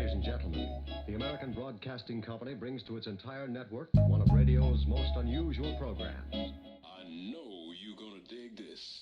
ladies and gentlemen, the American Broadcasting Company brings to its entire network one of radio's most unusual programs. I know you're gonna dig this.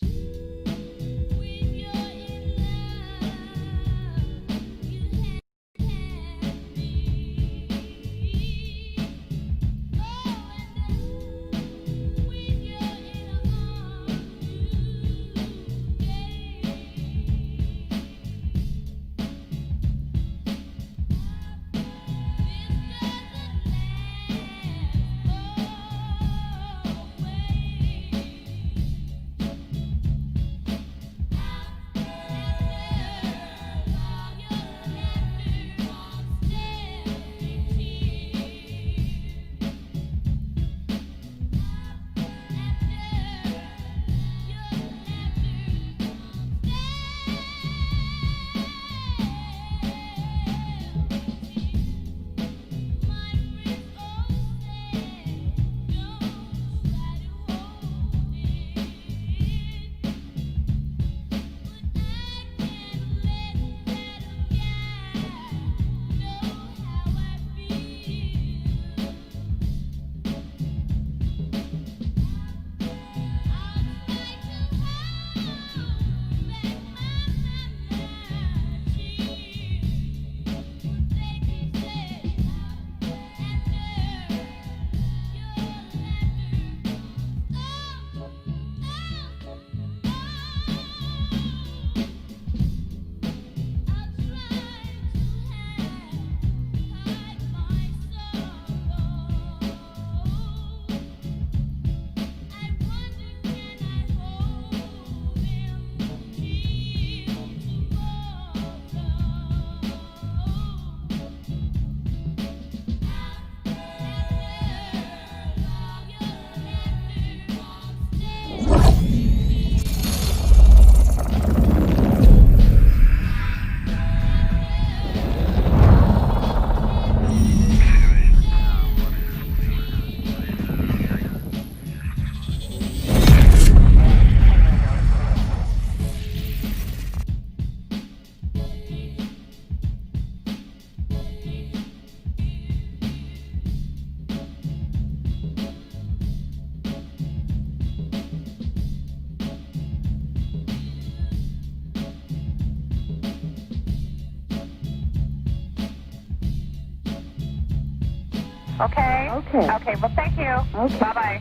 Okay. Okay, well, thank you. Okay. Bye-bye.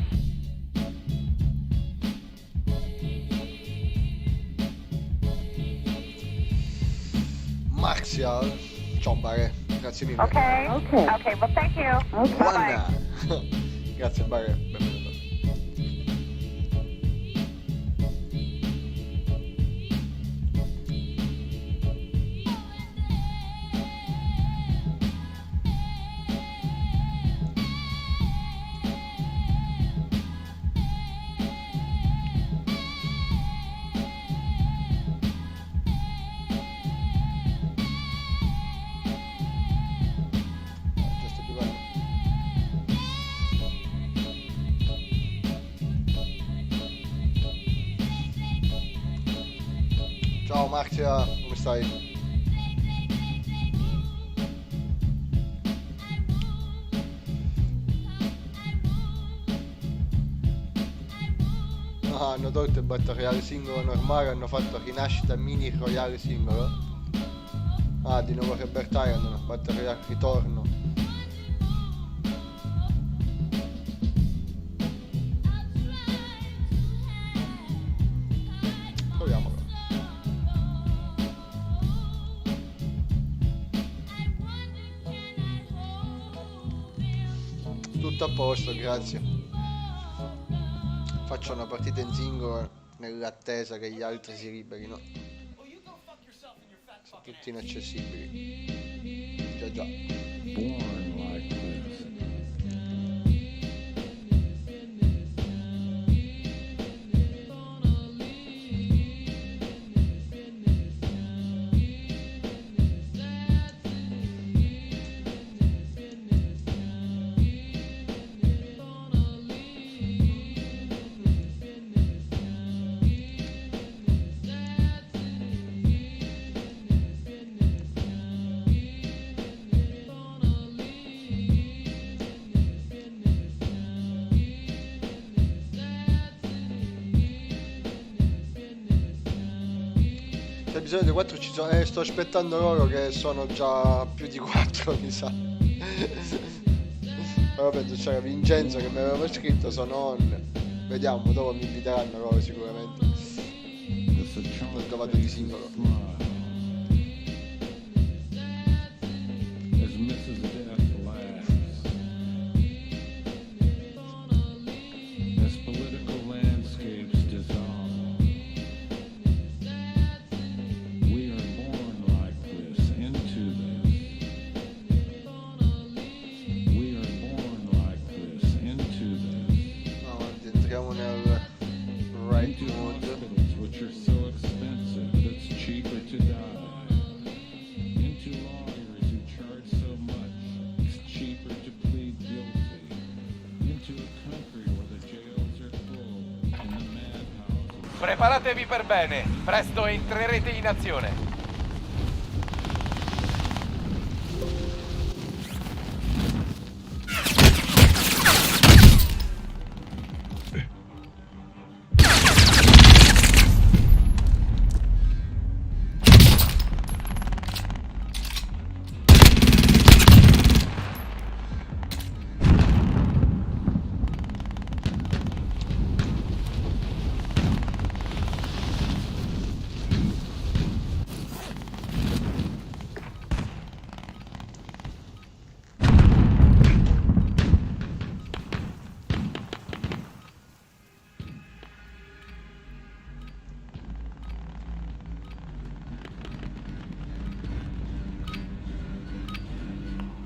Martial, ciao Bare, grazie mille. Okay. Okay, well, thank you. Okay. Bye-bye. Grazie Bare, benvenuto. Ciao Marzia, come stai? Ah, hanno tolto il Battle Royale singolo normale, hanno fatto rinascita mini royale singolo. Ah, di nuovo Rebel Tyrant, Battle Royale ritorno. Proviamolo. Tutto a posto, grazie. Faccio una partita in single nell'attesa che gli altri si liberino. Sono tutti inaccessibili. Già già. Born like this. nell'episodio 4 ci sono... sto aspettando loro che sono già più di 4, mi sa. Però penso c'era Vincenzo che mi aveva scritto, sono on. Vediamo, dopo mi inviteranno loro sicuramente. L'ho trovato di singolo. Preparatevi per bene, presto entrerete in azione.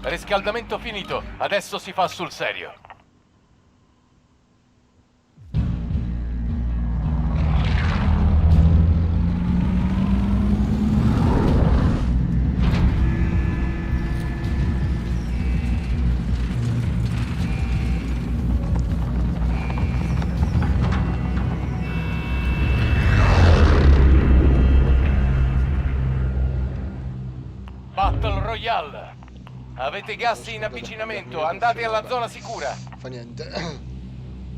Riscaldamento finito, adesso si fa sul serio. Battle Royale. Avete gas in avvicinamento, andate alla zona sicura. Fa niente.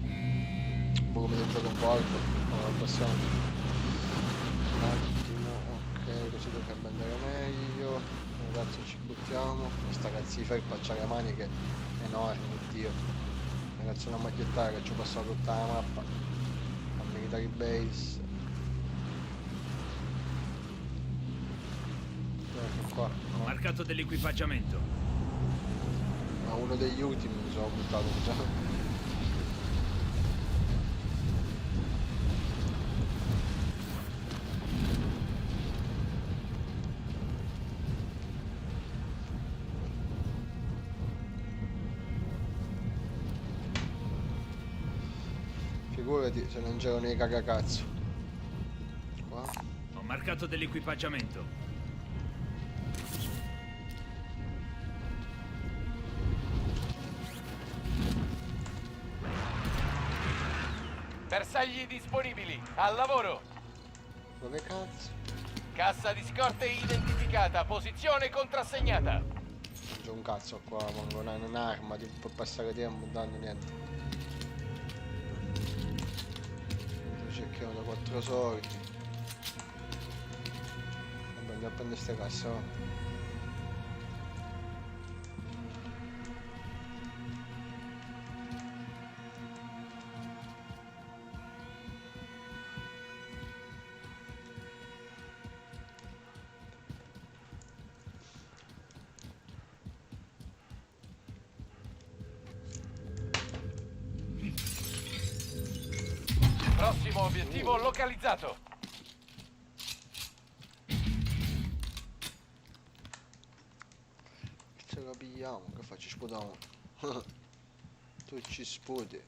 Un po' come del gioco un po' alto. Allora passiamo. Un attimo, ok, così dovrebbe andare meglio. Ragazzi ci buttiamo. Questa cazzifa il pacciare che è enorme, oddio. Ragazzi una magliettara che ci ho passato tutta la mappa. A military base. Ecco qua. Ho marcato dell'equipaggiamento. Ma uno degli ultimi mi sono buttato già. Figurati se non c'erano i cagacazzo. Qua. Ho marcato dell'equipaggiamento. Bersagli disponibili, al lavoro. Dove cazzo? Cassa di scorte identificata, posizione contrassegnata. Non c'è un cazzo qua, manco un'arma, ti può passare tempo, non danno niente. Cerchiamo da 4 soldi. Vabbè, andiamo a prendere queste casse, no? Prossimo obiettivo localizzato. Ce la pigliamo, che faccio? Sputiamo. Tu ci sputi.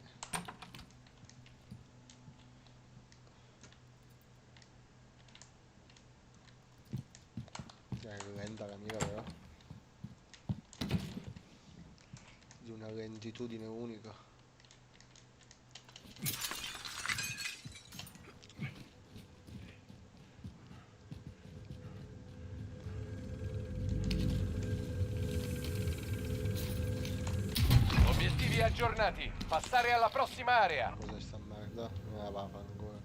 È lenta la mira però. Di una lentitudine unica. Aggiornati, passare alla prossima area. Cos'è sta merda? Non la va ancora.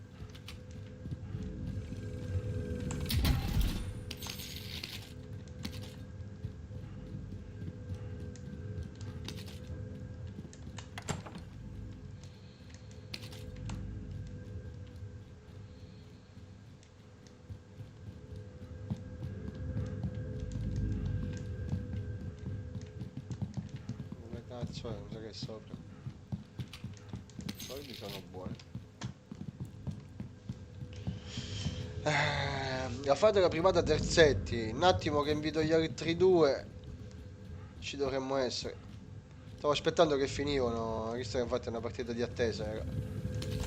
Cazzo è, mi sa che è sopra. I soldi sono buoni. La fate privata terzetti. Un attimo che invito gli altri due. Ci dovremmo essere. Stavo aspettando che finivano, visto che infatti è una partita di attesa.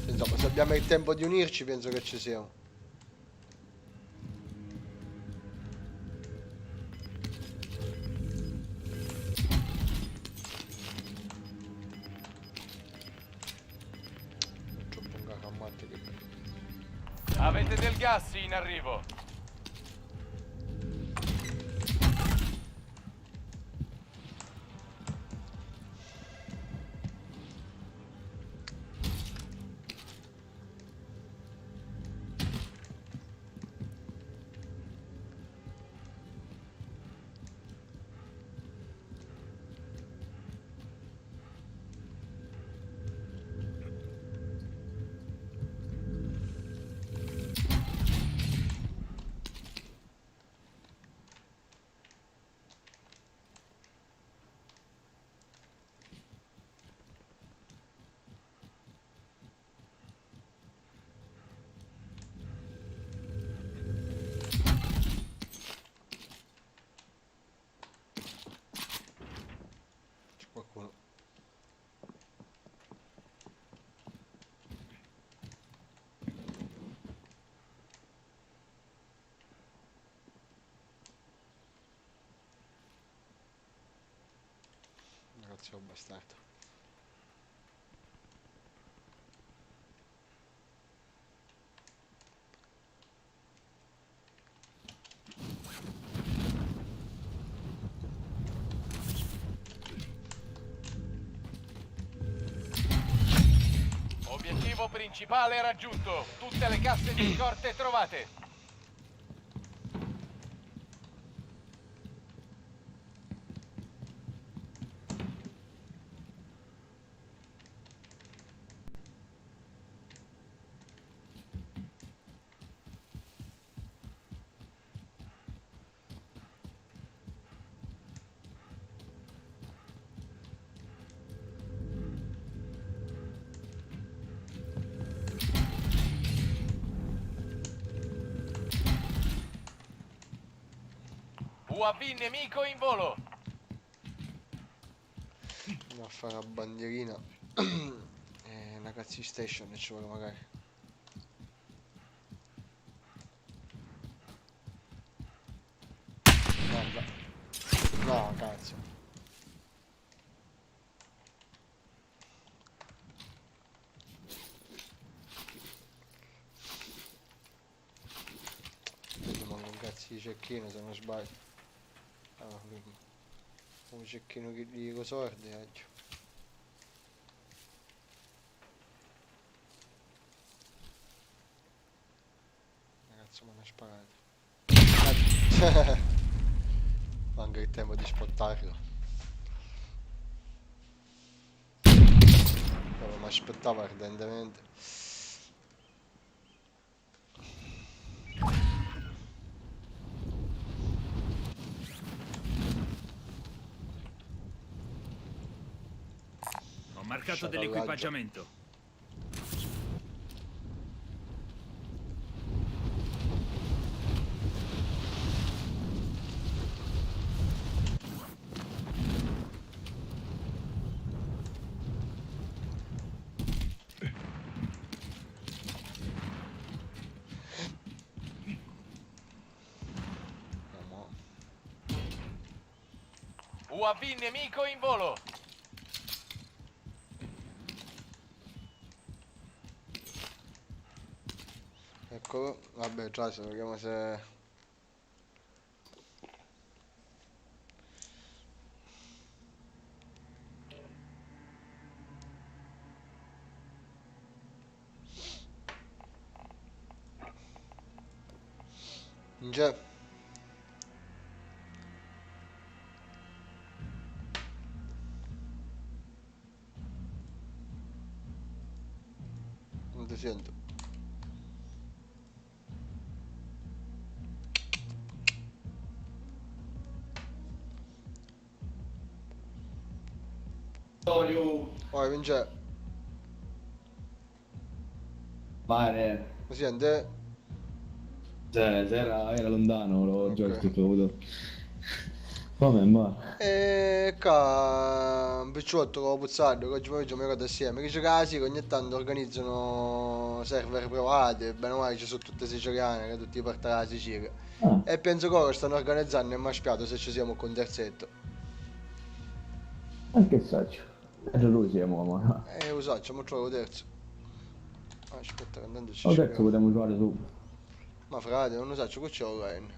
Insomma, se abbiamo il tempo di unirci, penso che ci siamo. Troppo un cacamatti che... Avete del gas in arrivo. C'è qualcuno. Grazie, un bastardo. Obiettivo principale raggiunto. Tutte le casse di scorte trovate. UAV nemico in volo. Andiamo a fare una bandierina. Una cazzo station ci vuole magari. Guarda. No, cazzo. Quindi manco un cazzo di cecchino se non sbaglio. Ah, un cecchino che di cosordi oggi. Ragazzo, me ne ha sparato. Manca il tempo di spottarlo. Però mi aspettavo ardentemente. Ho marcato Sciacallaggio. dell'equipaggiamento. Andiamo. UAV nemico in volo. Eccolo. Vabbè, già se vediamo se... Già. Non ti sento. Poi vince. Pare. Mi sente? Cioè, se era lontano, l'ho Ok. joystick l'ho avuto. Come ma? E qua un picciotto con Puzzardo che oggi pomeriggio mi ricordo assieme. Che c'è casi che ogni tanto organizzano server privati, bene o male ci sono tutte siciliane, che tutti portano la Sicilia. Ah, E penso che ora stanno organizzando e mi ha spiato se ci siamo con terzetto. anche saccio. È lui siamo, ma. E lo so, ci mo trovo terzo. Aspetta, che intanto ci Ho detto scrivo. potremmo giocare su. Ma frate, non lo so, che c'è online.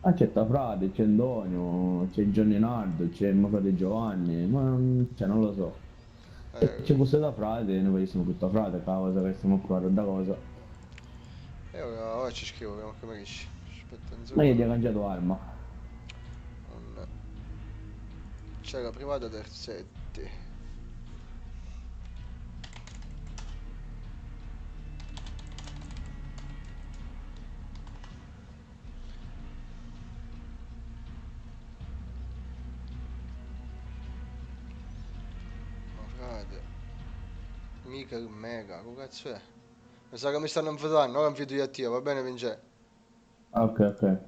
Ah, c'è Frate, c'è Antonio, c'è Gianni Nardo, c'è il mio frate Giovanni, ma cioè, non lo so. Se ci fosse da Frate, noi facessimo tutto a Frate, causa che stiamo a provare da cosa. E ora ci scrivo, vediamo come riesci. Aspetta un Ma io secondo. ti ho cangiato arma. Non- C'era privata terzetti. Ma frate. Mica il mega, che cazzo è? Mi sa che mi stanno invitando, ora invito io a te, va bene Vince? Ah, ok, ok.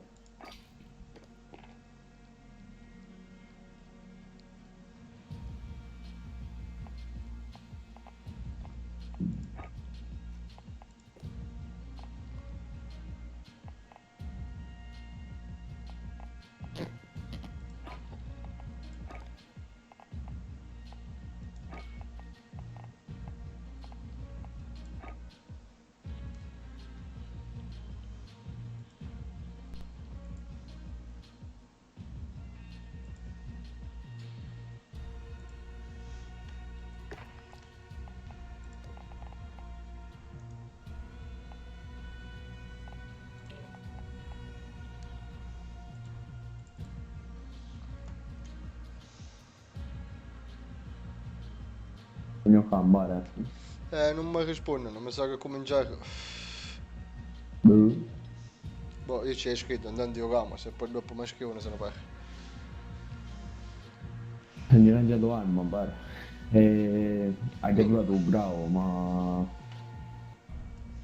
Il mio cambare. Non mi rispondono, mi sa che cominciare. Boh. Boh, io ci hai scritto, intanto io ramo, se poi dopo mi scrivono se ne parla. Mi ho cangiato arma, pare. E hai provato un bravo, ma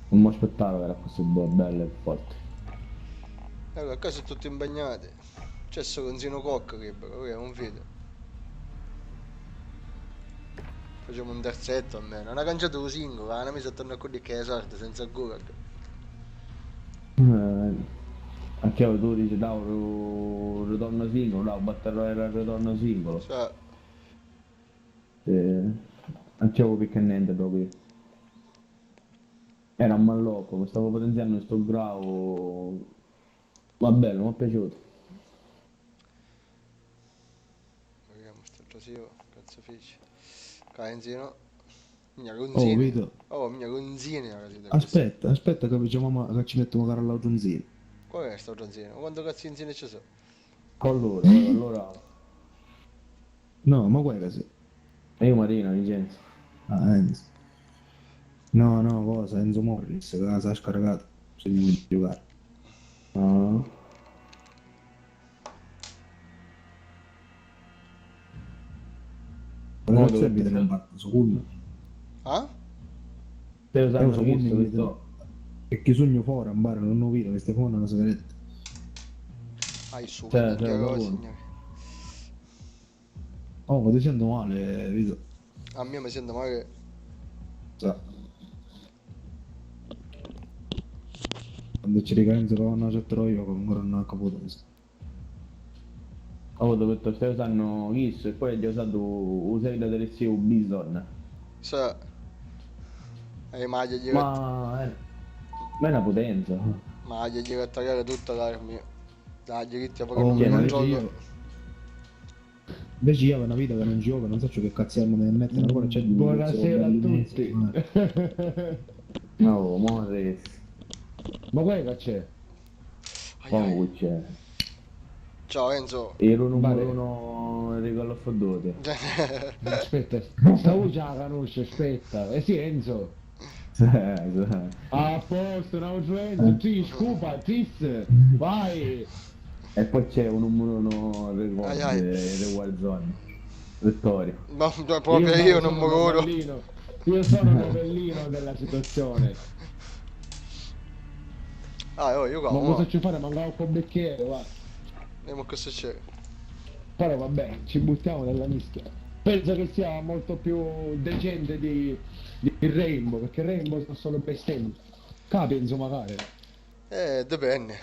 non mi aspettavo che era così bello e forte. Allora, qua sono tutti impegnati. C'è solo un Zino Cocca che è un video. Facciamo un terzetto almeno. Una cangiata un singolo, una messa attorno a quelli che è sorte senza Google. Anche io tu dici dai, ritorno singolo, dai, batterò il ritorno singolo. Cioè, Anche io picca niente proprio. Era un mallocco, stavo potenziando questo bravo. Va bello, mi è piaciuto. vediamo sto trasivo, cazzo fece. Caenzino. Mia Oh, gonzini. vedo. Oh, mia gonzini era così. Aspetta che che ci mettiamo cara all'autonzino. Qual è sto gonzino? Quanto cazzo inzine ci sono? Con loro, allora. No, ma guarda sì. E io Marina, Vincenzo. Ah, Enzo. No, cosa? Enzo Morris, che la sa scaricata. Bisogna di giocare. Ah. Ma Modo non che serve te- di combattere su quello. Ah? Te lo Io sanno so visto quello questo? e chi sogno fuori, ambare, non ho visto, queste foto non si vede. Ai su, Cioè, che cioè, cosa, proprio. signore. Oh, ti sento male, Vito. A me mi sento male. Sa. Quando ci ricadenza con una certa io, con ancora non ho capito. Ho detto, stai usando Kiss e poi gli ho usato usare da televisivo Bison. Sa. E maglia gli Ma è una potenza. maglia gli attaccare tutta l'armi. Dai, gli ritti a Oh, Pokémon che non invece gioco. io ho una vita che non gioco, non so che cazzo mi deve mettere ancora, c'è di Buonasera a tutti. No, Morris. Ma poi che c'è? Ai, ai. Come c'è? Ciao Enzo. Ero Vale. numero uno di Call of Duty. Aspetta, stavo già la conosce, aspetta. Eh sì, Enzo. A posto, no, su Enzo, ti scupa, tis, vai. E poi c'è un numero uno Ai, ai. di Warzone. Vittorio. Ma proprio io non mi sono curo. novellino. Io sono novellino della situazione. Ah, oh, io Ma cavo. cosa ci fare? Mancava un bicchiere, va. Vediamo cosa c'è. Però vabbè, ci buttiamo nella mischia. Penso che sia molto più decente di Rainbow, perché Rainbow sono solo bestemmie. Capi, insomma, magari. Dipende.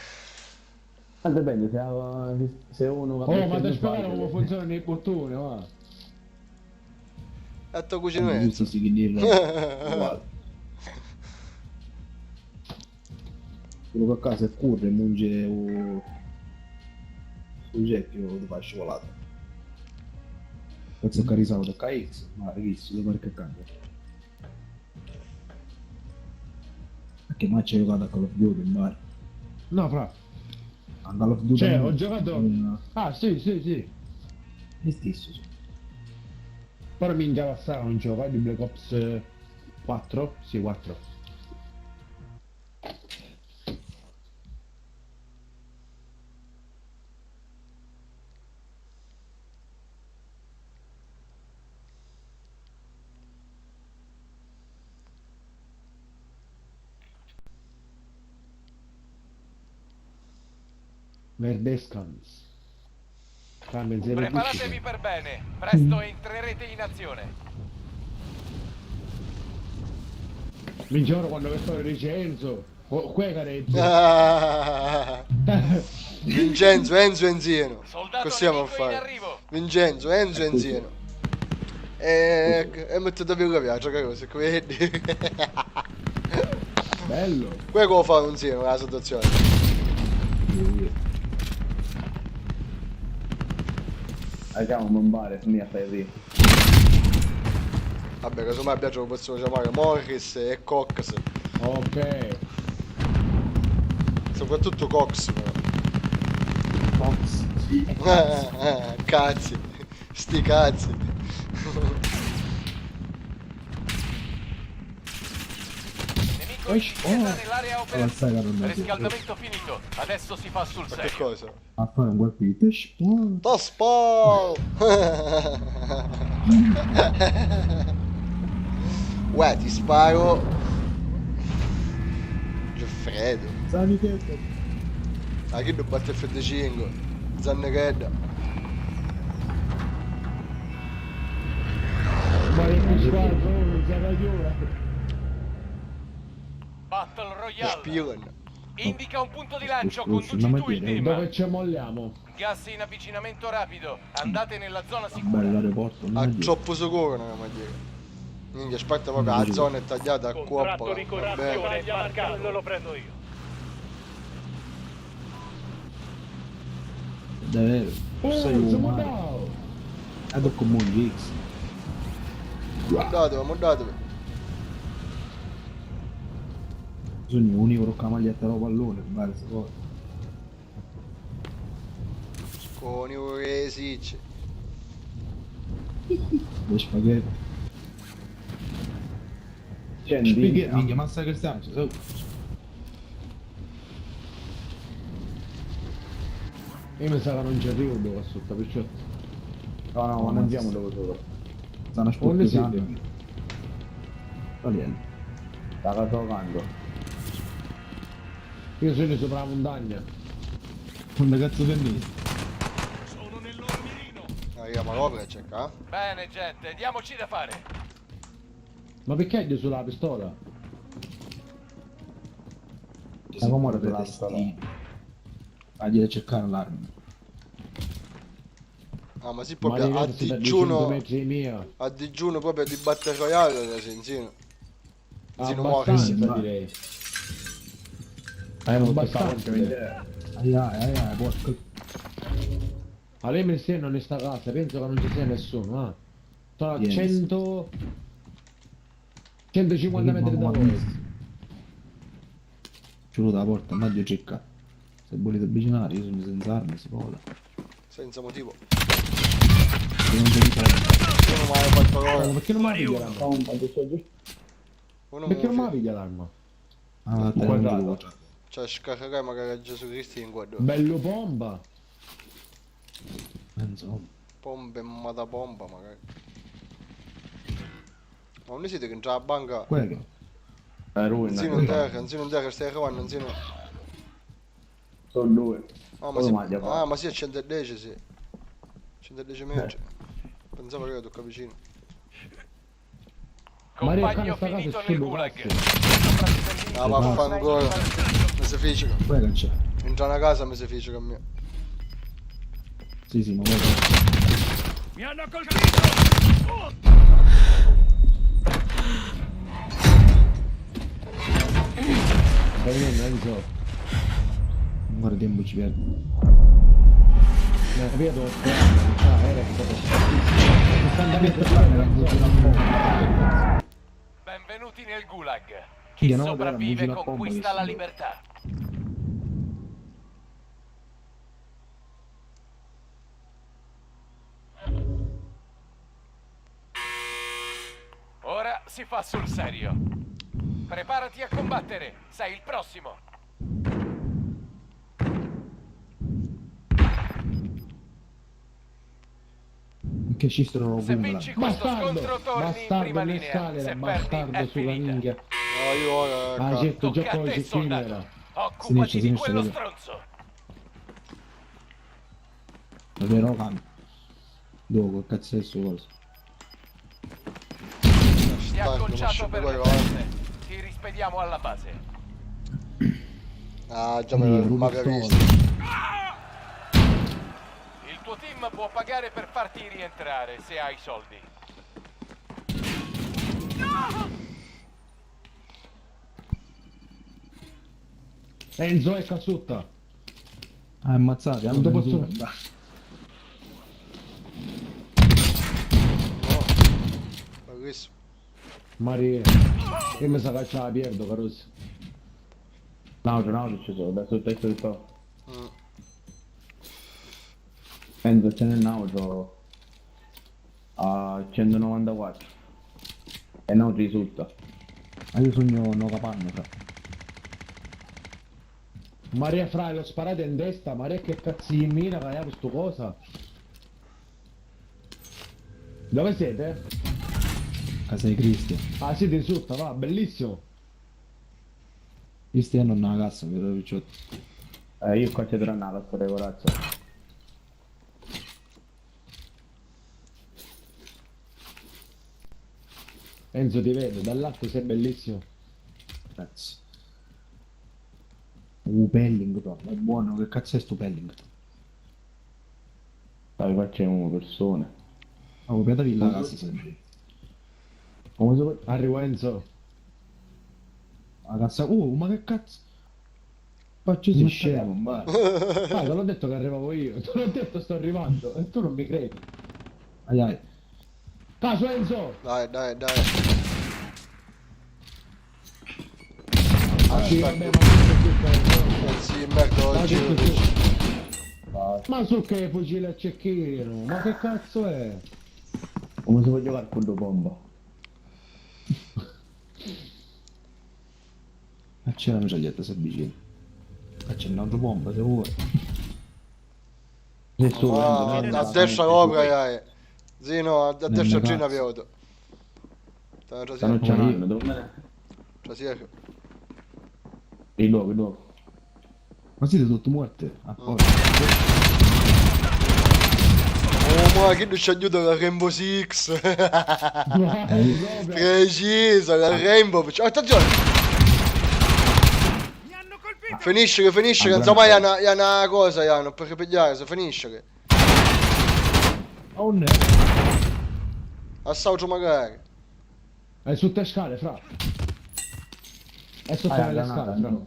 Ma dipende se uno va Oh, ma da spiegare come funzionano i bottoni, va. A tua cucina Giusto si che dirlo. Uguale. Quello che a casa è curre, munge o gettio di fare cioccolato. Penso che risalto KX, ma ragazzi, devo fare che cambia. Perché non c'è giocato a Call of Duty in bar. No, fra. A Call of Duty Cioè, no. ho giocato... Ah, sì, sì, sì. È stesso, sì. Però mi interessava un gioco di Black Ops 4? Sì, 4. Verdescans. Cambia 0 Preparatevi per bene, presto entrerete in azione. Migliore quando vedo il Vincenzo. Qua careggio. Vincenzo, Enzo e Enziano. Soldato Così stiamo a nemico in fare. arrivo. Vincenzo, Enzo e Enziano. E mettete più che piace, che cosa, vedi? Bello. Quello che fa insieme la situazione. Andiamo a bombare, su mia fai lì. Vabbè, casomai piace lo possiamo chiamare Morris e Cox. Ok. Soprattutto Cox però. Fox. Cazzi. Sti cazzi. Nemico in difesa nell'area Alla saga non operativa. è Riscaldamento finito. Adesso si fa sul Ma che serio. cosa? a fare un colpito. Spawn. Tospol! Uè, ti sparo. Giuffredo. Sanitete. Ah, che non batte F5. Zanneredda. Ma che squadra, non si ragiona. Battle Royale. Spion. Indica un punto di lancio, Scusa, conduci una tu il materia, Dove team. ci molliamo? Gas in avvicinamento rapido. Andate nella zona Bello sicura. l'aeroporto. non A è dire. troppo sicuro, non mi dire. Minchia, aspetta proprio, la zona è tagliata a cuoppola. Vabbè. marcato, lo prendo io. Davvero. Sei siamo umano. down. È da comune X. Mondatevi. Bisogna unico con la maglietta da pallone, fare queste cose. Con i resici. Le spaghetti. Spaghetti, minchia, ma sai che stiamo? Io mi sa che non ci arrivo dove qua sotto, perciò... No, no, ma non andiamo dove solo. Stanno Onde sporcando. Alieno. Sta giocando. Io sono sopra la montagna. Quando cazzo tennis? Raga, ma l'opera c'è qua? Bene, gente, diamoci da fare. Ma perché hai sulla pistola? Ma come ora per per la testino? Vagli a cercare l'arma. Ah, ma sì, Ma proprio a diversi da 200 digiuno. metri mia. A digiuno proprio di Battle Royale, Senzino. Senzino Abbastanza, Morris. direi. Abbastanza. Aia, porca. All'Emil non è sta casa, penso che non ci sia nessuno, Sono a Yes. 100... 150 metri da voi. Giuro da porta, ma Dio cerca. Se volete avvicinare, io sono senza armi, si vola. Senza motivo. Se non te li prendo. Uno mi ha fatto Ma roba. perché non mi piglia l'arma? Uno Perché non mi mi piglia l'arma? Ah, te Quadrato. non cioè, scaricare magari a Gesù Cristo in guardo. Bello bomba! Insomma. Pompe, ma da pompa magari. Ma non siete che entra a banca? Quello che... Ruina. Zino in terra, stai cavando, zino. Sono due. Ah, Come mai, ma sì, a 110 sì. 110 metri. Pensavo che io tocca vicino. Maria, Compagno sta casa finito è nel solo gulag. bassi. Ah, vaffanculo. Mi si fice. Quello c'è. Entra una casa mi si fice con me. Sì, ma quello... Mi hanno colpito! Stai vedendo, Enzo? Non guarda tempo ci perde. Vedo, era Benvenuti nel gulag. Chi Figa, no, sopravvive era un conquista la bomba, libertà. Ora si fa sul serio. Preparati a combattere, sei il prossimo. Che ci sono Se boom là. vinci questo scontro torni in prima le linea. scale, Se perdi bastardo è sulla finita. minchia. No, io ora... Ah, certo, già Tocca a poi te, si soldato. finirà. Occupati di Sinistra, quello vedi. stronzo. Davvero cambio. Dove, che cazzo è sto coso? Ti ha conciato per le forze. Ti rispediamo alla base. Ah, già Sì, mi rubo aveva sto- visto. Il tuo team può pagare per farti rientrare se hai soldi. Enzo è casutta. Ah, ammazzati, Non allora posso- nessuno. Bellissimo. Maria, io mi sa che ce la perdo, carosi. No, ci sono, da sotto il tetto. Mm. Enzo c'è nel nauto a 194 e non risulta. Ah, io sogno no capanno, fra. Maria fra, l'ho sparato in testa, Maria che cazzo di mina che hai questo cosa? Dove siete? Casa di Cristian. Ah, siete in sotto, va, bellissimo. Cristian non ha una cazzo, vedo picciotto. Io qua c'è trannato a fare corazza. Enzo ti vedo, dall'alto sei bellissimo. Cazzo. Pelling, proprio. È buono, che cazzo è sto Pelling? Dai, qua c'è una persona. Ah, copiatevi la casa sempre. Come si può? Arrivo Enzo. La cazzo... ma che cazzo? Faccio si scemo, ma... Ah, te l'ho detto che arrivavo io, te l'ho detto sto arrivando e tu non mi credi. Ai ai. Caso Enzo! Dai. Ah sì, vabbè, ma su Sì, merda oggi. ma su che fucile a cecchino, ma che cazzo è? Come si può giocare con due bomba? Ma c'è la mitraglietta se vicino. Ma c'è un'altra bomba se vuoi. Nessuno. Ah, Enzo, a no, destra no, copra, Zino, a destra cazzo. Gina vedo. stanno c'hanando, dove me ne? Trasiero. Il luogo. Ma siete tutti morti? Ah, poi. Oh, ma che non ci aiuta la Rainbow Six. Preciso, la Rainbow. Attenzione. Mi hanno colpito! Finisce, insomma, è una cosa, non per ripigliare, se finisce. Oh no! Assaggio magari. È su te scale, fra. È sotto Ah, le la scale, granata, fra. no.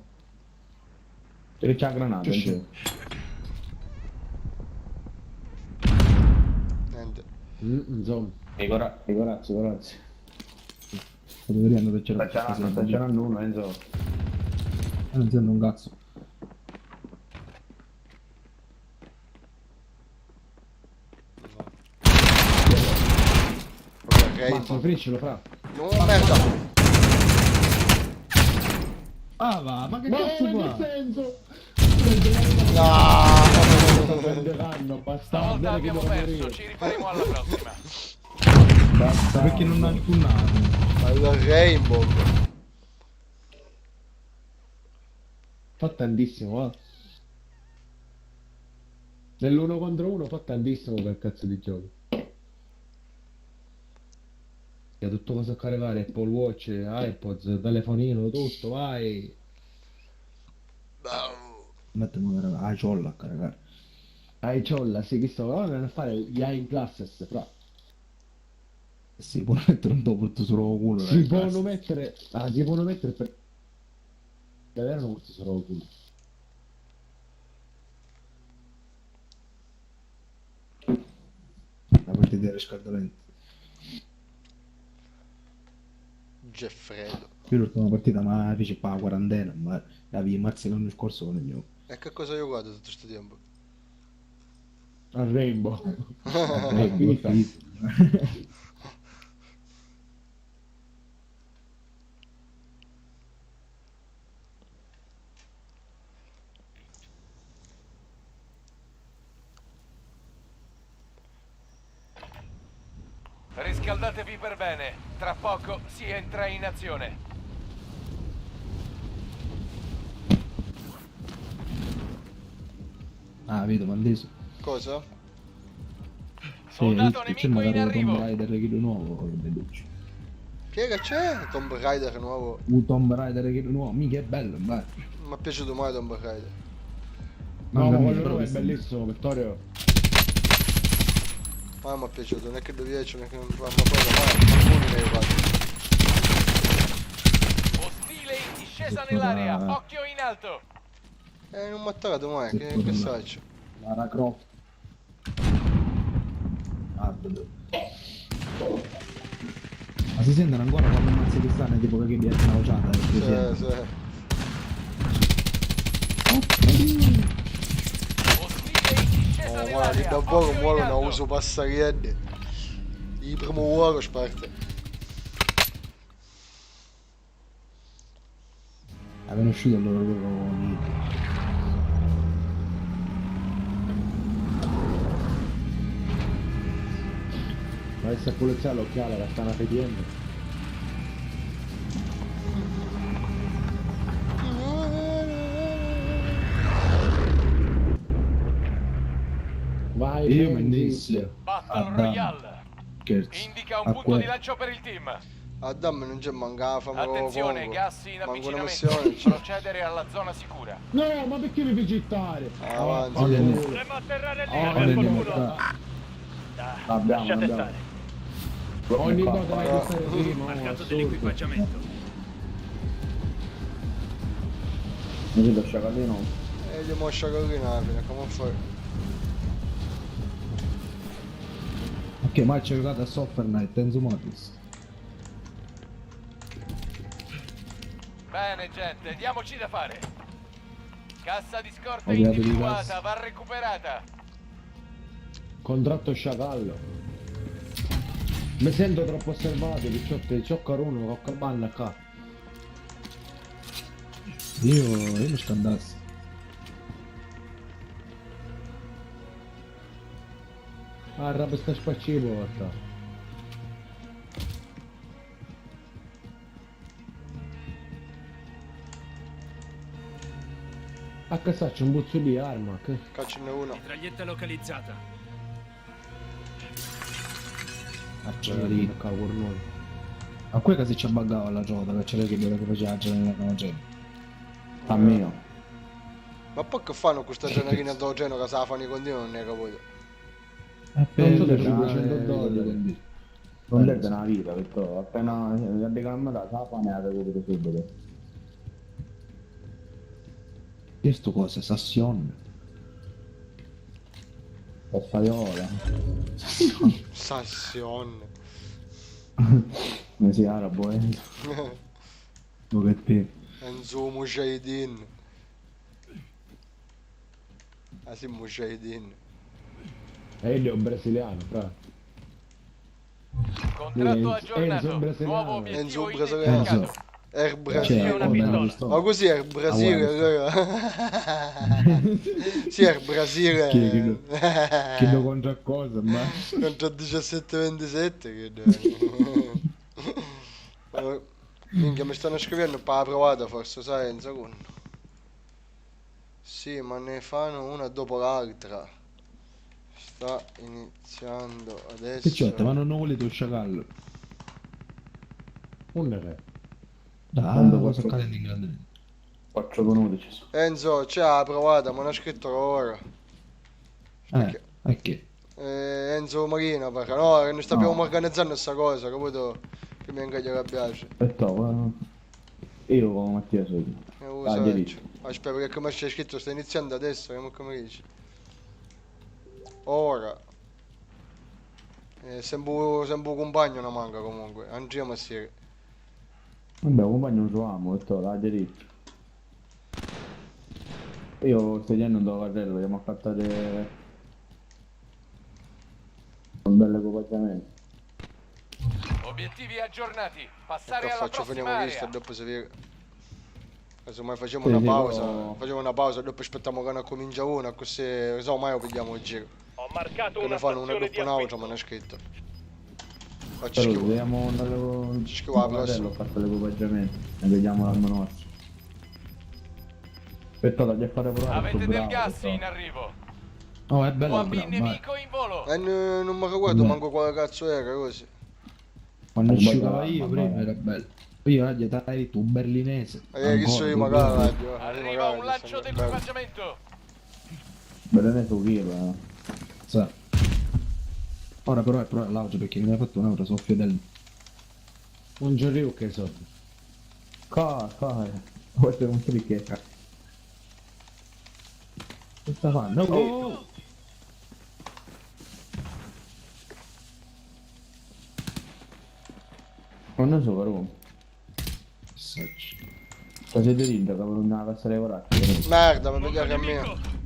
C'è la granata, Enzo. Niente. Insomma. Corazzi. Sto vedendo che c'era Sta c'erano uno, Enzo. non sento un cazzo. Ok, Mazzo, finiscilo, fra. no, merda. Ah va, ma che cazzo Ma fa? che senso? No. sto vendicando, bastardo, Stavolta che abbiamo devo perso, morire. ci rifaremo alla prossima. Ma perché non ha alcun nato? Ma il Rainbow. Fa tantissimo, va. Nell'1 contro 1 fa tantissimo per cazzo di gioco. Che ha tutto cosa a caricare, Apple Watch, iPods, telefonino, tutto, vai. Mettiamo la ciolla a caricare. Hai ciolla, sì, che sto provando a fare gli high classes, però. Si può mettere un dopo solo culo. Si possono mettere... Ah, si possono mettere per... Davvero non questo solo culo. La partita di riscaldamento. Geffredo. Io l'ultima partita ma fece pa la quarantena, ma la vi marzo l'anno scorso con il mio. E che cosa hai giocato tutto questo tempo? Al Rainbow. Finita. Riscaldatevi per bene, tra poco si entra in azione. Ah, vedo, Mandeso. Cosa? Soldato C'è nemico in magari un Tomb arrivo. Raider che nuovo, veloce. Che c'è? Tomb Raider nuovo. Un Tomb Raider che nuovo, mica è bello, ma. Non mi è piaciuto mai Tomb Raider. No, ma Mamma mia, quello nuovo è proprio bellissimo, Vittorio. Ma mi è piaciuto, non è che devi piace, non è che non fa ma cosa mai. Alcuni ne hai fatti. Ostile in discesa nell'area, occhio in alto. Non mi ha attaccato mai, che faccio? Lara Croft. Ah, bello. Ma si sentono ancora quando ammazzi che stanno tipo che viene nauciata? Sì, sì. Ostile in discesa Oh, guarda, che nell'area, da poco occhio in muoiono a alto. uso passarienne. Il primo uovo sparte. È conosciuto il loro con Ma adesso a pulizia l'occhiale, la stanno fediendo. Vai, io mi prendi. dissi Battle Royale. scherzo. Indica un A punto di lancio per il team. A dammi non c'è manca, fammi Attenzione, gas in manca una avvicinamento. missione. c'è. Procedere alla zona sicura. No, ma perché mi fai gittare? Avanti. Dovremmo atterrare lì, Oh, per no, culo. Lasciate stare. Ogni volta qua. che stai prima, Marcato assurdo. dell'equipaggiamento. Mi vedo sciacallino. E gli mo sciacolina, fine, come fai? Ok, ma c'è giocato a Software Night, Enzo Morris. Bene, gente, diamoci da fare. Cassa di scorta Ho creato di individuata, gas. va recuperata. Contratto sciacallo. Mi sento troppo osservato, che c'ho Caruno, ho Cabanna qua. Io mi scandassi. Ah, rabbia sta spacci porta. A casa c'è un buzzo di arma, che... Caccene uno. Mitraglietta localizzata. Accelerato. Cavornone. A quel caso ci abbaggava la gioca, che c'era che faceva la genere. A mio. Ma poi che fanno questa generina d'ogeno che se la fanno i continui non ne capito. Per so se $500. 500. Non deve una vita, perché appena la declamata la fame la recupero subito. Questo cosa? Sassion. Passaiola. Sassion. Mi si arabo, Lo che te. Enzo Mujahideen. Ah sì, Mujahideen. E io è un brasiliano, fra. Contratto Enzo aggiornato. brasiliano. Nuovo obiettivo Enzo brasiliano. identificato. È il Brasile. una pistola. Ma così è il Brasile, sì, è il Brasile. Chiedo contro cosa, ma... Contro 17-27 che... Minchia, mi stanno scrivendo per la provata forse, sai, un secondo. Sì, ma ne fanno una dopo l'altra. Sta iniziando adesso. Picciotta, ma non volete un sciacallo? Un re. Dai, cosa accade in grande? 4 minuti ci sono. Enzo, c'è la provata, ma non ha scritto ora. Che? Enzo Marina, perché no, che noi stiamo organizzando questa cosa, capito? Che mi anche gli piace. Aspetta, io con Mattia sono. Aspetta, perché come c'è scritto sta iniziando adesso, come dici? Ora. Sempre un compagno non manca comunque, andiamo a sera. Vabbè, un compagno non troviamo, la diritto. Io sto dicendo da carrello, vediamo a fattare un bel equipaggiamento. Obiettivi aggiornati. Passare Che alla faccio prossima finire questo e area. dopo si vede. Casomai facciamo Sì, una sì, pausa, però- facciamo una pausa e dopo aspettiamo che ne comincia una, così so mai lo pigliamo il giro. Ho marcato Che una ne fanno una stazione di dopo un'altra, ma non acquisto. è scritto. Faccio Però schifo. vediamo dalle... Ci scrivo la prossima. Ho fatto l'equipaggiamento e vediamo l'anno nostro. Aspetta, dagli a fare provare. Avete del bravo, gas questo. in arrivo. Oh, è bello, UAV bravo, vai. nemico in volo. Non mi ricordo manco quale cazzo era così. Quando Ho ci sbagliato, giocavo io mamma prima mia. era bello. Io oggi hai detto un berlinese. Chi so io Ancora, magari, due radio. Arriva un lancio d'equipaggiamento. Bene, su chilo, Sa. Ora però è l'auto perché mi hai fatto un euro soffio del... Un giorno che so. Cosa? Questo è un trick. Che sta fanno? Oh! Non so però. Sta sederino che non ha cassa le corazze. Merda, mi pigliare a me.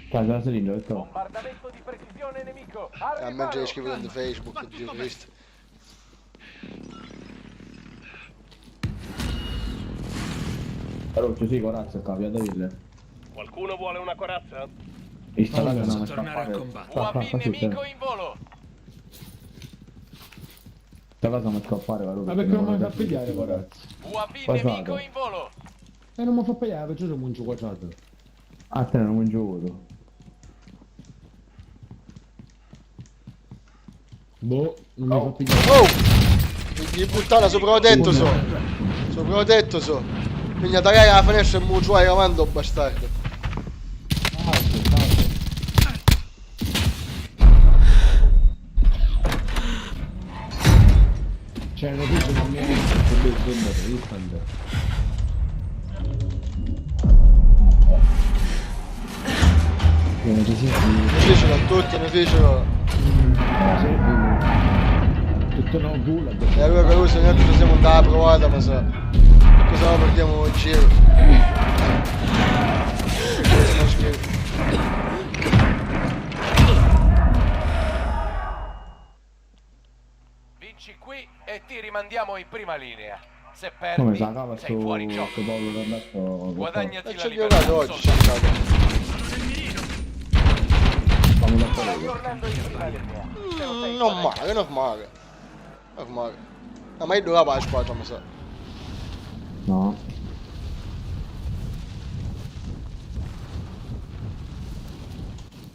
Casa la seringa, che sto? Bombardamento di precisione nemico. A me già scrivo su Facebook, Dio Cristo. Però ci sì, corazza, cambia da ville. Qualcuno vuole una corazza? Installata Posso una tornare a scappare. combattere. UAV nemico in volo. Sta cosa mi scappare, guarda. Ma perché non mi fa pigliare, corazza? UAV Passato. nemico in volo. E non mi fa pigliare, perché sono un giocato. Ah, te non un gioco. Boh, non mi fa pigliare. Oh! Figli di puttana, sopra lo tetto so. Sopra lo tetto so. Quindi tagliare la finestra e mu giù ai comando, bastardo. Cioè, non dice non mi è... Non ci sia. Mi fecero a tutti, mi fecero. Tutto no culo. E allora per questo noi ci siamo andati a provata, ma sa. Cosa no perdiamo il giro. Non scherzo. Vinci qui e ti rimandiamo in prima linea. Se Come perdi, sa cava sei fuori gioco. sto Paolo Randato. Guadagnati E la ci ho libertà. giocato oggi, ci ho giocato. Stiamo da fare. Tornando in prima linea. Te lo sei Non guadagnato. male, non male. Non male. No, ma io durava la squadra, mi sa. No.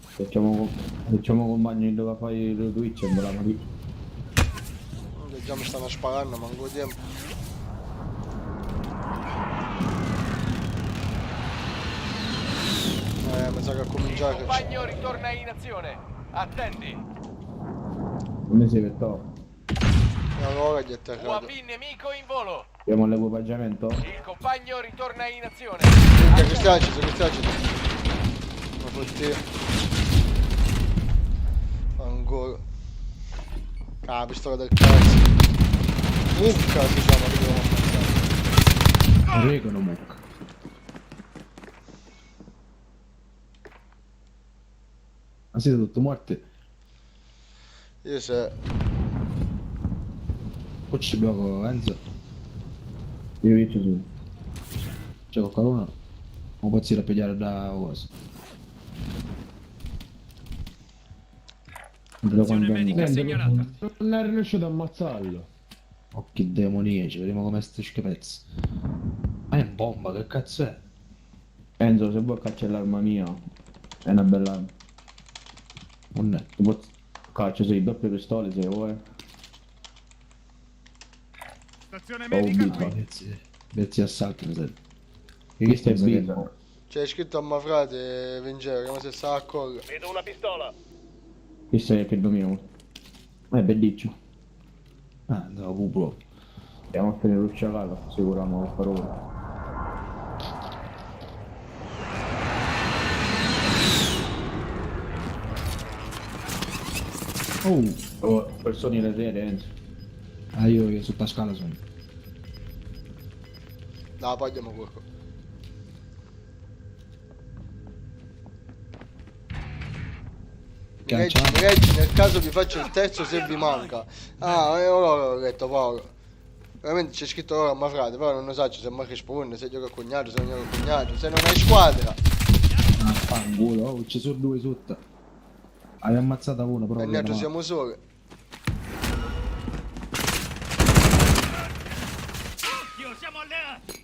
Facciamo compagni dove fai il Twitch e volevamo lì. Già mi stanno sparando, manco tempo. Mi sa che ha Il cominciato. compagno ritorna in azione. Attendi. Come sei per te? Allora gli è atterrato. UAV nemico in volo. Abbiamo l'equipaggiamento? Il compagno ritorna in azione. Minchia, che stai acceso, che stai acceso. Ma fotti. Ancora. Ah, pistola del cazzo. Mucca si chiama, che devo ammazzare. Regano mucca. Ma siete tutti morti? Io se... Poi ci blocco Enzo. Io vinco su. C'è qualcuno? Non può a pigliare da cosa. Non è riuscito a ammazzarlo. Occhi demoniaci, vediamo come sto schifezzo. Ma è bomba, che cazzo è? Enzo, se vuoi caccia l'arma mia, è una bella arma. Non è. Se vuoi caccia, sei doppie pistole se vuoi. Stazione Oh, medica bita. qui. Vezzi assalti, mi serve. Questo è bita. C'è scritto a mio frate, Vengere, come se sta a collo. Vedo una pistola. Questo è che domino. È bellissimo. Ah, no, proprio. Andiamo a finire l'ucciacato, sicuramente per parola. Oh, persone in serie, Enzo. Ah, io sotto la scala sono. No, poi andiamo qua. Mi leggi, nel caso vi faccio il terzo se vi manca. Ah, ora ho detto Paolo. Veramente c'è scritto ora a mio frate, però non lo so se mi risponde, se gioca cognato, se non gioca cognato, se non hai squadra. Ah, fanculo, oh, ci sono due sotto. Hai ammazzata uno, però. E noi altri siamo soli. Io siamo alleati.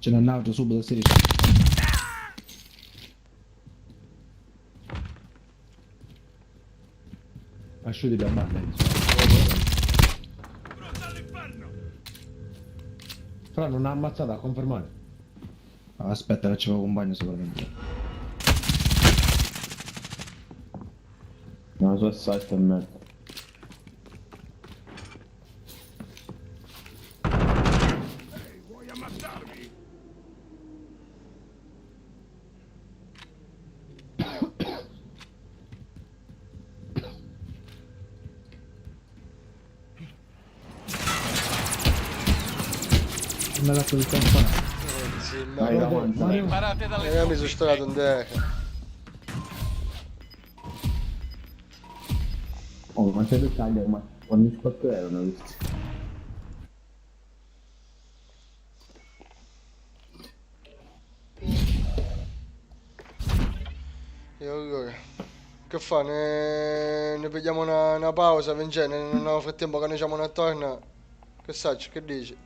Ce n'è un altro subito a sinistra. Asciuti da banda. Pronto all'inferno. Però non ha ammazzato, a confermare. Aspetta, che c'è un compagno sicuramente. No, so assalto e merda. Vuoi ammazzarmi? Non ha dato il tempo. Sì, Vai davanti. Imparate dalle mi sono sconfitte. storato in terra. Oh, ma c'è dettagli, ma quando squadre erano visti? E allora, che fa? Ne prendiamo una pausa, Vengere, nel frattempo che noi siamo attorno. Che sacci, che dici?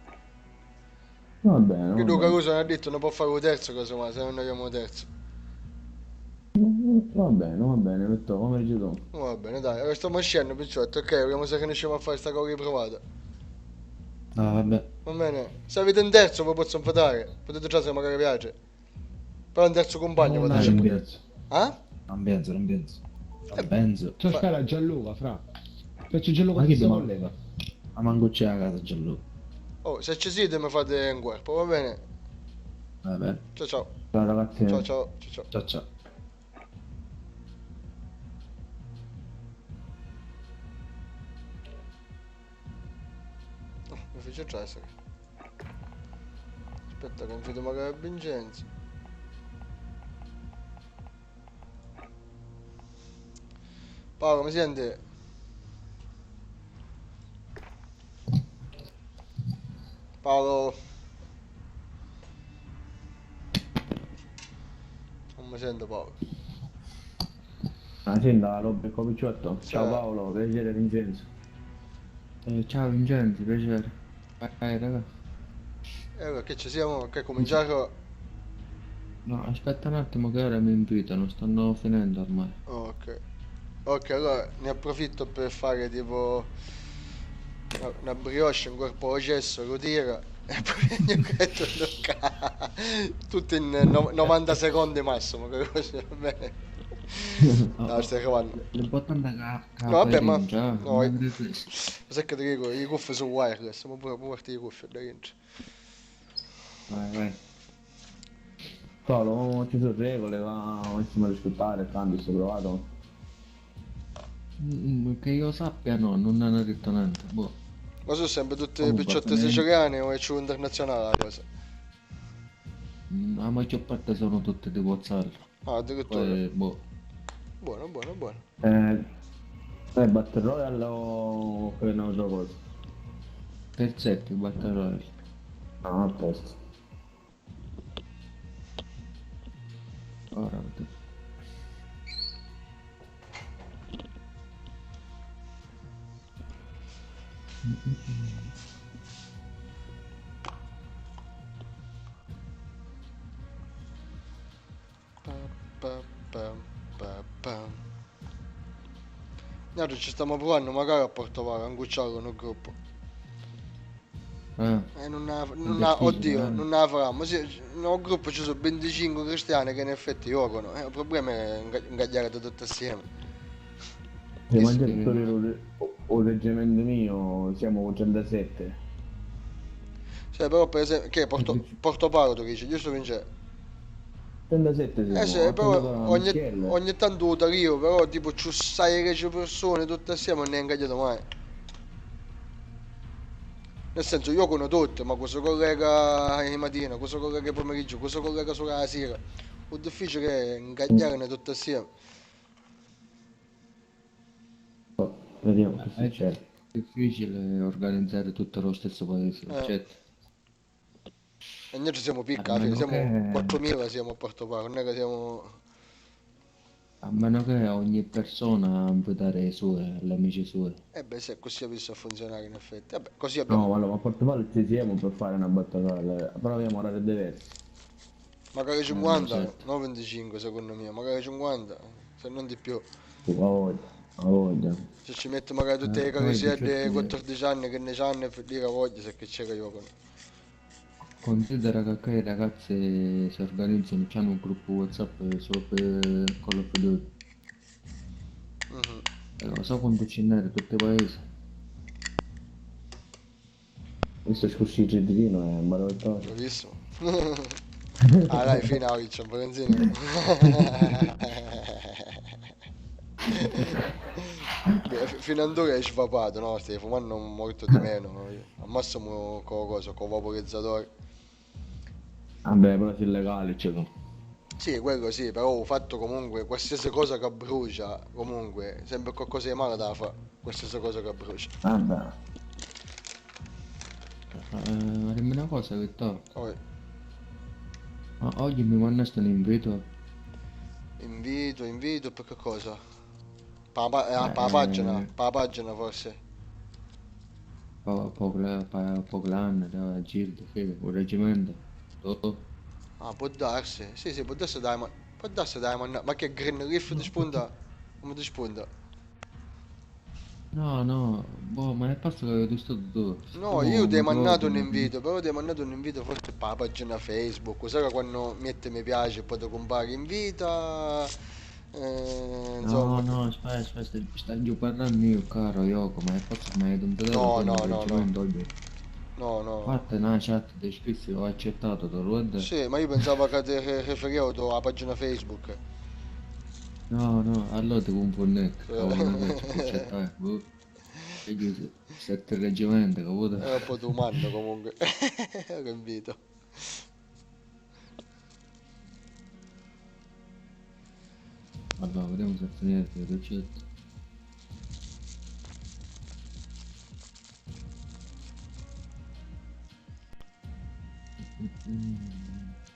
Va bene, Che va Luca bene. Russo non ha detto non può fare un terzo casomai, se non abbiamo un terzo. Va bene, Vittorio, come dici tu? Va bene, dai, ora stiamo scendendo, picciotto, ok, vediamo se riusciamo a fare sta cosa riprovata. No, vabbè. Va bene, se avete un terzo vi posso infadare, potete già se magari piace. Però un terzo compagno Non potete hai un pure. terzo. Ah? Non penso, non penso. Non penso. C'è spera Gianluca, fra. Se c'è Gianluca Ma che chi si ti collega. Ma manco c'è la casa già lui. Oh, se ci siete mi fate un corpo, va bene? Va bene. Ciao ciao. Ciao ragazzi. Ciao ciao ciao ciao. Ciao ciao. Oh, mi fece già essere. Aspetta, confido magari a Vincenzo. Paolo, mi senti? Paolo. Non mi sento Paolo. Ah, sì, da Robecco Picciotto. Ciao Ciao. Paolo, piacere Vincenzo. Ciao Vincenzo, piacere. Vai raga. Allora, che ci siamo? Che cominciato? No, aspetta un attimo che ora mi invitano, stanno finendo ormai. Oh, ok. Ok, allora ne approfitto per fare tipo una brioche, un corpo processo, lo tira e poi il giochetto tocca tutto in 90 secondi massimo, che così va bene. No, stai cavando. L'importante è che No, vabbè, ma già, no, sai che ti dico, i cuffie sono wireless, ma pure porti i cuffie da dentro. vai. Paolo, ci sono regole, va, iniziamo a rispettare, tanto sto provato. Che io sappia no, non hanno detto niente. Boh. Ma sono sempre tutte Comunque, picciotte siciliane o è più internazionale la cosa? La maggior parte sono tutte di WhatsApp. Ah, addirittura. Poi, boh. Buono, buono, buono. Battle Royale o che ne so cosa? Per 7 Battle Royale. No, a posto. Ora vedo. Noi ci stiamo provando magari a Portovaro, a Angucciaro nel gruppo. Oddio, non la faranno. Sì, nel gruppo ci sono 25 cristiani che in effetti giocano. Il problema è ingagliare tutti assieme. Se mangiatori o reggimento mio siamo 87. Cioè, però per esempio, che Portoparo tu dici, giusto Vince? 37 siamo. Sì, però ogni tanto lo taglio, però tipo ci 6 persone tutte assieme non ne è ingagliato mai. Nel senso, io con tutti, ma questo collega di mattina, questo collega di pomeriggio, questo collega solo la sera. È difficile che ingagliarne tutti assieme. Vediamo che succede. È difficile organizzare tutto lo stesso paese, certo. E noi ci siamo piccati, siamo 4.000 siamo a Portoparo, non è che siamo... A meno che ogni persona invitare i suoi, gli amici suoi. Beh, se così ha visto a funzionare in effetti. Vabbè, così abbiamo... No, allora, a Portogallo ci siamo per fare una battaglia, però abbiamo orari diversi. Magari 50, non 25 secondo me, magari 50, se non di più. A voglia. Se ci mette magari tutte le cagosiere di 14 anni che ne hanno per dire a voglia se che c'è che giocano. Considera che i ragazzi si organizzano, hanno un gruppo WhatsApp solo per Call of Duty. Lo so quanto ce n'era tutti i paesi. Questo scursiccio di vino è meraviglioso. Bravissimo. Ah dai, fino a c'è un po' benzina. Fino a dove hai svapato, no? Stai fumando molto di meno. Al massimo con vaporizzatori. Vabbè, però si illegali, c'è. Sì, quello sì, però ho fatto comunque qualsiasi cosa che brucia, comunque, sempre qualcosa di male da fare, qualsiasi cosa che brucia. Vabbè. Dimmi una cosa, Vittorio. Ma oggi mi mandaste un invito? Invito per che cosa? Per la pagina forse. Poglan, da Gild, un reggimento. Ah, può darsi. Sì, può darsi dai, ma che Green Reef di spunta? Come di spunta? No, ma è passo che avete stato tu. No, io ti ho mandato un invito, però ti ho mandato un invito forse per la pagina Facebook, sai che quando mette mi piace poi ti compare invita, insomma. No, aspetta, stai parlando io, caro Yoko, ma è passo che mi hai dato No. Fatta una chat di iscritti, ho accettato, te lo guarda? Sì, ma io pensavo che ti riferivo alla pagina Facebook. No, allora ti confondetti, Vedi, 7 reggimenti, capito? È un po' tu mando comunque, che invito. Allora, vediamo se finire le ricette.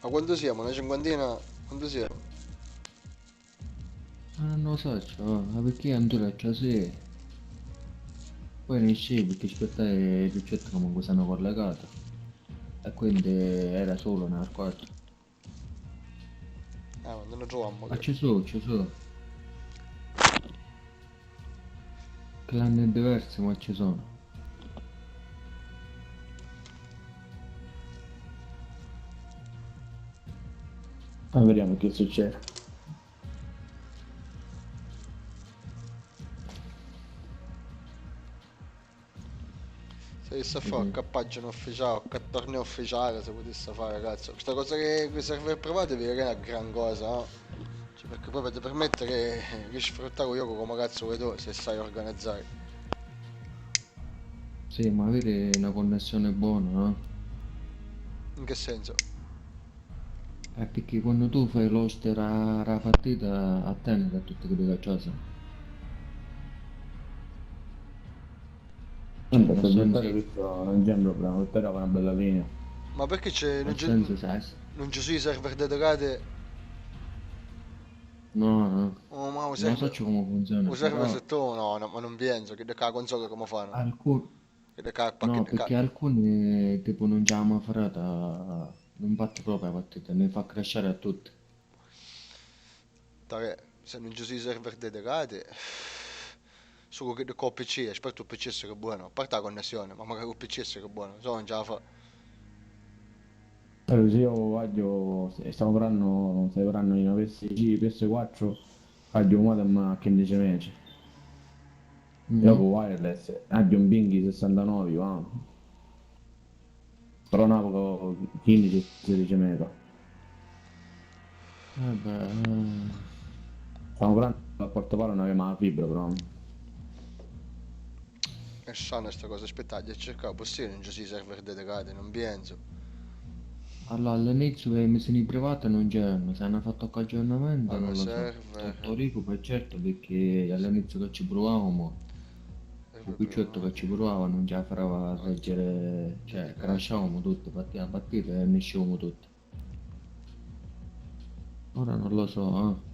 Ma quando siamo? Una cinquantina? Quando siamo? Non lo so, ma perché andò a casa? Poi ne esce perché aspettai le ricette comunque sono collegate. E quindi era solo una squadra. Ma non ne troviamo. Ma ci sono. Clan è diversi, ma ci sono. Vediamo che succede. Se si fa che pagina ufficiale, che torneo ufficiale, se potesse fare, cazzo. Questa cosa che serve per provare vi è una gran cosa, no? Cioè, perché proprio ti permette di sfruttare il gioco come cazzo vuoi tu, se sai organizzare. Sì, ma avere una connessione buona, no? In che senso? Perché quando tu fai l'hoster alla partita, a te ne da tutte quelle cose. Cioè, Vabbè, nel per senso, giocare questo non c'è un problema, Vittoria fa una bella linea. Ma perché nel senso, sai, non ci sono i server dedicati? no, no, Oh, ma non so come funziona, o server però se tu, no, ma non penso, che da console come fanno? alcuni, Che da il no, pacchetto, perché alcuni tipo non ci hanno farata, non parte proprio la partita, ne fa crescere a tutti. se non ci sono i server dedicati, solo che con PC, aspetta il PC che è buono, a parte la connessione, ma magari il PC che è buono, so non ce la fa. Allora, se io voglio, se stiamo parlando di una PS4, voglio un modem a 15 mesi. Io con wireless, voglio un Bing 69, va. Però no, con 15-16 mega. Vabbè, Stiamo parlando a Portopalo non aveva la fibra, però. È strano sta cosa, aspettate, cercare possibile non ci sono i server dedicati, non penso. allora all'inizio le missioni private non c'erano, se hanno fatto qualche aggiornamento Allora, non lo so. server, Torico per certo perché all'inizio che ci provavamo, un piccetto che ci provava non ce la farà a reggere, cioè crashavamo tutti, partiva la partita e ne uscivamo tutti. Ora non lo so,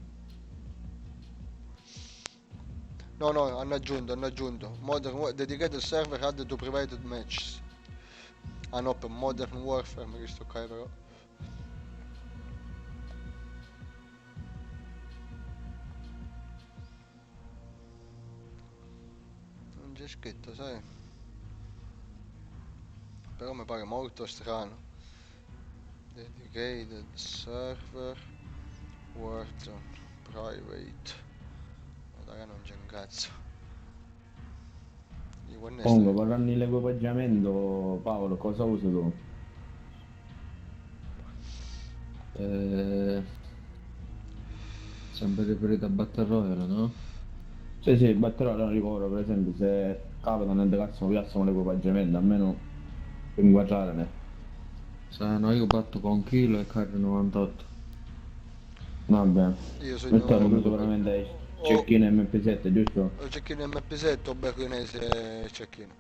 no, hanno aggiunto, dedicated server added to private matches. Ah no, per Modern Warfare, ma che sto qua però. Non c'è scritto, sai? Però mi pare molto strano. Dedicated server Warzone private. Ma raga non c'è un cazzo. Comunque, parlando dell'equipaggiamento, Paolo, cosa usi tu? sempre riferito a Battle Royale, no? Sì, sì, batterò non ricordo, per esempio, se capita nel cazzo mi piacciono l'equipaggiamento, almeno per inquadrarne. No, io batto con Kilo e Carri 98. Vabbè. Io sono Vittorio, tu sicuramente hai cecchino MP7, giusto? Ho cecchino MP7 o berlinese cecchino.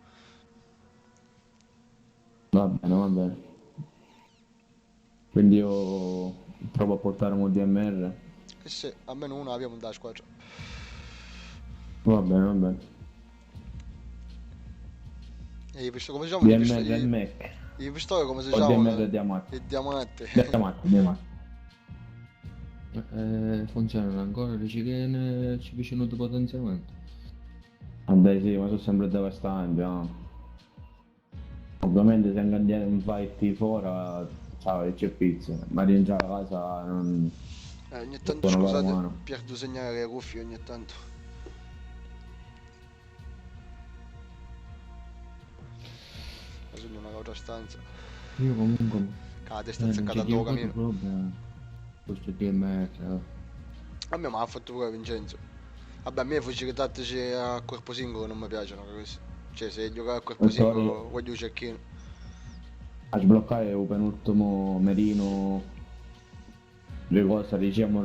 Va bene, va bene. Quindi io provo a portare un DMR. E se almeno uno abbiamo da squadra. Va bene, va bene. E hai visto come si chiama? DMR e Mac. I pistoli come si O chiamano? DMR e Diamante. Il diamante. Diamante. Funzionano ancora le chicane ci vicino di potenziamento. Vabbè sì, ma sono sempre devastanti, no? Ovviamente se andiamo in fight fuori, ciao, c'è pizza, ma rientrare a casa non... Ogni tanto buono scusate, umano. perdo segnare le cuffie ogni tanto. Ma sono in un'altra stanza. Io comunque La testa azzeccata non ci dopo chiedo cammino. proprio questo DMR. A me mi ha fatto pure Vincenzo. Vabbè, a me i fucili tattici a corpo singolo non mi piacciono così. Cioè, se giocare a corpo singolo voglio un cecchino. A sbloccare il penultimo merino, le cose, diciamo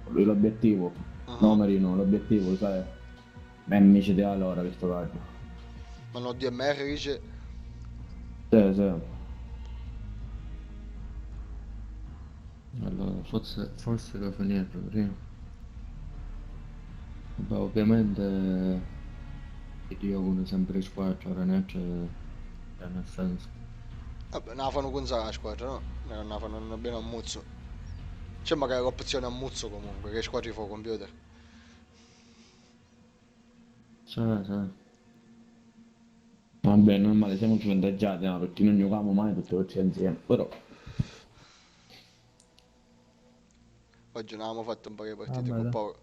l'obiettivo. No merino, l'obiettivo, lo sai? È amici di allora questo caso. Ma no DMR dice... Sì. Allora, forse lo finirlo prima. Vabbè, ovviamente io uno sempre in squadra, ora ne c'è nel senso. Vabbè, non la fanno con la squadra, no? Non la fanno bene a muzzo. C'è magari l'opzione a muzzo comunque, che squadra fa computer. Sì. Vabbè, normale, siamo svantaggiati, no? Perché non giochiamo mai tutte le insieme, però... Oggi non avevamo fatto un paio di partite con Paolo.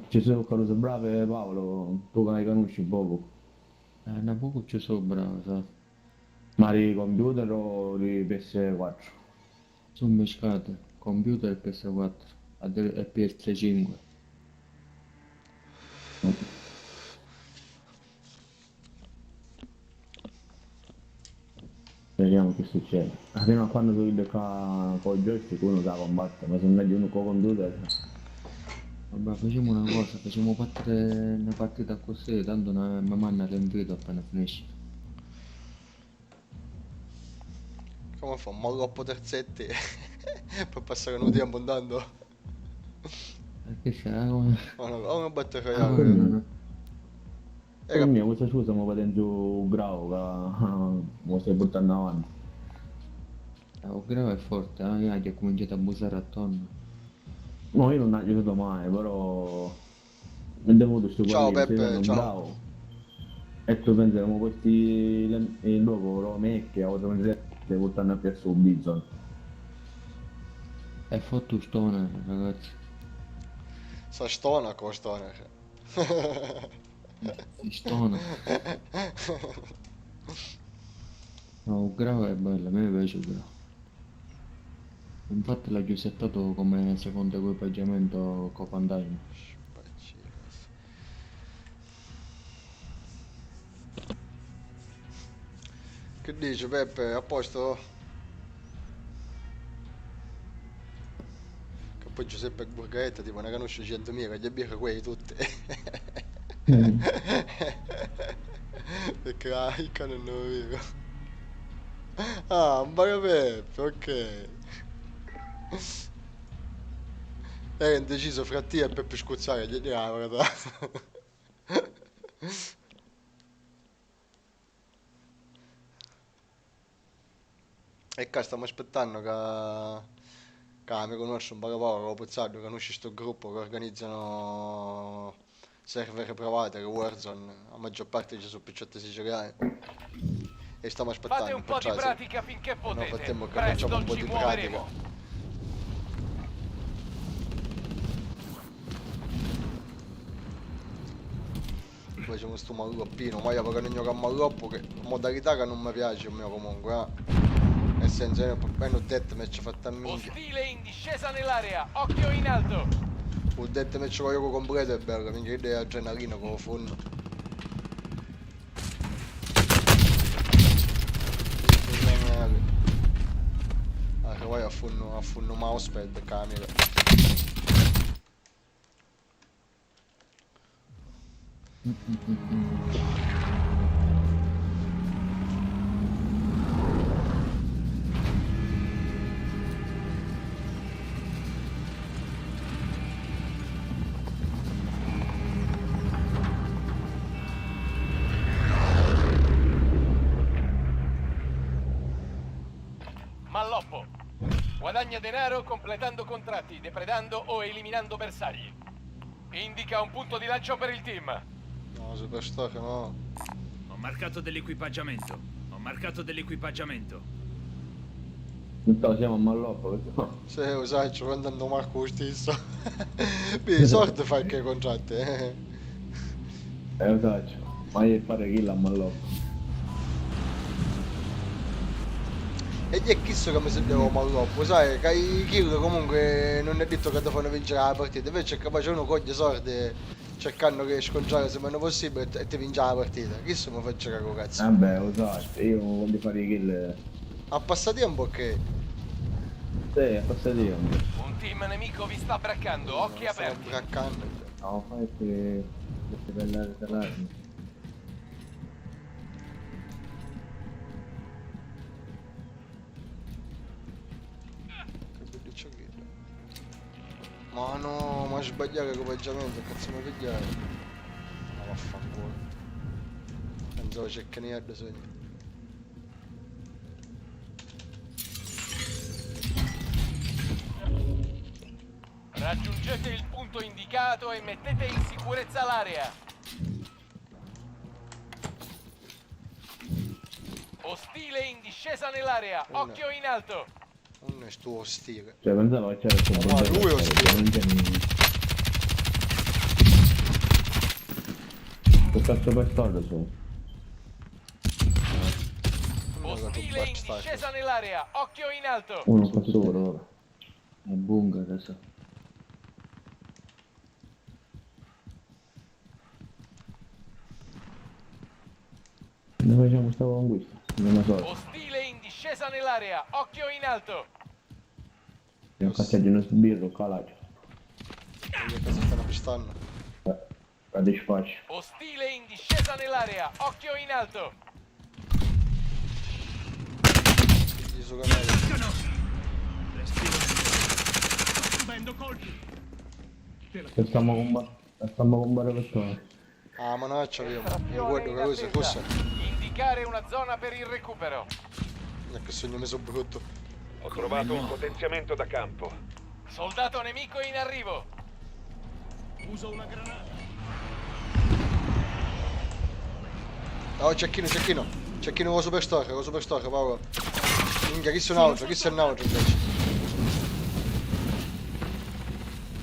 Ci sono cose brave, Paolo, tu che ne conosci poco. Da poco ci sono bravo, sai. Ma di computer o di PS4? Sono mischiate, computer e PS4 e PS5. Vediamo vediamo che succede. Fino a quando tu vedi con il joystick uno sa combatte, ma se non vedi uno con computer. Vabbè, facciamo una cosa, facciamo partire una partita così, tanto mi manda l'invito appena finisce. Come fa? Un molloppo terzetti per passare un tempo andando? Che c'è? Come... O una batteria Ah, royale. no. Per me questa scusa mi potendo giù bravo che mi stai portando avanti. Oh, grave è forte, che ha cominciato a bussare attorno. No, io non ho giocato mai, però mi è venuto sto Ciao, quelli, Peppe, sei ciao. bravo. E tu pensi che questi dopo lo metti, stai portando a piazza un Bison. È fatto stoner, ragazzi. Sa stona con stoner. Stoner. No, grave è bello, a me piace grave. Infatti l'ho già settato come secondo equipaggiamento Copandain. Che dici Peppe, a posto? Che poi Giuseppe Borgaetta tipo ne conosce 100.000 che gli birre quei tutte. Perché il cane non lo vedo. Ah, un baio Peppe, ok. Era indeciso fra te e Peppe Scuzzare, gli dirà la verità. E qua stiamo aspettando che mi conosce un po' poco, Pozzardo, che conosce questo gruppo che organizzano server privati, che Warzone, la maggior parte ci sono picciotti siciliani. E stiamo aspettando. Fate un po' di perciò, pratica finché nel potete. frattempo che Presto facciamo un po' ci di muoveremo. pratica. Facciamo sto malloppino, ma io perché non gioco a malloppo, che modalità che non mi piace a me comunque, nel senso io ho detto mi ci fatta a minchia. Ostile in discesa nell'area, occhio in alto. Ho detto mi ci voglio completo è bello, minchia idea adrenalina con lo fondo. Ah, che vai a funno mousepad camera. Malloppo. Guadagna denaro completando contratti, depredando o eliminando bersagli. Indica un punto di lancio per il team. No, superstar no. Ho marcato dell'equipaggiamento. Ho marcato dell'equipaggiamento. Intanto siamo a Malloppo, no? Sì, lo sai, ci andando Marco lo stesso. Quindi sorte fai che contratti, Lo faccio, ma io fare kill a Malloppo. E gli è chissà che mi sentivo malloppo, sai, che i kill comunque non è detto che ti fanno vincere la partita, invece è capace uno coglie sorte cercando che scongiare se meno possibile e ti vince la partita. Chissà mi faccio cago cazzo. Vabbè, lo so, io voglio fare i kill. A passatempo ok. Sì, a passatempo. Un team nemico vi sta braccando, occhi Stiamo aperti. braccando. No, fai queste belle salarmi. Ma no, ma sbagliare l'equipaggiamento, cazzo mi pigliare. Ma vaffanculo. Pensavo c'è che ne ha bisogno. Raggiungete il punto indicato e mettete in sicurezza l'area. Ostile in discesa nell'area, occhio in alto. Non è tuo ostile. Cioè, pensavo che c'era questo Ma lui è ostile. Che cazzo per storia su? Ostile in discesa nell'area, occhio in alto. Uno qua sopra ora. È bunga adesso. Noi facciamo sta conquista. Non lo so. Ostile in discesa discesa nell'area, occhio in alto. Abbiamo cacciato uno sbirro, calato. Che si stanno pistando. Cade spaccio. Ostile in discesa nell'area, occhio in alto. Figli su canale. Subendo colpi. Stiamo combattere per te. Ah, manaccia io guardo che cosa fosse. Indicare una zona per il recupero. Che sogno messo brutto. Ho trovato un potenziamento da campo. Soldato nemico in arrivo. Uso una granata. Oh, cecchino. Cecchino con la superstoria, Paolo. Minchia, chi sono altro invece.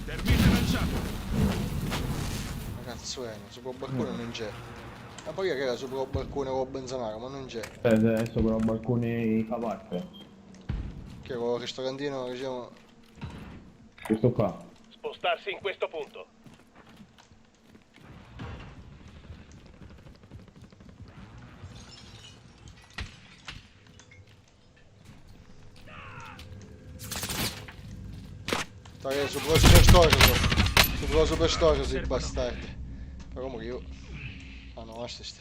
Termite lanciato. Ma cazzo è, sopra il balcone non c'è. Ma poi che era sopra il balcone con il benzinaio, ma non c'è. Adesso con il balcone cavarte. Che con il ristorantino diciamo. Questo qua. Spostarsi in questo punto. Dai, sopra la superstoria, sì, bastardi. Però come io. Ah no, lascia ste.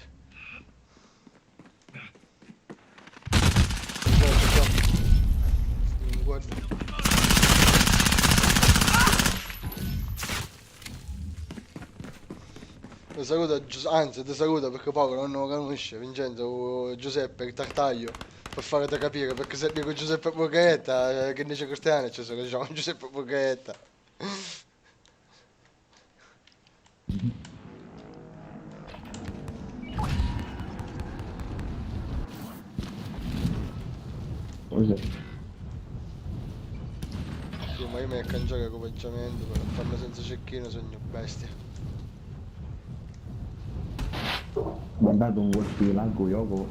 Guarda. Ti saluta, anzi ti saluta perché Paolo non lo conosce, Vincenzo Giuseppe il Tartaglio, per farti capire, perché se dico Giuseppe Borgetta, che dice Cristiano, ci sono diciamo Giuseppe Borgetta. Cos'è? Sì, ma io mi cangiare l'equipaggiamento per farlo senza cecchino, sogno bestia. Guardate un colpo di largo, Yoko.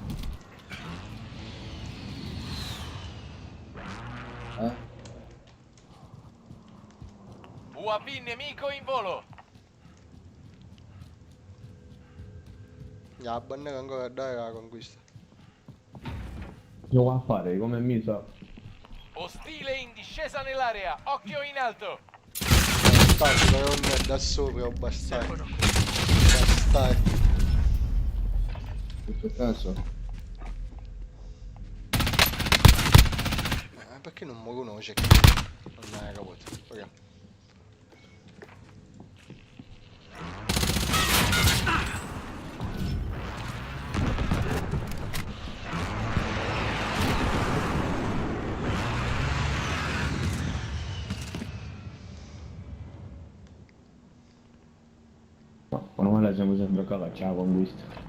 UAV nemico in volo. La bandiera ancora a dare la conquista. Lo va a fare, come mi sa. Ostile in discesa nell'area, occhio in alto. Bastardi, però non è da sopra, bastardi. Bastardi. In questo caso Perché non muovo uno c'è? Non è caputo. Ok. No, meno male siamo sempre cavati la conquista.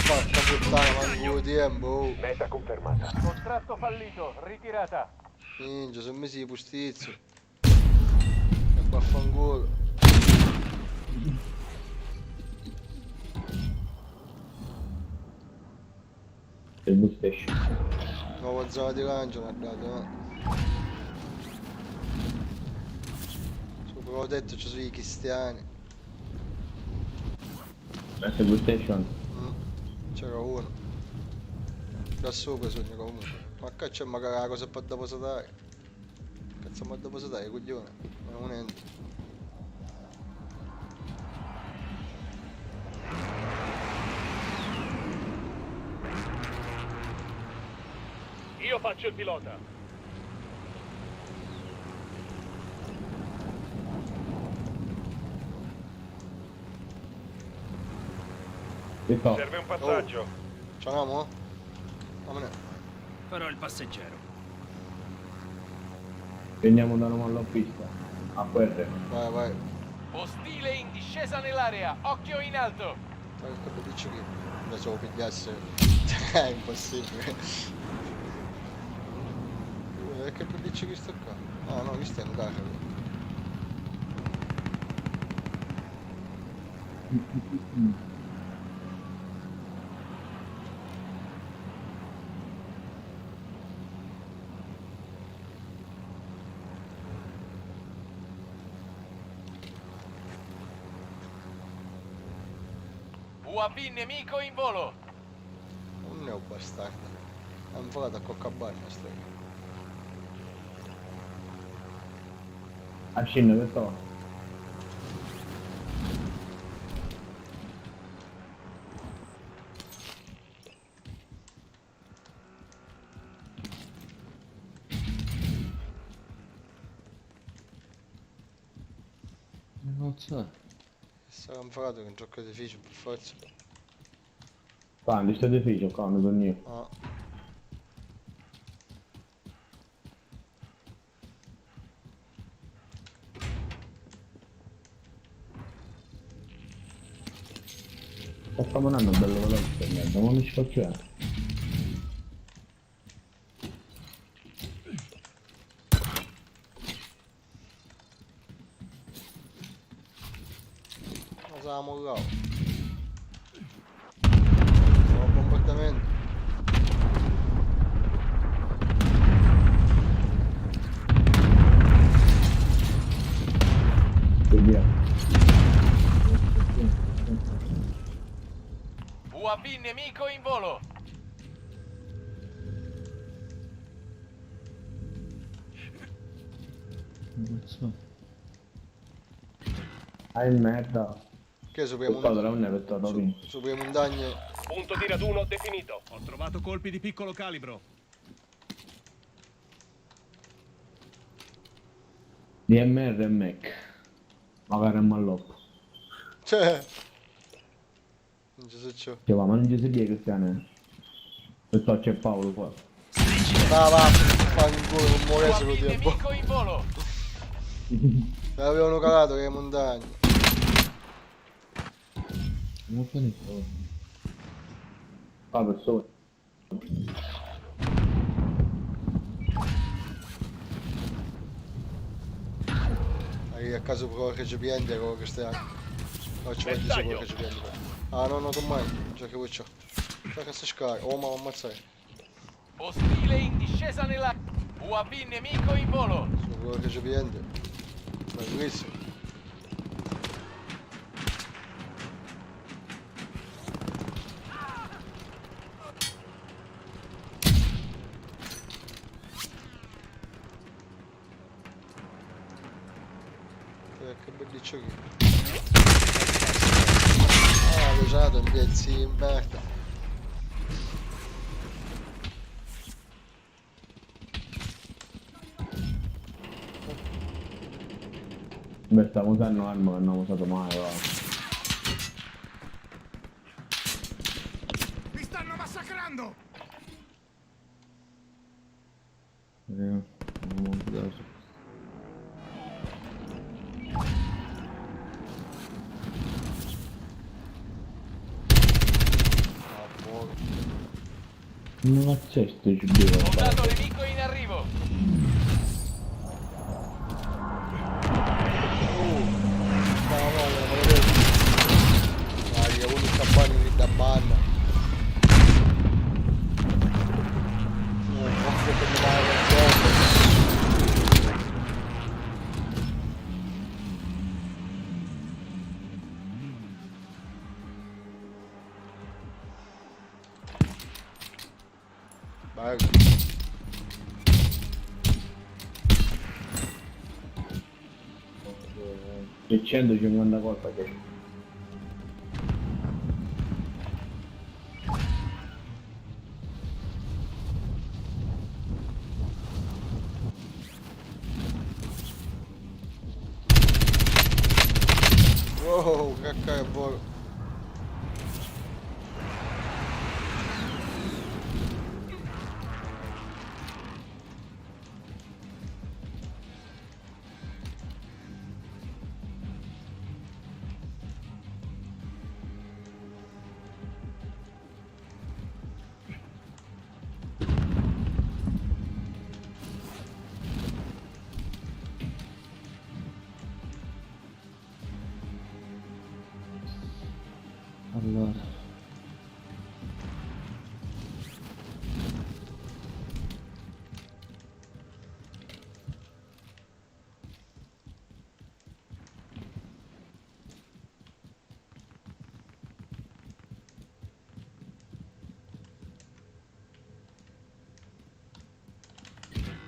Porca puttana, manco di tempo. Oh. Meta confermata. Contratto fallito, ritirata. Minchia, sono mesi di pustizio. E vaffanculo. Il bus station. Nuova zona di lancio mi ha dato, no? Sopra ho detto ci sono i cristiani. Questo è il bus station. C'era uno. Da sopra sogno comunque. Ma qua c'è magari la cosa per depositare. Cazzo ma depositare, coglione. Non è niente. Io faccio il pilota. Che fa? Serve un passaggio. Ce l'abbiamo? Vabbè. Farò il passeggero. Prendiamo da nuovo alla pista. A guerra. Vai, vai. Ostile in discesa nell'area, occhio in alto. Dai, che dici che adesso lo pigliasse. È impossibile. Che dici che sto qua? Ah no, questo è un carro. UAV nemico in volo. Un neo bastardo. È un volato a coccabarna sto. A scendere che sto. Non so. Sarà un volato che un gioco edificio per forza. Quando sto edificio qua, non sono io. Ah. Sto camminando bello veloce, ma non ci faccio. Cosa mollavo? Sono a bombardamento. Via. UAV nemico in volo. Non so. Merda. Che supremo Portato la neve, è stato vinto. supremo montagne. Punto di raduno definito. Ho trovato colpi di piccolo calibro. DMR e Mac. Magari è malloppo. Cioè. Non ci so ciò. Cioè, ma non ci si dice che stiane. Questo c'è Paolo qua. Va, fai in culo, non muore solo UAV tempo. nemico in volo. Avevano calato che montagne. Non fa niente. Qua persone. Hai a caso pro recipiente con che stai. No, ci voglio solo recipiente. Ah no, non mai. Già che vuoi c'ho. Già che si scarica. Oh, ma ammazzai. Ostile in discesa nella... UAV nemico in volo. Solo recipiente. Bellissimo. Che belliccio che. Ah, lo usato in piezzi in merda. Beh, stiamo usando un'arma che non ho usato mai, va. Mi stanno massacrando! Non mi piace. Ah, buono. Non accesto il giro. Soldato nemico in arrivo. Dai, uno campagna che da banna. Non posso terminare il gioco. Bello. 150 colpa che... Wow, cacca è buono. Allora.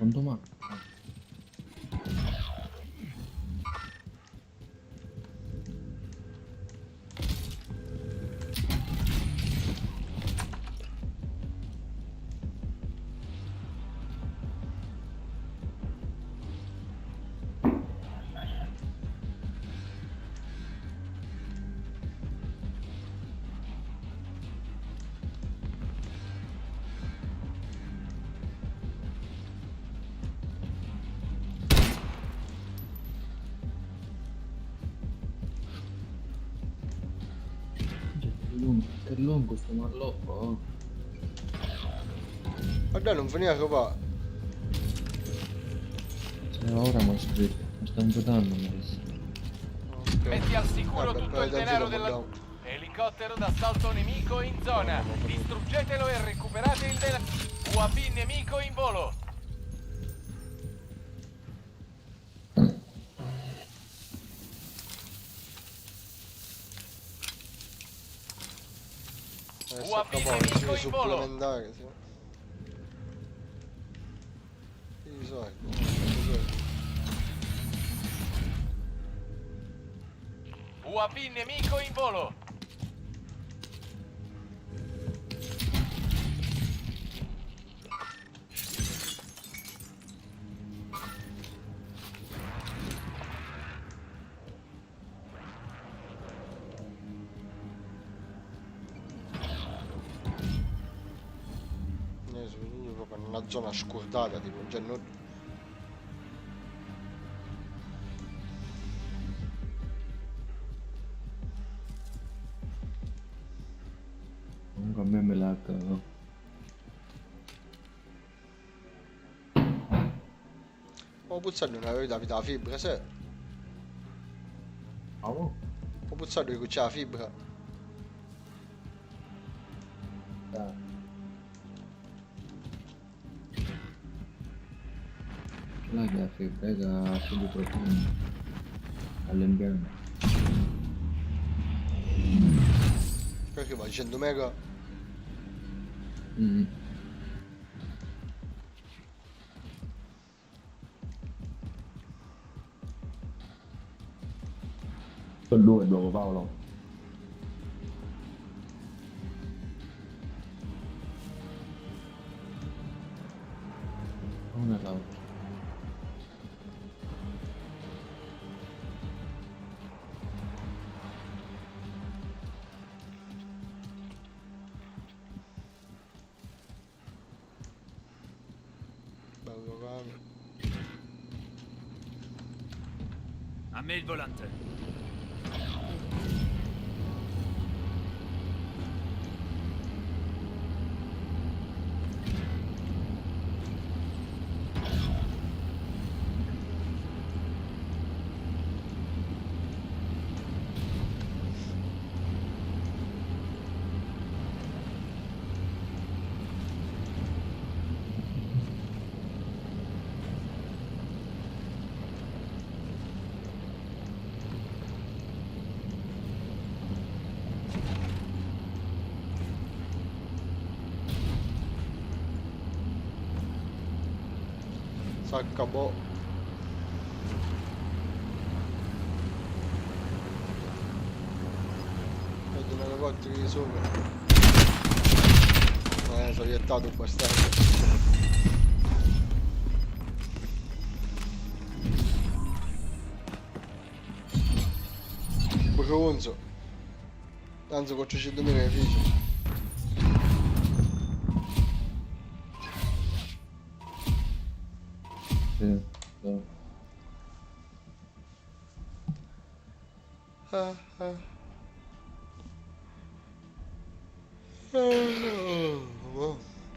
Quanto manca? Che lungo sto malloppo, oh. Guarda, non veniva qua. Cioè, ora mi ha scritto, mi sta inquietando adesso. Metti al sicuro Vabbè, tutto il poi denaro tanto della... lo Elicottero d'assalto nemico in zona. Distruggetelo e recuperate il denaro. UAV nemico in volo. Adesso UAV qua nemico si in volo. supplementare, sì. I soldi. UAV nemico in volo. Proprio in una zona scordata, tipo, cioè non... Comunque a me la cago. Può puzzare non avevi dato la fibra, se? Oh. Può puzzare che c'è la fibra. Là che ha fibra più profondo all'interno. Perché va 100 mega? Mm. Sono due dopo Paolo. Una e l'altra. Bello caro. A me il volante. S'accabò. Vedo un elicottero di sopra. Sono iettato un bastardo. Bronzo. Tanto 400.000 edifici. Sì, no.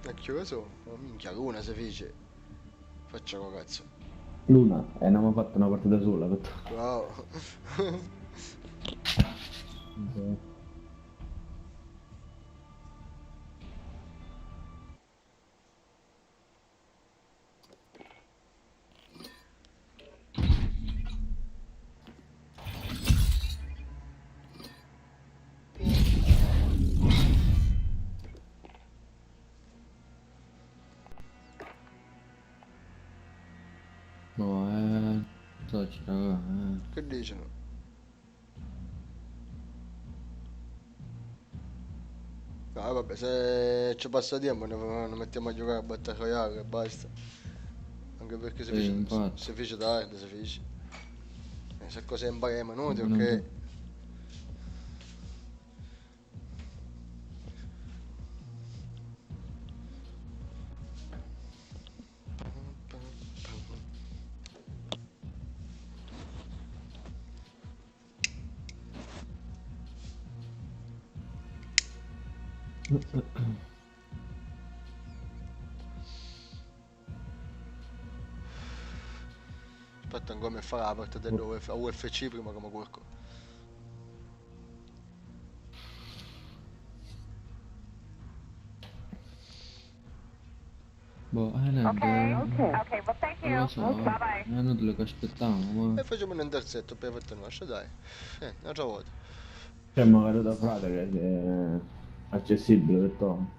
A che ora sono? Oh, minchia, luna si fece. Faccia co cazzo. Luna, non mi ha fatto una partita sola, ho fatto. Wow. Esatto. faccia, raga. Che dicono? No, vabbè, se ci passa tempo ne mettiamo a giocare a Battle Royale e basta. Anche perché Sì, infatti. si fece tardi, si fece. Se cose impariamo inutili, Non ok? Aspetta, come fa la parte del UFC prima come qualcosa. Boh, Okay. Okay, well, thank non you. lo so, Bye-bye. è inutile che aspettiamo, ma... E facciamo un terzetto per fatto nostro, dai. Un'altra volta. C'è magari da frate che è accessibile per Tom.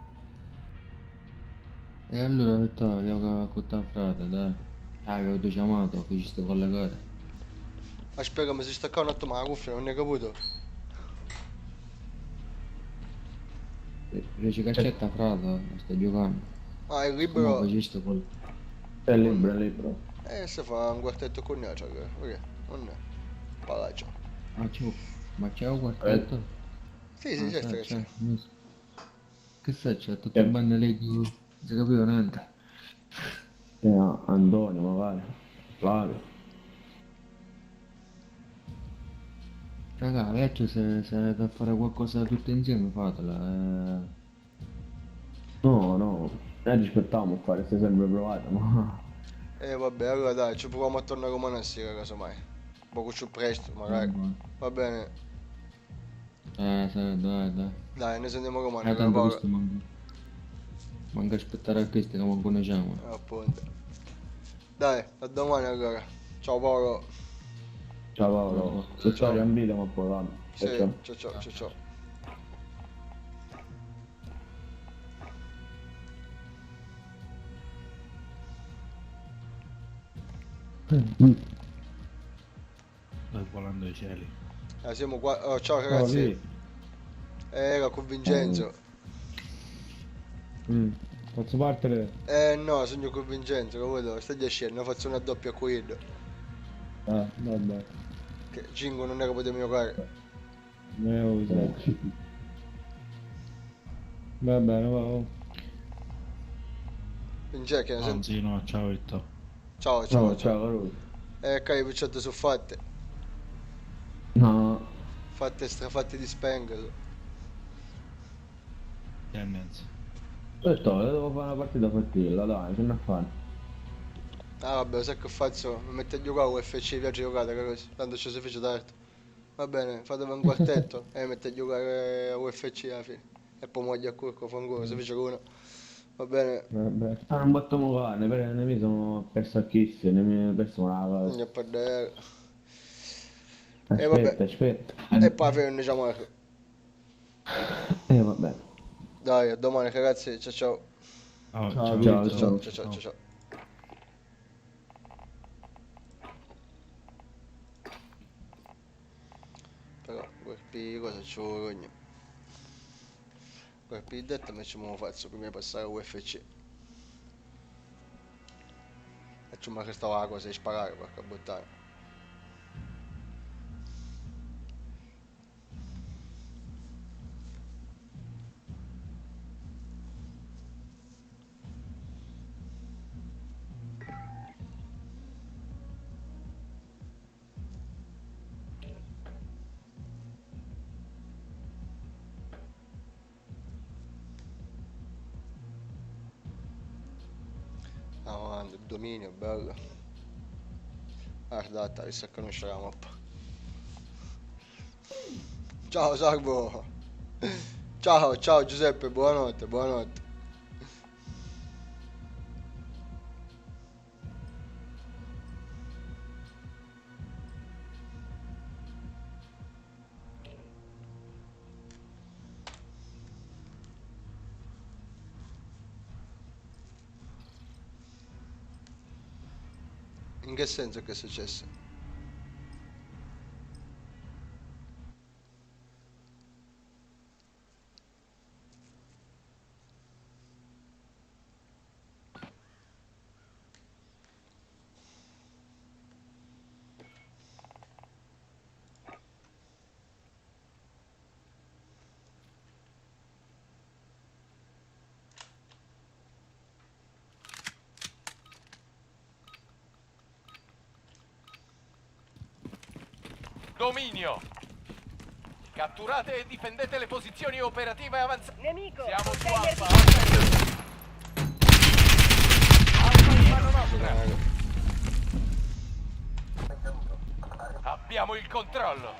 E allora ho detto, io con ta frate, dai. Ah, che ho chiamato, che ci sto collegare. Aspetta, mi si stacca un attimo la cuffia, non ne hai capito? Dice che c'è ta frate, sto giocando. Ah, è Ma libero. poi ci sto col... È libero, è libero. Si fa un quartetto con noi, cioè, perché? Non è. Palazzo. Ma c'è un quartetto? Sì, sì, certo che c'è. Che sa, c'è tutte le bande lì che non si capiva niente. Antonio magari, Flavio. Raga, adesso se da fare qualcosa tutti insieme fatela. No, noi ci aspettiamo a fare, stai sempre provato, ma... Vabbè, allora dai, ci proviamo a tornare come una sera, casomai. Poco più presto, magari. Va bene. Sì, dai. Dai, ne sentiamo domani, Tanto Paolo. questo manca aspettare a questi che non conosciamo. Appunto. Dai, a domani allora. Ciao Paolo. Ciao Paolo, se ci riambito ma poi vanno. Sì, ciao. Stai volando ai cieli. Siamo qua. Oh, ciao ragazzi. Era con Vincenzo. Posso partire? No, sogno con Vincenzo, lo vedo, stai a scendere, faccio una doppia quid. Ah, vabbè. Che 5 non è che potevo giocare. Ne ho usato. Va bene, va. Vincenzo, che ne senti? Anzi no, ciao Vitto. Ciao. Ciao. Cari piccette sono fatte. No. Strafatte di spengolo. Che e mezzo. Devo fare una partita fattilla, dai, che ne a fare? Ah vabbè, sai che faccio? Mi metto a giocare UFC, piace giocare così, tanto ci si fece tardi. Va bene, fatevi un quartetto e mi metto a giocare a UFC alla fine. E poi muoio a curco, fa ancora, si fece uno. Va bene. Vabbè. Non battiamo cane, perché ne mi sono perso a kiss, ne mi ho perso una cosa. Non è per dire. Aspetta. E poi alla fine non diciamo. Vabbè. Dai, a domani ragazzi, ciao. Ciao. Però quel cosa ci vuole. Quel detto mi ci muovo faccio prima di passare a UFC. Facciamo che stava la cosa di sparare perché buttare. Avanti, il dominio, bello. Guardate, adesso conosce la mappa. Ciao Salvo. Ciao Giuseppe, buonanotte. In che senso che è successo? Dominio. Catturate e difendete le posizioni operative avanzate. Nemico! Siamo su container Alfa. di- Alfa in mano nostra. Abbiamo il controllo.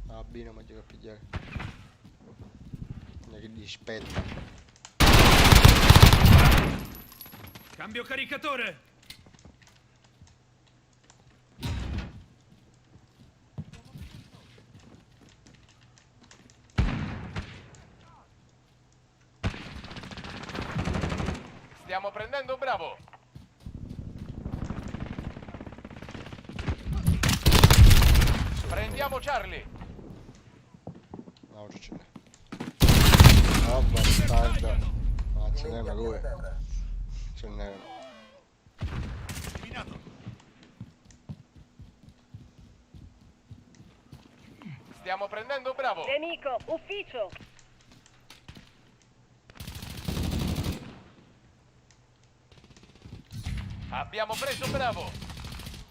Ah, B non mi devo pigliare. Non è che dispetta. Cambio caricatore! Stiamo prendendo Bravo. Prendiamo Charlie. No, ce n'è. Oh, bastardo. Ma ce n'è una lui. Ce n'è una. Stiamo prendendo Bravo. Nemico! Ufficio! Abbiamo preso Bravo.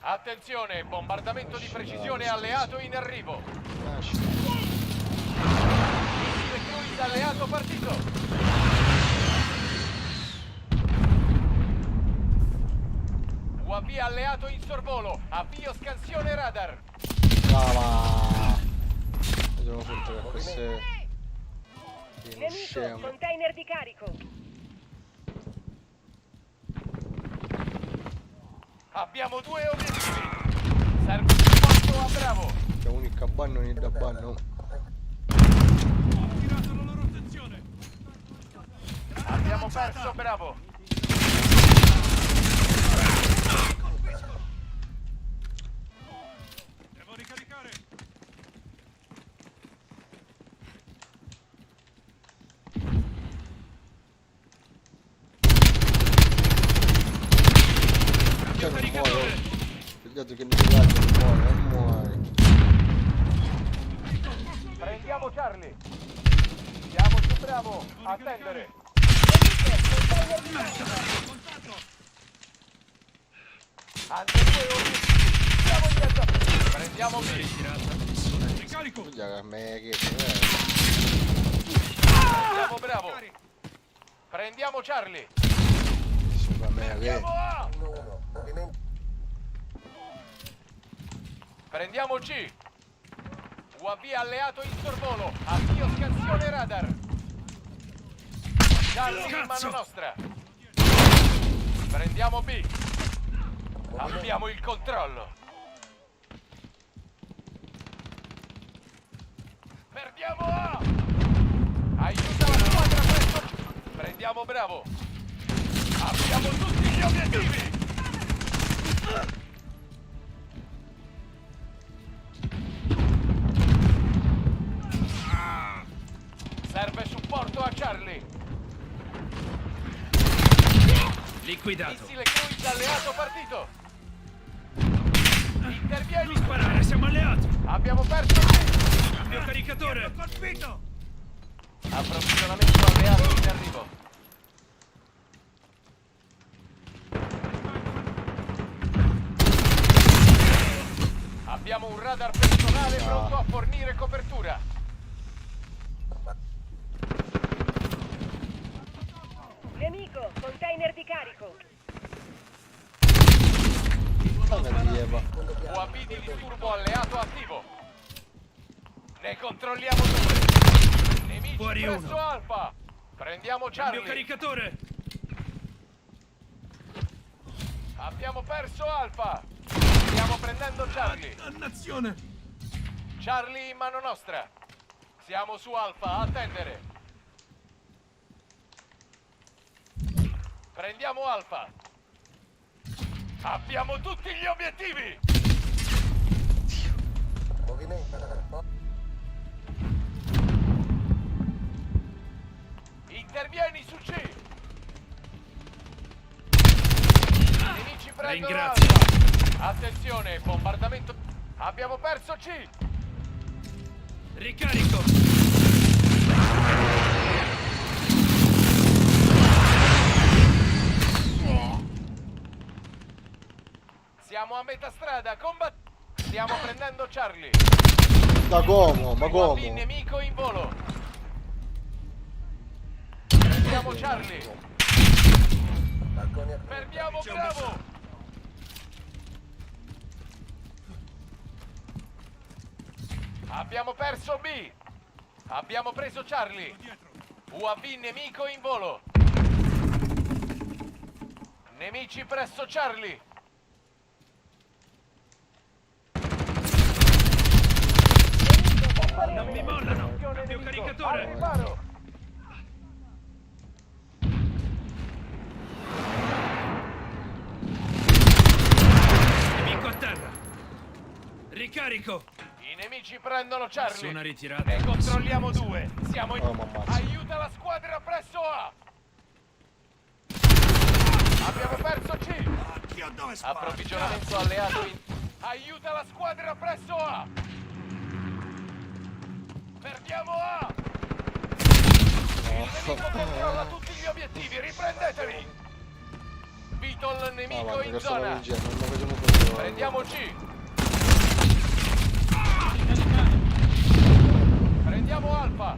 Attenzione, bombardamento di precisione alleato in arrivo. Nasci. Missile cruise alleato partito. UAV alleato in sorvolo. Avvio scansione radar. Brava. Vediamo tutto che queste... Io non Nemico! scemo. Container di carico! Abbiamo 2 obiettivi. Serve supporto a Bravo. C'è un in cabano e un da banno. Abbiamo perso Bravo. Devo ricaricare! Cioè non muore. Pigliato che non muore, non muore. Prendiamo Charlie. Siamo su Bravo. Attendere. Altre 2 obiettivi. Siamo in mezzo. Prendiamo B. Ricarico! Pigliare a me che... Prendiamo Bravo. Prendiamo Charlie. Sopra me che... Prendiamo A. Prendiamo C. UAV alleato in sorvolo. Avvio scansione radar. Charlie in mano nostra. Prendiamo B. Abbiamo il controllo. Perdiamo A. Aiuta la squadra presto. Prendiamo Bravo. Abbiamo tutti gli obiettivi. Serve supporto a Charlie. Liquidato! Missile cruise alleato partito. Intervieni. Non sparare, siamo alleati! Abbiamo perso C. Cambio caricatore! Colpito! Approvvigionamento alleato in arrivo. Abbiamo un radar personale pronto a fornire copertura. Nemico! Container di carico! UAV di disturbo alleato attivo. Ne controlliamo 2. Nemici Fuori presso uno. Alfa. Prendiamo Cambio Charlie. caricatore! Abbiamo perso Alfa. Stiamo prendendo Charlie. Dannazione! Charlie in mano nostra. Siamo su Alfa, attendere. Prendiamo Alfa. Abbiamo tutti gli obiettivi. Intervieni su C. Nemici prendono Ringrazio. Alfa. Attenzione, bombardamento. Abbiamo perso C. Ricarico! Siamo a a metà strada, stiamo prendendo Charlie. Da come? Ma UAV come? nemico in volo. Prendiamo Charlie. Fermiamo Bravo. Abbiamo perso B. Abbiamo preso Charlie. UAV nemico in volo. Nemici presso Charlie. Non mi mollano! Cambio caricatore! Riparo. Nemico a terra! Ricarico! I nemici prendono Charlie. Nessuna ritirata. Ne controlliamo 2. Siamo in... Oh, mamma. Aiuta la squadra presso A. Abbiamo perso C. Occhio dove spara! Approvvigionamento alleato in... Aiuta la squadra presso A. Perdiamo A. Il nemico controlla tutti gli obiettivi. Riprendetevi. Vitol Ah, nemico guarda, in che stavo zona. leggendo, non lo facciamo proprio. Prendiamo C. Prendiamo Alfa.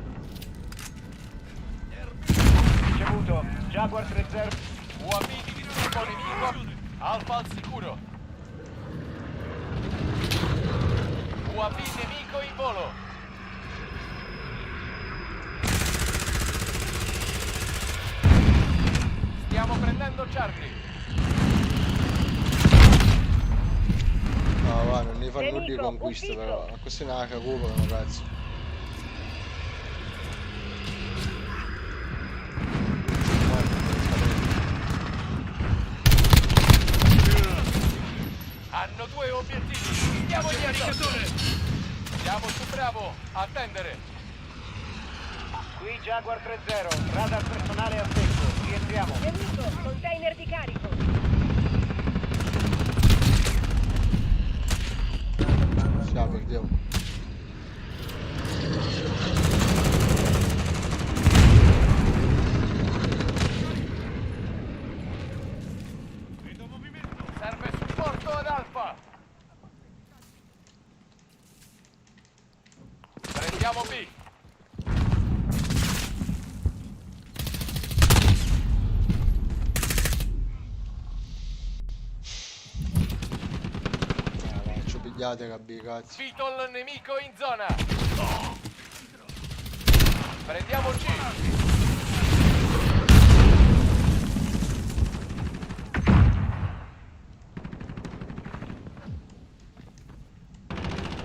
Ricevuto. Jaguar 3-0. UAV di gruppo nemico. Alfa al sicuro. UAV nemico in volo. Stiamo prendendo Charlie. No, va, non ne fanno di conquiste però. La questione è la che recuperano, ragazzi. Hanno 2 obiettivi. Stiamo in Caricatore! Siamo su Bravo. Attendere. Qui Jaguar 3-0. Radar personale a secco. Rientriamo. Nemico, container di carico. Ce la perdiamo. Serve supporto ad Alfa. Prendiamo B. Ci pigliate cabbi, cazzo. Vitol nemico in zona. Prendiamo C.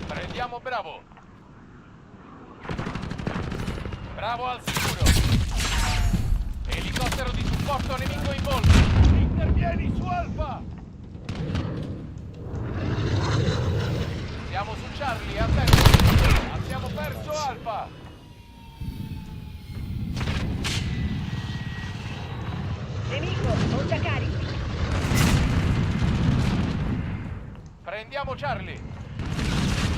Prendiamo Bravo. Bravo al sicuro. Elicottero di supporto nemico in volo. Intervieni su Alfa. Siamo su Charlie, attento. Abbiamo perso Alfa. Nemico, monta carico. Prendiamo Charlie.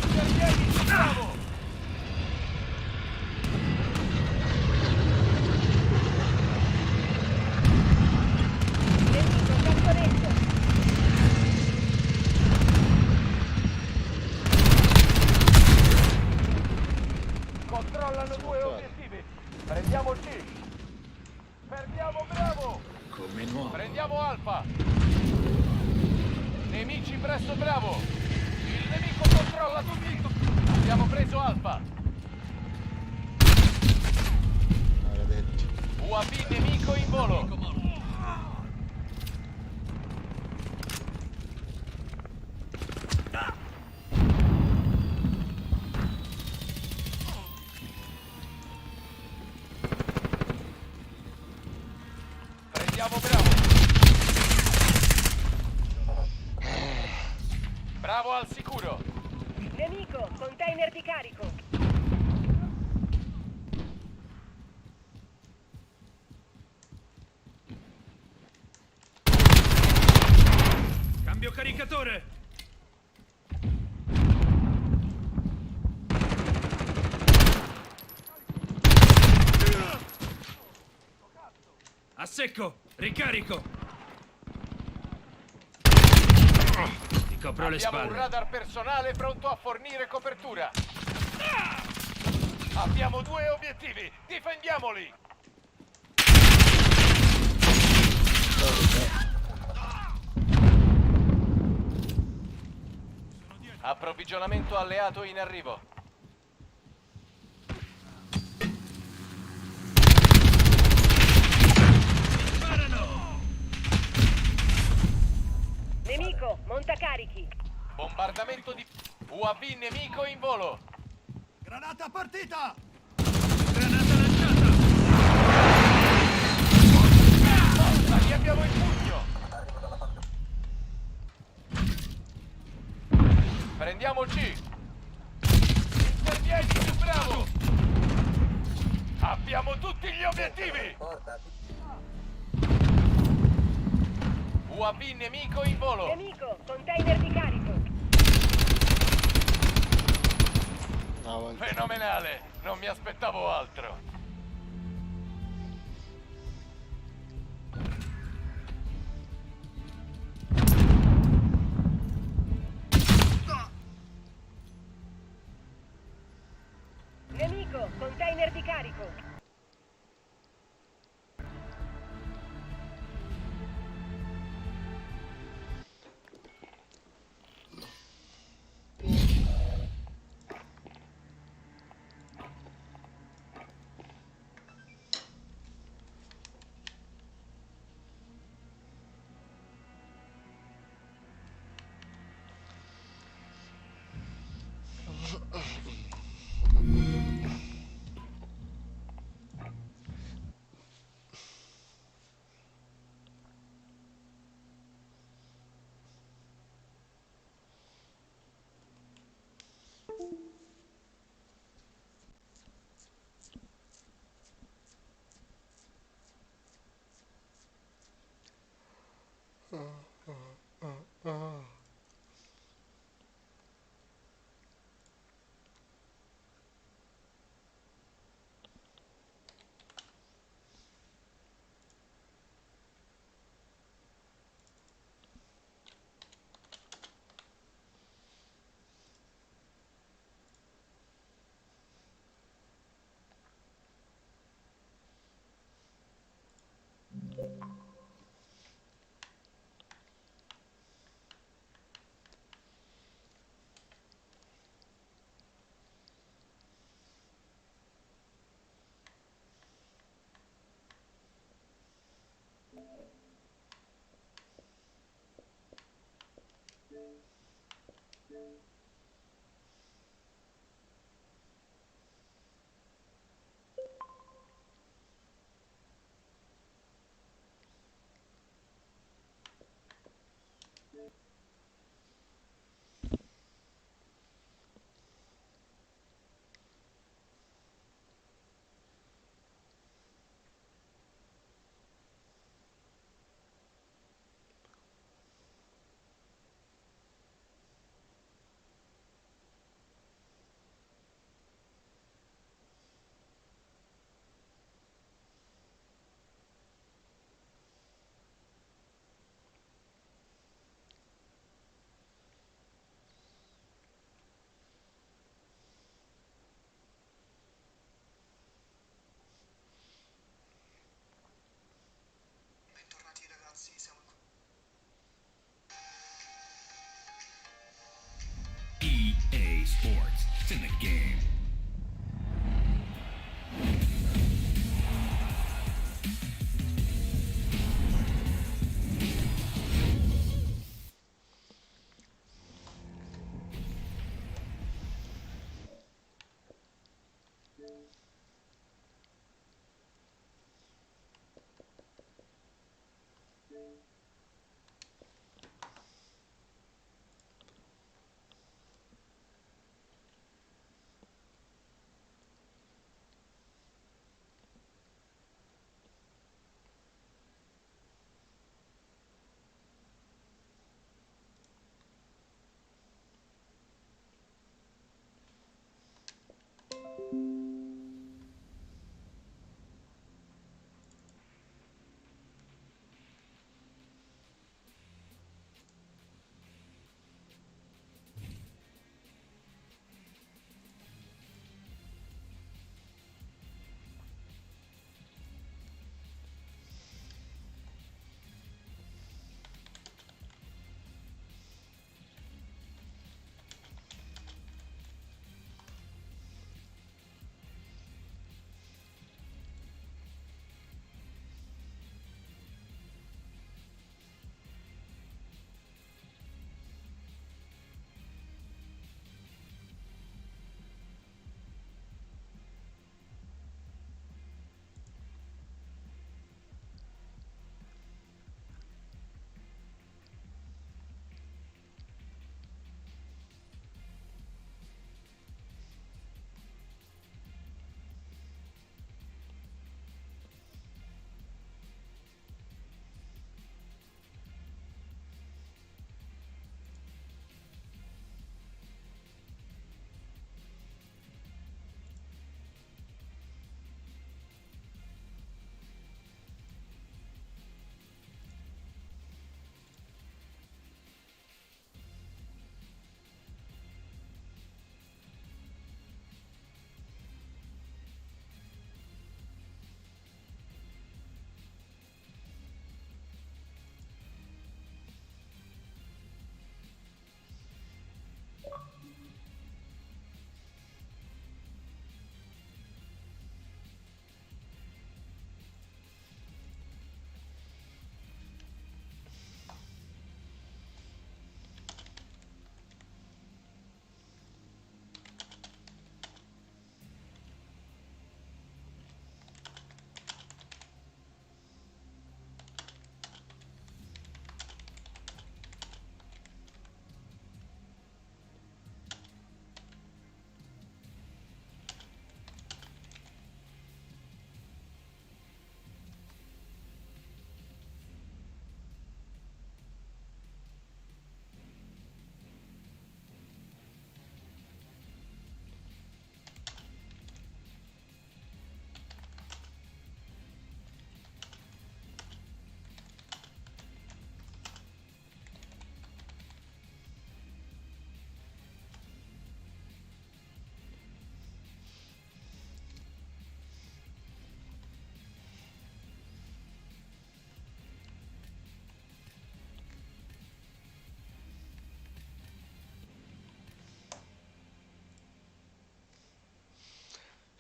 Intervieni su Bravo. Nemico, campionetto. Controllano 2 obiettivi. Prendiamo C. Perdiamo Bravo. Come nuovo! Prendiamo Alfa. Nemici presso Bravo. Il nemico controlla tutti. Abbiamo preso Alfa. Maledetti. UAV nemico in volo. Prendiamo Bravo. Bravo al sicuro. Nemico, container di carico. Cambio caricatore! A secco! Ricarico! Ti copro le Abbiamo un spalle. radar personale pronto a fornire copertura. Abbiamo 2 obiettivi, difendiamoli! Approvvigionamento alleato in arrivo. Nemico, montacarichi. Bombardamento di UAV nemico in volo. Granata partita! Granata lanciata! Forza, li abbiamo in pugno! Prendiamo C. Intervieni più bravo! Abbiamo tutti gli obiettivi! UAV nemico in volo! Nemico, container di carico. Fenomenale! Non mi aspettavo altro! Nemico, container di carico. EA Sports. It's in the game.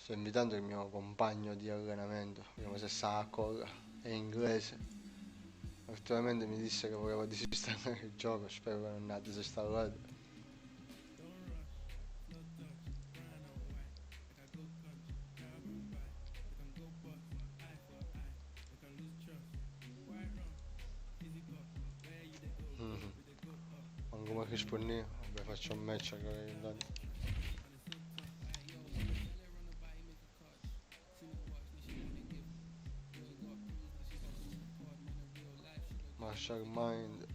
Sto invitando il mio compagno di allenamento, vediamo se sa a correre, è inglese. Ultimamente mi disse che voleva disinstallare il gioco, spero che non ha disinstallato. Ma come rispondi? Vabbè, faccio un match allora. Mastermind.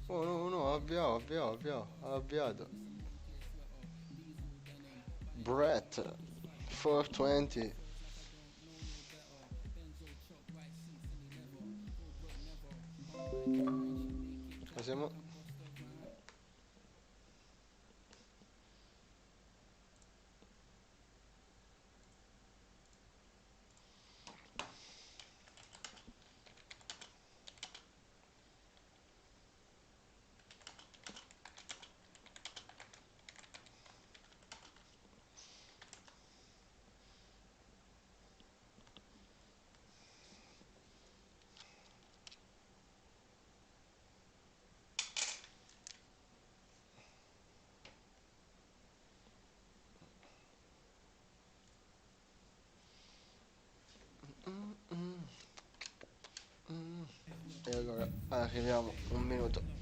Oh no, ha avviato. Brett 420. Siamo. E allora arriviamo un minuto.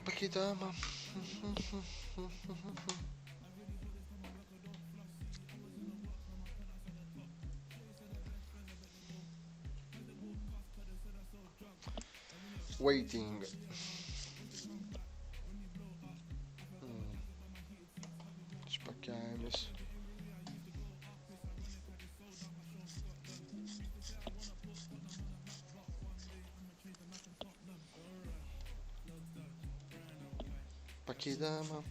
Pakidama. Waiting. Spacchiamo. Pakidama.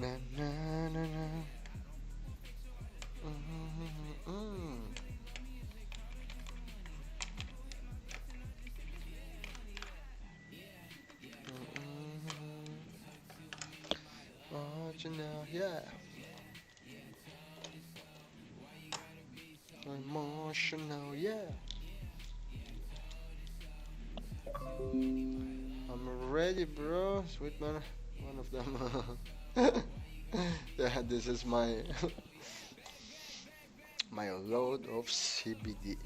Na na na na. Now, yeah. Emotional, yeah. I'm ready, bro. Sweet man, one of them. Yeah, this is my my load of CBD.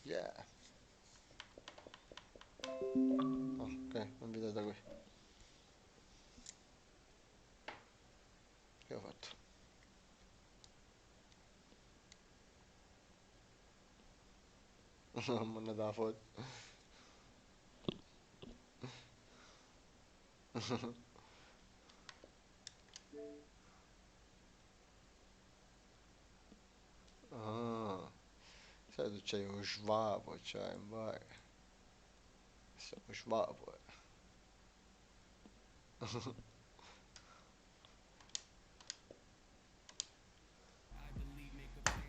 Yeah. Ok, non vedo da qui. Non ne dà foto. Ah, sai tu c'hai uno svapo, c'hai, vai. Siamo svapo,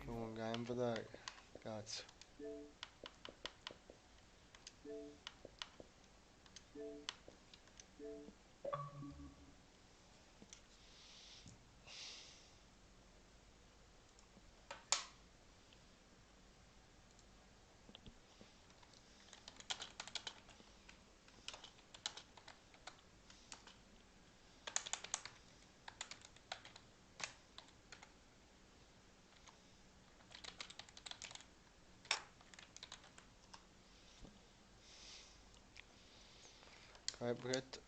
Comunque, dai, cazzo. Vai, Brett.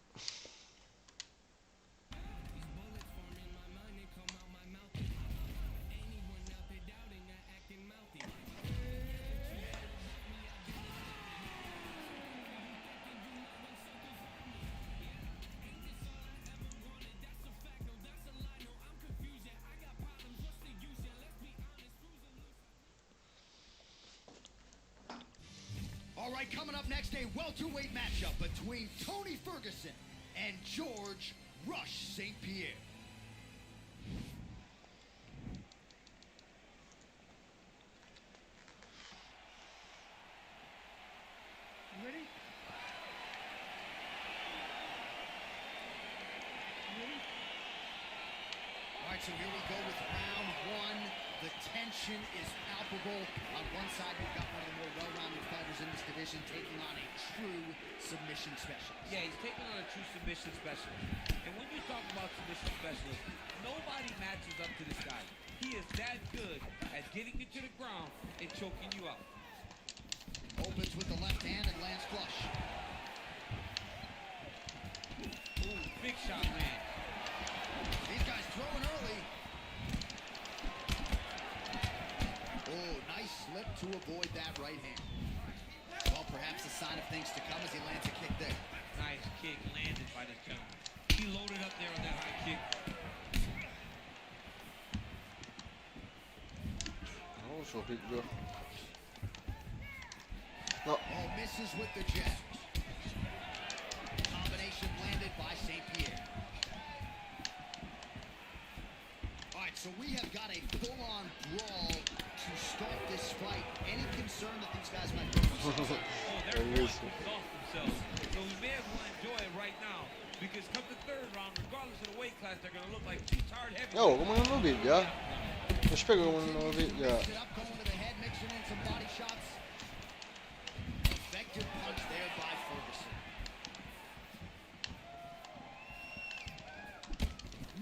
All right, coming up next, a welterweight matchup between Tony Ferguson and George Rush St. Pierre. Ready? Ready? All right, so here we go with round one. The tension is palpable. On one side, we've got one of the more well-rounded fighters in this division taking on a true submission specialist. Yeah, he's taking on a true submission specialist. And when you talk about submission specialist, nobody matches up to this guy. He is that good at getting you to the ground and choking you out. Opens with the left hand and lands flush. Ooh, big shot, man. These guys throwing early. Oh, nice slip to avoid that right hand. Well, perhaps a sign of things to come as he lands a kick there. Nice kick landed by this gentleman. He loaded up there on that high kick. Non lo so, figlio. No. Oh, misses with the jab. Combination landed by St. Pierre. All right, so we have got a full-on brawl to start this fight. Any concern that these guys might be? Oh, they're going to exhaust themselves. So we may as well enjoy it right now. Because come the third round, regardless of the weight class, they're going to look like two tired heavy. Oh, come non lo piglia? Mi spiego come non lo piglia. Mix it up, going to the head, mixing in some body shots. Effective punch there by Ferguson.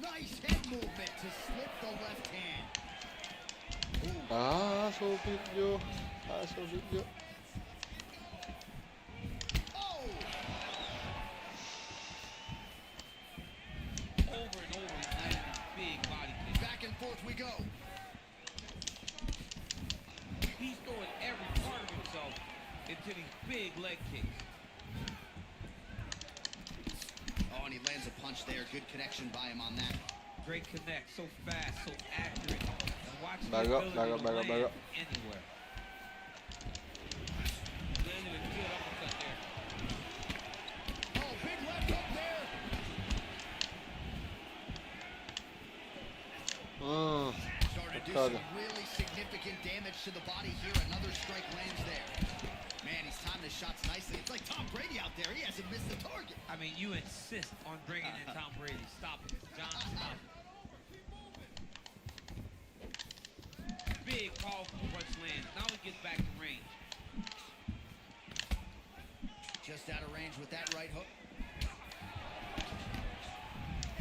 Nice head movement to slip the left hand. Ah, so figlio. Ah, so figlio. Oh! Over and over, he's landing these big body kicks. Back and forth we go. He's throwing every part of himself into these big leg kicks. Oh, and he lands a punch there. Good connection by him on that. Great connect, so fast, so accurate. And watch the Back up, ability back up, to back up, land back up. anywhere. Landed a good uppercut there. Oh, big left up there. Starting to do some really significant damage to the body here. Another strike lands there. Man, he's timing his shots nicely. It's like Tom Brady out there. He hasn't missed the target. I mean, you insist on bringing in Tom Brady. Stop it. John, stop it. Big, powerful punch lands. Now he gets back to range. Just out of range with that right hook.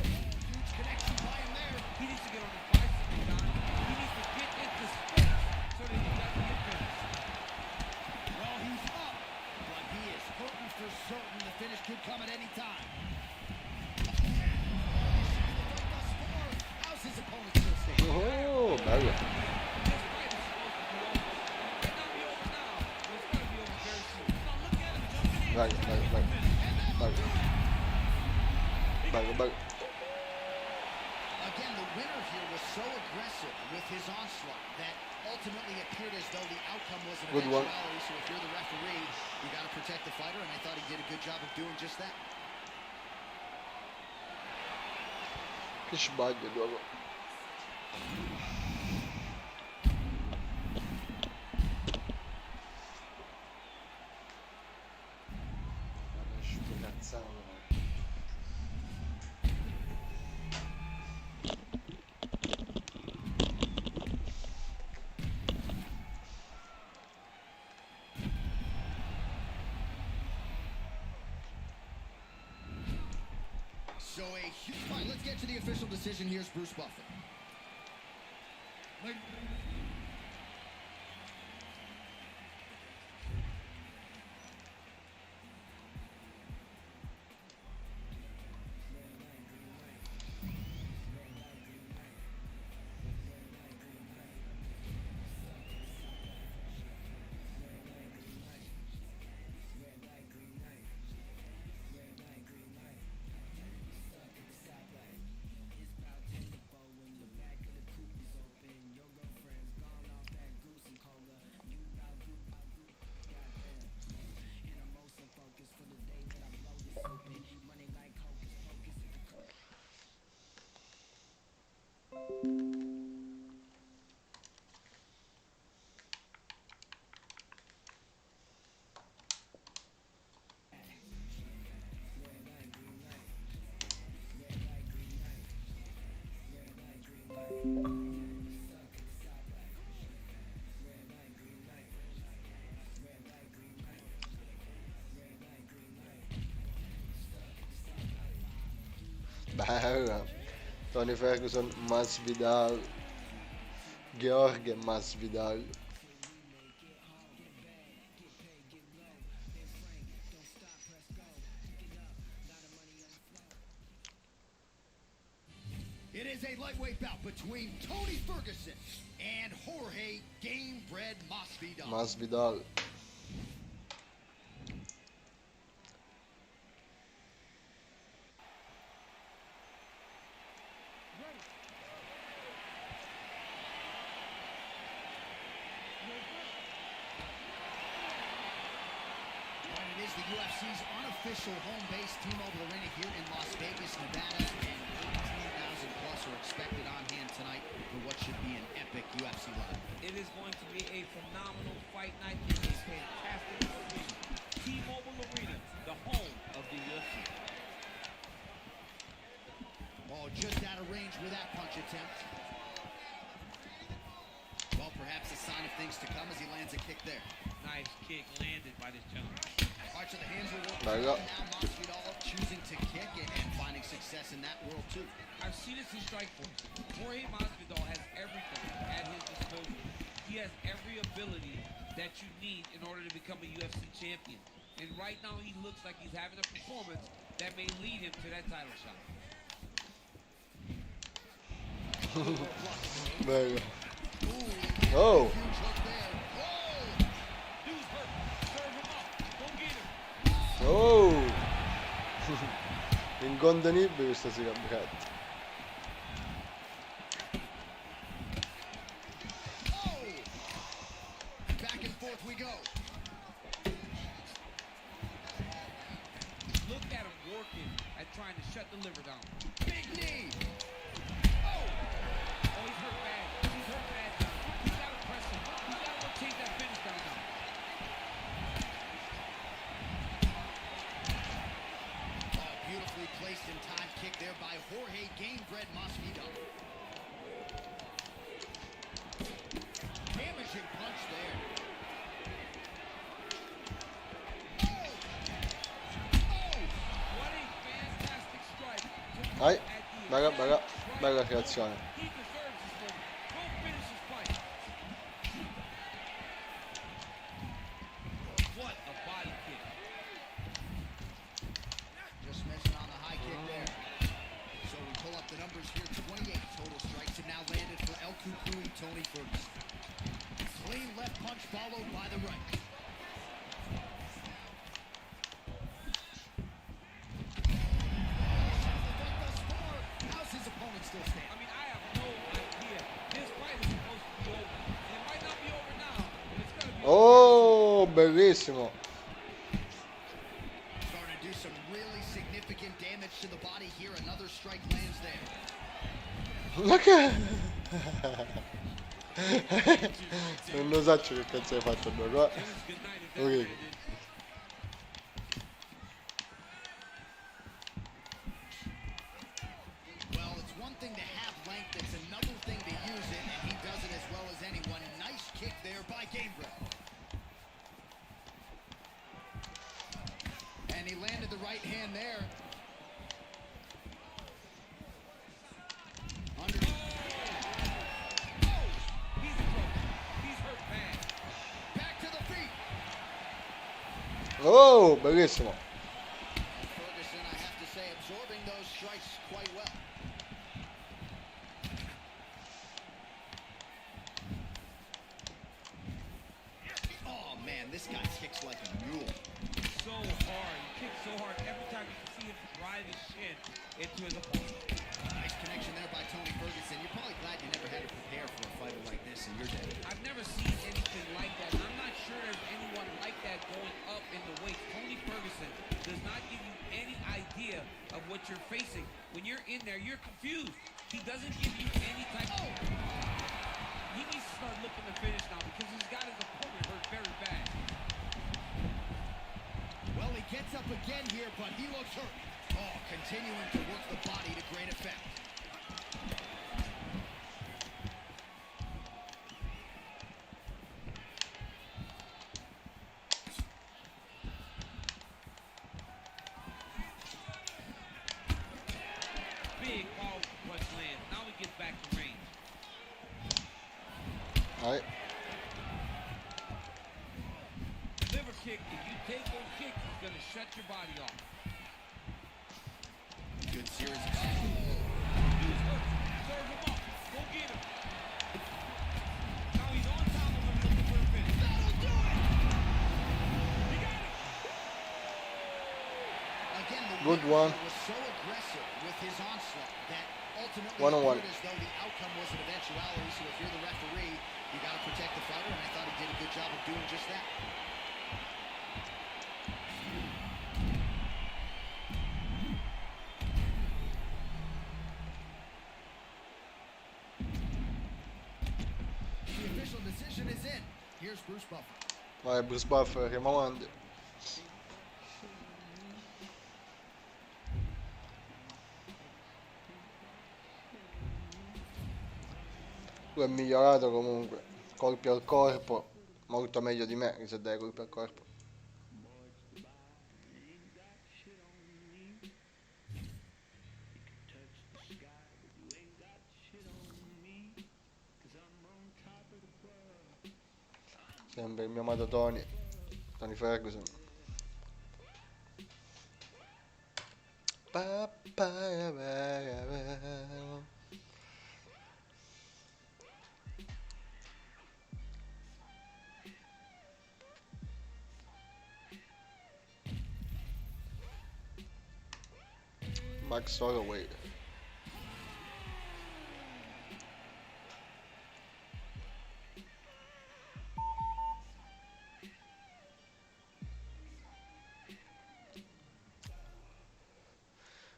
Huge connection by him there. He needs to get on the bicycle, John. He needs to get into space so that he doesn't get finished. Well, he's up, but he is hurting for certain. The finish could come at any time. How's his opponent still standing? Oh, bello. This fight is supposed to be over. It not be over now. It's Bello, bello. Again, the winner here was so aggressive with his onslaught that ultimately appeared as though the outcome was an Good one. eventuality. So if you're the referee, you got to protect the fighter, and I thought he did a good job of doing just that. Che sbaglio dopo. So a huge fight. Let's get to the official decision. Here's Bruce Buffer. Bella. Tony Ferguson, Masvidal, George Masvidal. It is a lightweight bout between Tony Ferguson and Jorge Gamebred Masvidal. Masvidal. It is the UFC's unofficial home base, T-Mobile Arena here in Las Vegas, Nevada, and 18,000 plus are expected on hand tonight for what should be an epic UFC live. It is going to be a phenomenal fight night. It's a fantastic arena. T-Mobile Arena, the home of the UFC. Oh, just out of range with that punch attempt. Well, perhaps a sign of things to come as he lands a kick there. Nice kick landed by this gentleman. All right, so the hands will work. Bello. Now Masvidal choosing to kick and finding success in that world too. I've seen this in Strikeforce. Jorge Masvidal has everything at his disposal. He has every ability that you need in order to become a UFC champion. And right now he looks like he's having a performance that may lead him to that title shot. Bello. Oh! Oh! Incontenibile questa Sigabretta. Back and forth we go. Look at him working at trying to shut the liver down. Big knee. Oh, he's hurt bad. He's hurt bad. He's got to press him. He's got to rotate that finish down now. Oh, beautifully placed in time kick there by Jorge Gamebred Masvidal. Damaging punch there. What a fantastic strike. Vai, bella, bella, bella reazione. He deserves this one. Go finish his fight. What a body kick. Just missing on the high kick there. So we pull up the numbers here. 28 total strikes have now landed for El Cucuy, Tony Ferguson. Clean left punch followed by the right. bellissimo. Starting to do some really significant damage to the body here. Another strike lands there. Ma che... non lo so che cazzo hai fatto qua. Ok. Well, it's one thing to have length, it's another thing to use it, and he does it as well as anyone. Nice kick there by Gamebred. And he landed the right hand there. Oh, bellissimo. Ferguson, I have to say, absorbing those strikes quite well. Oh man, this guy kicks like a mule. So hard. He kicks so hard every time you can see him drive his shin into his opponent. Nice connection there by Tony Ferguson. You're probably glad you never had to prepare for a fighter like this in your day. I've never seen anything like that. And I'm not sure there's anyone like that going up in the weight. Tony Ferguson does not give you any idea of what you're facing. When you're in there, you're confused. He doesn't give you any type of... He needs to start looking to finish now because he's got his opponent hurt very bad. Well, he gets up again here, but he looks hurt. Oh, continuing to work the body to great effect. Big powerful punch lands. Now he gets back to range. All right. Liver kick, if you take those kicks, it's going to shut your body off. Good series of... He's hurt. Serve him up. Go get him. Now he's on top of him looking for a finish. That'll do it! He got it! Again, the Good Whitaker one. was so aggressive with his onslaught that ultimately One-on-one. appeared as though the outcome was an eventuality. So if you're the referee, you got to protect the fighter, and I thought he did a good job of doing just that. The official decision is in. Here's Bruce Buffer. Vai, Bruce Buffer, rimando. Lui è migliorato comunque. Colpi al corpo, molto meglio di me che se dai colpi al corpo. Sempre il mio amato Tony Ferguson. Max Holloway.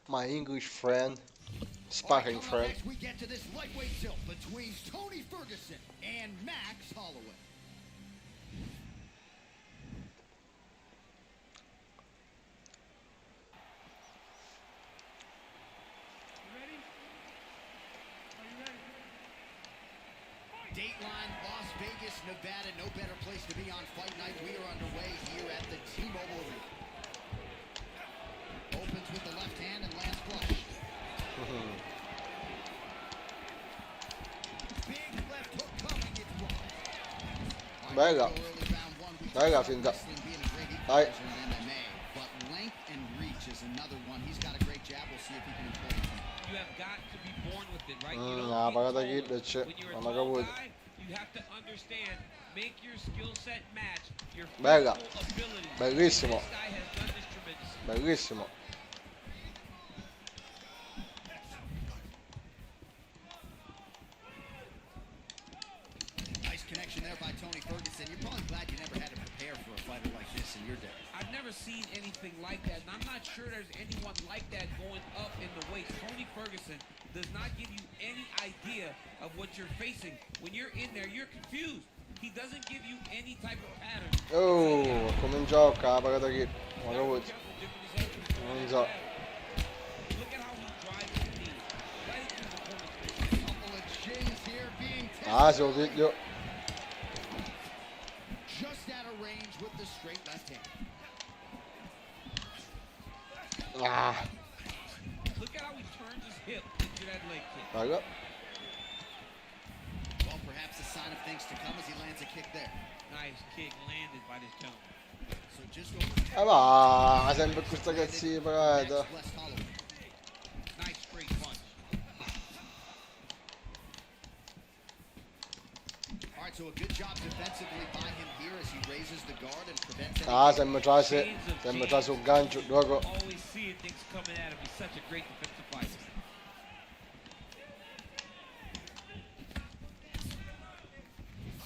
My English friend, sparring friend. Next, we get to this lightweight tilt between Tony Ferguson and Max Holloway. Dateline, Las Vegas, Nevada. No better place to be on fight night. We are underway here at the T-Mobile Arena. Opens with the left hand and lands flush. Big left hook coming, it's wrong. Bella. Bella finta. Dai. But length and reach is another one. He's got a great jab. We'll see if he can employ it. You have got to be born with it, right? You La don't parata get kill c'è, When you're a non ho tall capito. guy, you have to understand, make your skill set match your Bella. physical ability. Bellissimo. This guy has done this tremendously. Bellissimo. Nice connection there by Tony Ferguson. You're probably glad you never had to prepare for a fight seen anything like that, and I'm not sure there's anyone like that going up in the weight. Tony Ferguson does not give you any idea of what you're facing. When you're in there, you're confused. He doesn't give you any type of pattern. Oh, come in gioca, pagato chi? Ma che vuoi? Non so. Look at how he drives the knee. Right into the corner. Couple of shins here being Ah, se lo piglio. just out of range with the straight left hand. Ah, Look at how he turns his hip into that leg kick. raga. Well, perhaps a sign of things to come as he lands a kick there. Nice kick landed by this gentleman. So just over Va, sempre questa cazzina parata. West Holloway. Nice straight punch. All right, so a good job defensively by him here as he raises the guard and prevents any Ah, sembra trase un gancio, luego. Always seeing things coming at him. He's such a great defensive fighter.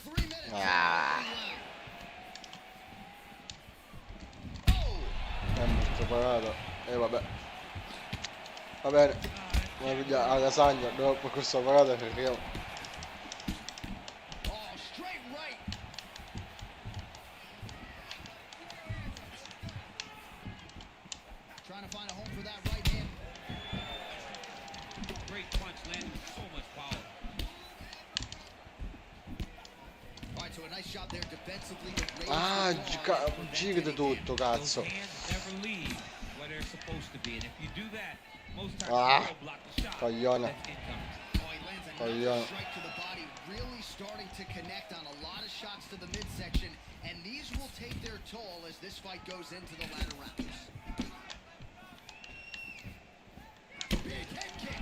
3 minutes. Ah. Molto parato. Vabbè. Va bene. Ma piglia la lasagna, dopo questa parata fermiamo. Oh, straight right. Trying to find a home for that right hand. Great punch landed with so much power. All right, so a nice job there defensively to raise Ah, the guard and prevent giri di any tutto, cazzo. Those hands never leave where they're supposed to be, and if you do that, most times Ah, you will block the shot. coglione. That's incoming. Oh, he lands a Coglione. nice strike to the body, really starting to connect on a lot of shots to the midsection, and these will take their toll as this fight goes into the latter rounds. Big head kick.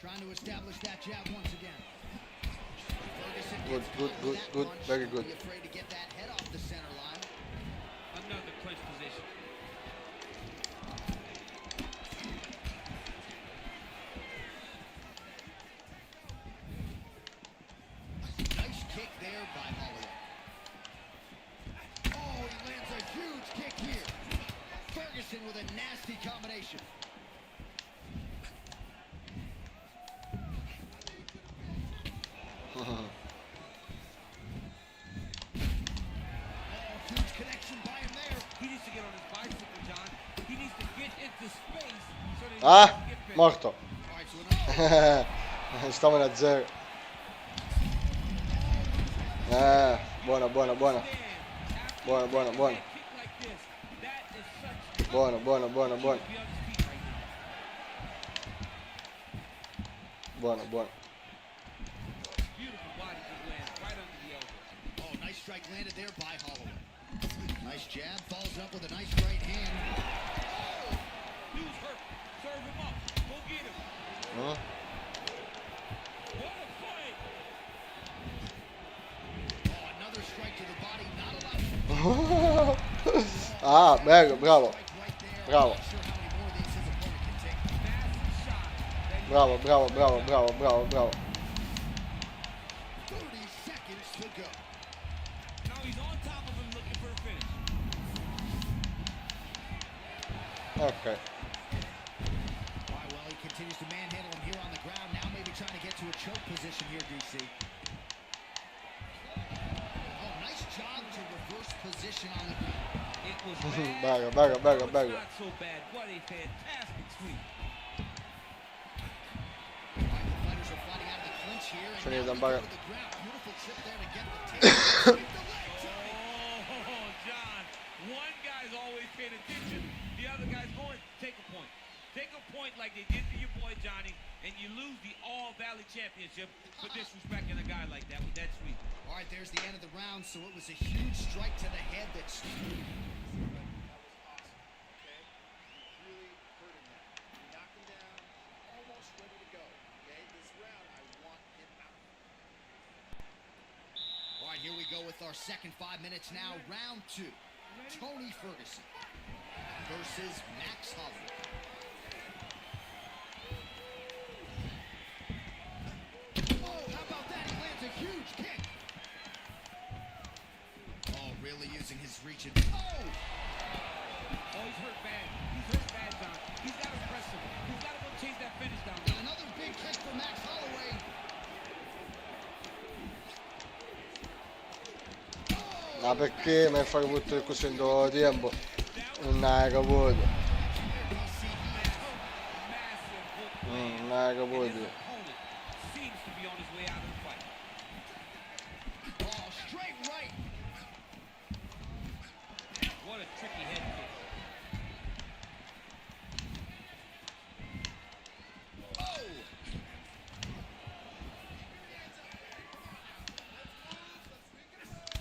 Trying to establish that jab once again. Ferguson Good, gets good, caught good, with that good, punch. very good. Be afraid to get that head off the center line. Another clinch position. Nice kick there by Holloway. Oh, he lands a huge kick here. Ferguson with a nasty combination. Huge connection by him there. He needs to get on his bicycle, John. He needs to get into space so that he Ah, can get fit. morto. All right, so another Stavano a zero. Buono, buono, buono. Buono, buono, buono. Kick like this, that is such Buono, buono, buono, buono. be on his feet right now. Buono, buono. Beautiful body kick lands right under the elbow. Oh, nice strike landed there by Holloway. Nice jab, follows up with a nice right hand. Dude's hurt. Serve him up. Go get him. Mm. What a fight. Oh, another strike to the body, not allowed. Ah, bello, bravo. Strike right there. Bravo. Not sure how many more of these his opponent can take. Massive shot. That Bravo, bravo, bravo, bravo, bravo, bravo. 30 seconds to go. now he's on top of him looking for a finish. Ok. All right, well, he continues to manhandle him here on the ground. Now maybe trying to get to a choke position here, DC. Oh, nice job to reverse position on the ground. It was bad. Bello, bello, bello, but bello. Not so bad. What a fantastic sweep. All right, the fighters are fighting out of the clinch here. And Finito, now we Baga. go to the ground. Beautiful trip there to get the takedown. Sweep the leg, Johnny. Oh, John. One guy's always paying attention. The other guy's going, take a point. Take a point like they did to your boy Johnny, and you lose the All-Valley Championship for disrespecting a guy like that with that sweep. All right, there's the end of the round, so it was a huge strike to the head that All right, here we go with our second 5 minutes now. Round 2. Tony Ferguson versus Max Holloway. Oh, how about that? He lands a huge huge kick. Oh, really using his reach and oh! Oh, he's hurt bad. He's hurt bad, John. He's got to press him. He's got to go chase that finish down. And another big kick for Max Holloway. Ma perché mi fai tutto così in do tempo? Non hai capito. Non hai capito. Seems to be on his way out of the fight. Oh, straight right. What a tricky head kick. Oh!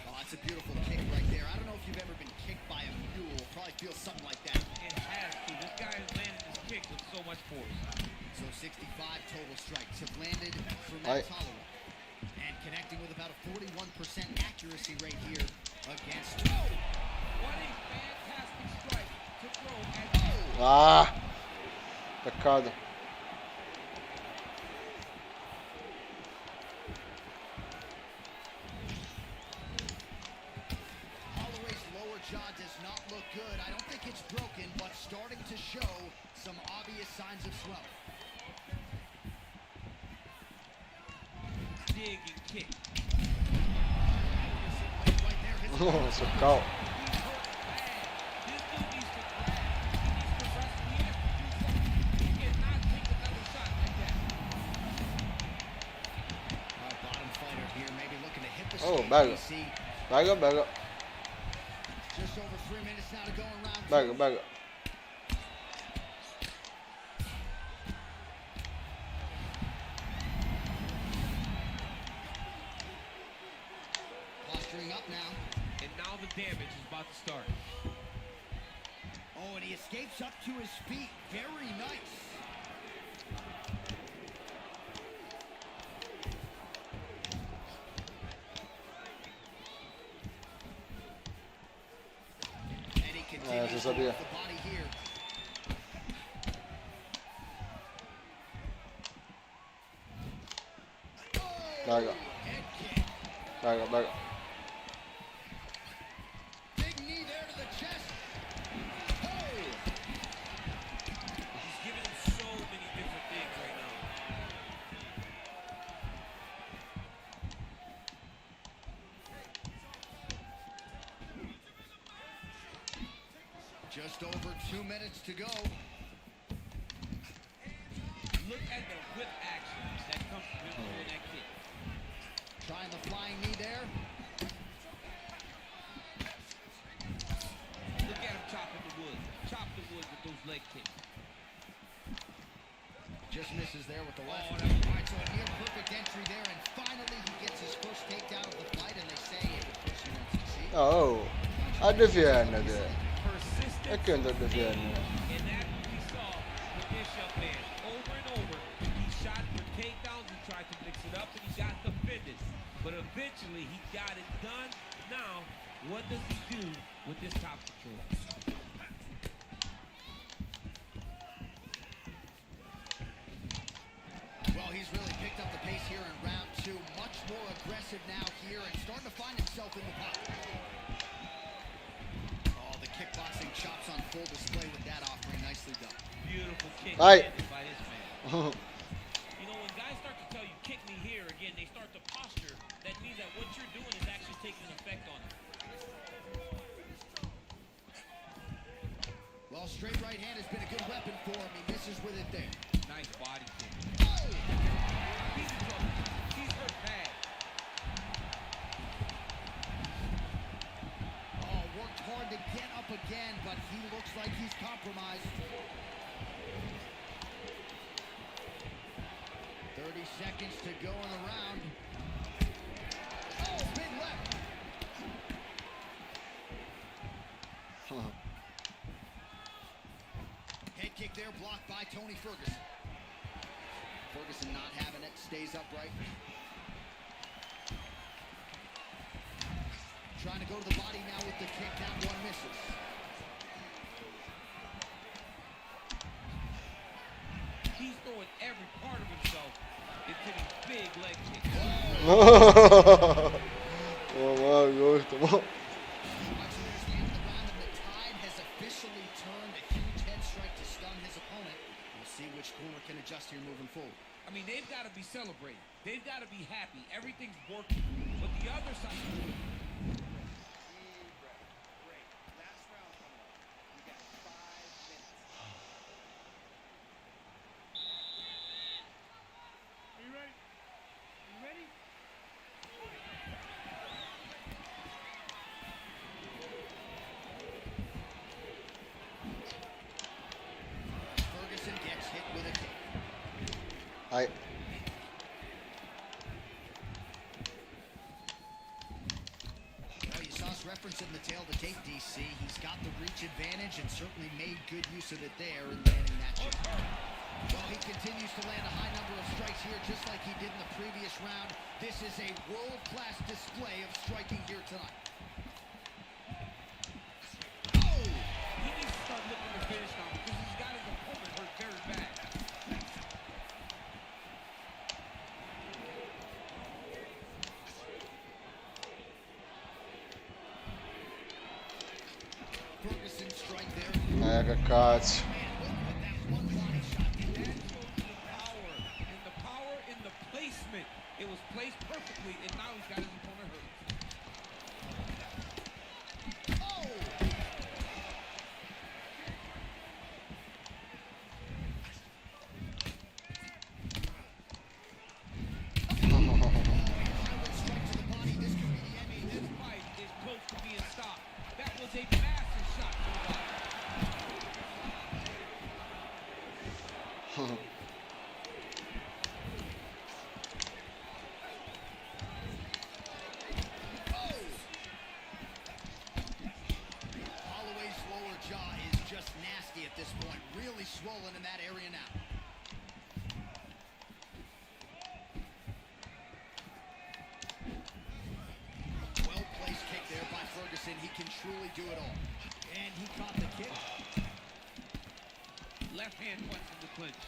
Oh, that's a beautiful kick right there. I don't know if you've ever been kicked by a mule. Probably feels something like that. It has to. This guy has landed his kick with so much force. So 65 total strikes have landed for Max Holloway. And connecting with about a 41% accuracy rate here against... Oh! What a fantastic strike to throw at... Ah! Peccato. Holloway's lower jaw does not look good. I don't think it's broken, but starting to show some obvious signs of swelling. Dig and kick. So cao. This dude needs to grab. He needs to wrestle. He has to do something. He cannot take another shot like that. Our bottom fighter here maybe looking to hit the Oh, stage, bello. DC. Bello, bello. Just over 3 minutes now to go in round 2. Bello, bello. Posturing up now. And now the damage is about to start. Oh, and he escapes up to his feet. Very nice. And he continues si to sabia. work the body here. Bello. Head kick. Bello, bello. Big knee there to the chest. Oh! He's giving him so many different things right now. Just over 2 minutes to go. Look at the whip action that comes from him throwing that kick. Trying the flying knee there. Look at him chopping the wood. Chop the wood with those leg kicks. Just misses there with the left. Oh, All right, so a near perfect entry there, and finally he gets his first takedown of the fight, and they say if the person won't succeed. Oh, hadi fienne te. Persistent. E che andate fienne? And that's what we saw with this young man. Over and over, he shot for takedowns, he tried to mix it up, and he got the finish. But eventually, he got it done. Now, what does he do with this top control? Well, he's really picked up the pace here in round 2. Much more aggressive now here, and starting to find himself in the pocket. Oh, the kickboxing chops on full display with that offering. Nicely done. Beautiful kick Aye. landed by this man. You know, when guys start to tell you, kick me here, again, they start to posture. That means that what you're doing is actually taking an effect on them. Well, straight right hand has been a good weapon for him. He misses with it there. Nice body kick. Oh! He's in trouble. He's hurt bad. Oh, worked hard to get up again, but he looks like he's compromised. 30 seconds to go in the round. Oh, big left. Head kick there, blocked by Tony Ferguson. Ferguson not having it, stays upright. Trying to go to the body now with the kick, that one misses. He's throwing every part of himself into these big leg kicks. Oh, Oh, guarda, mo. I mean, they've got to be celebrating. They've got to be happy. Everything's working. But the other side... Ferguson gets hit with a kick. Dai. Well, you saw us referencing the tail to tape, DC. He's got the reach advantage and certainly made good use of it there in landing that shot. Well, he continues to land a high number of strikes here, just like he did in the previous round. This is a world-class display of striking here tonight. Oh! He needs to start looking to finish now because he's got his opponent hurt very bad. Ferguson strike there. Che cazzo. It was placed perfectly, and now he's got his opponent hurt. This fight is close to being stopped. That was a massive shot to the body. Holloway's lower jaw is just nasty at this point. Really swollen in that area now. Well-placed kick there by Ferguson. He can truly do it all. And he caught the kick. Left hand punch in the clinch.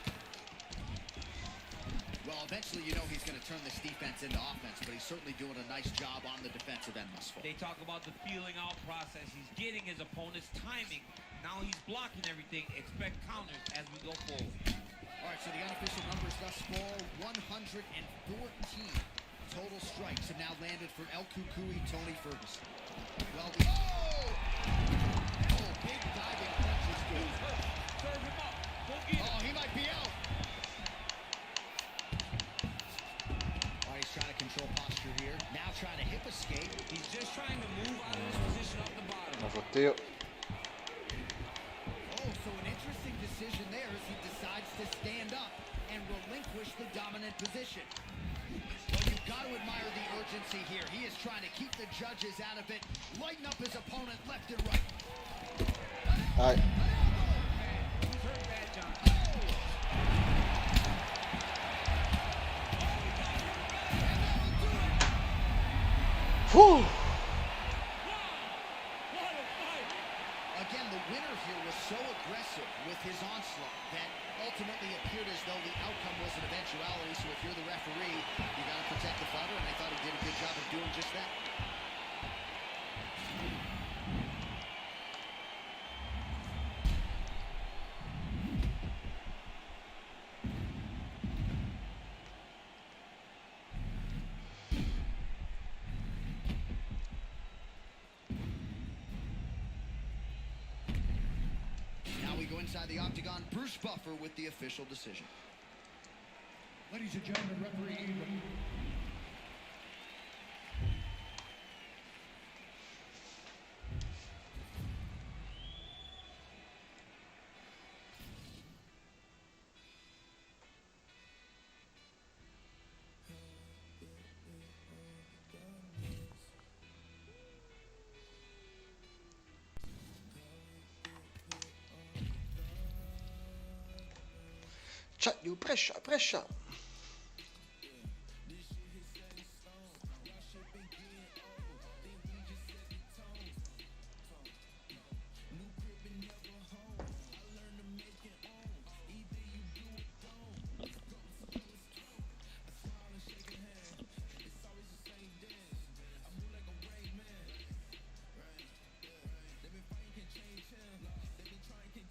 Well, eventually you know he's going to turn this defense into offense, but he's certainly doing a nice job on the defensive end thus far. They talk about the feeling out process. He's getting his opponent's timing. Now he's blocking everything. Expect counters as we go forward. All right, so the unofficial numbers thus far, 114 total strikes have now landed for El Cucuy Tony Ferguson. Well, big diving punch is good. Serve him up. Go get him. Oh, he might be out. All right, he's trying to control posture here. Now trying to hip escape. He's just trying to move out of this position off the bottom. Oddio. Oh, so an interesting decision there as he decides to stand up and relinquish the dominant position. Well, you've got to admire the urgency here. He is trying to keep the judges out of it, lighten up his opponent left and right. Dai. Again, the winner here was so aggressive with his onslaught that ultimately appeared as though the outcome was an eventuality. So if you're the referee, you got to protect the fighter, and I thought he did a good job of doing just that. Go inside the octagon. Bruce Buffer with the official decision. Ladies and gentlemen, referee Ingram. You pressure.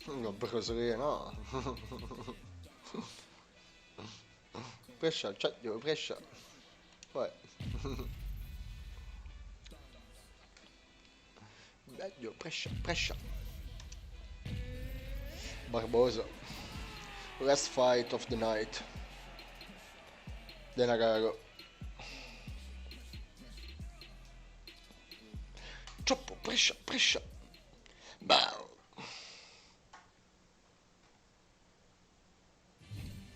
No, Bruce Lee, no. Pressure, c'ho pressure. Poi. Bello, pressure. Barbosa. Last fight of the night. Denagaro. Troppo, pressure. Bow.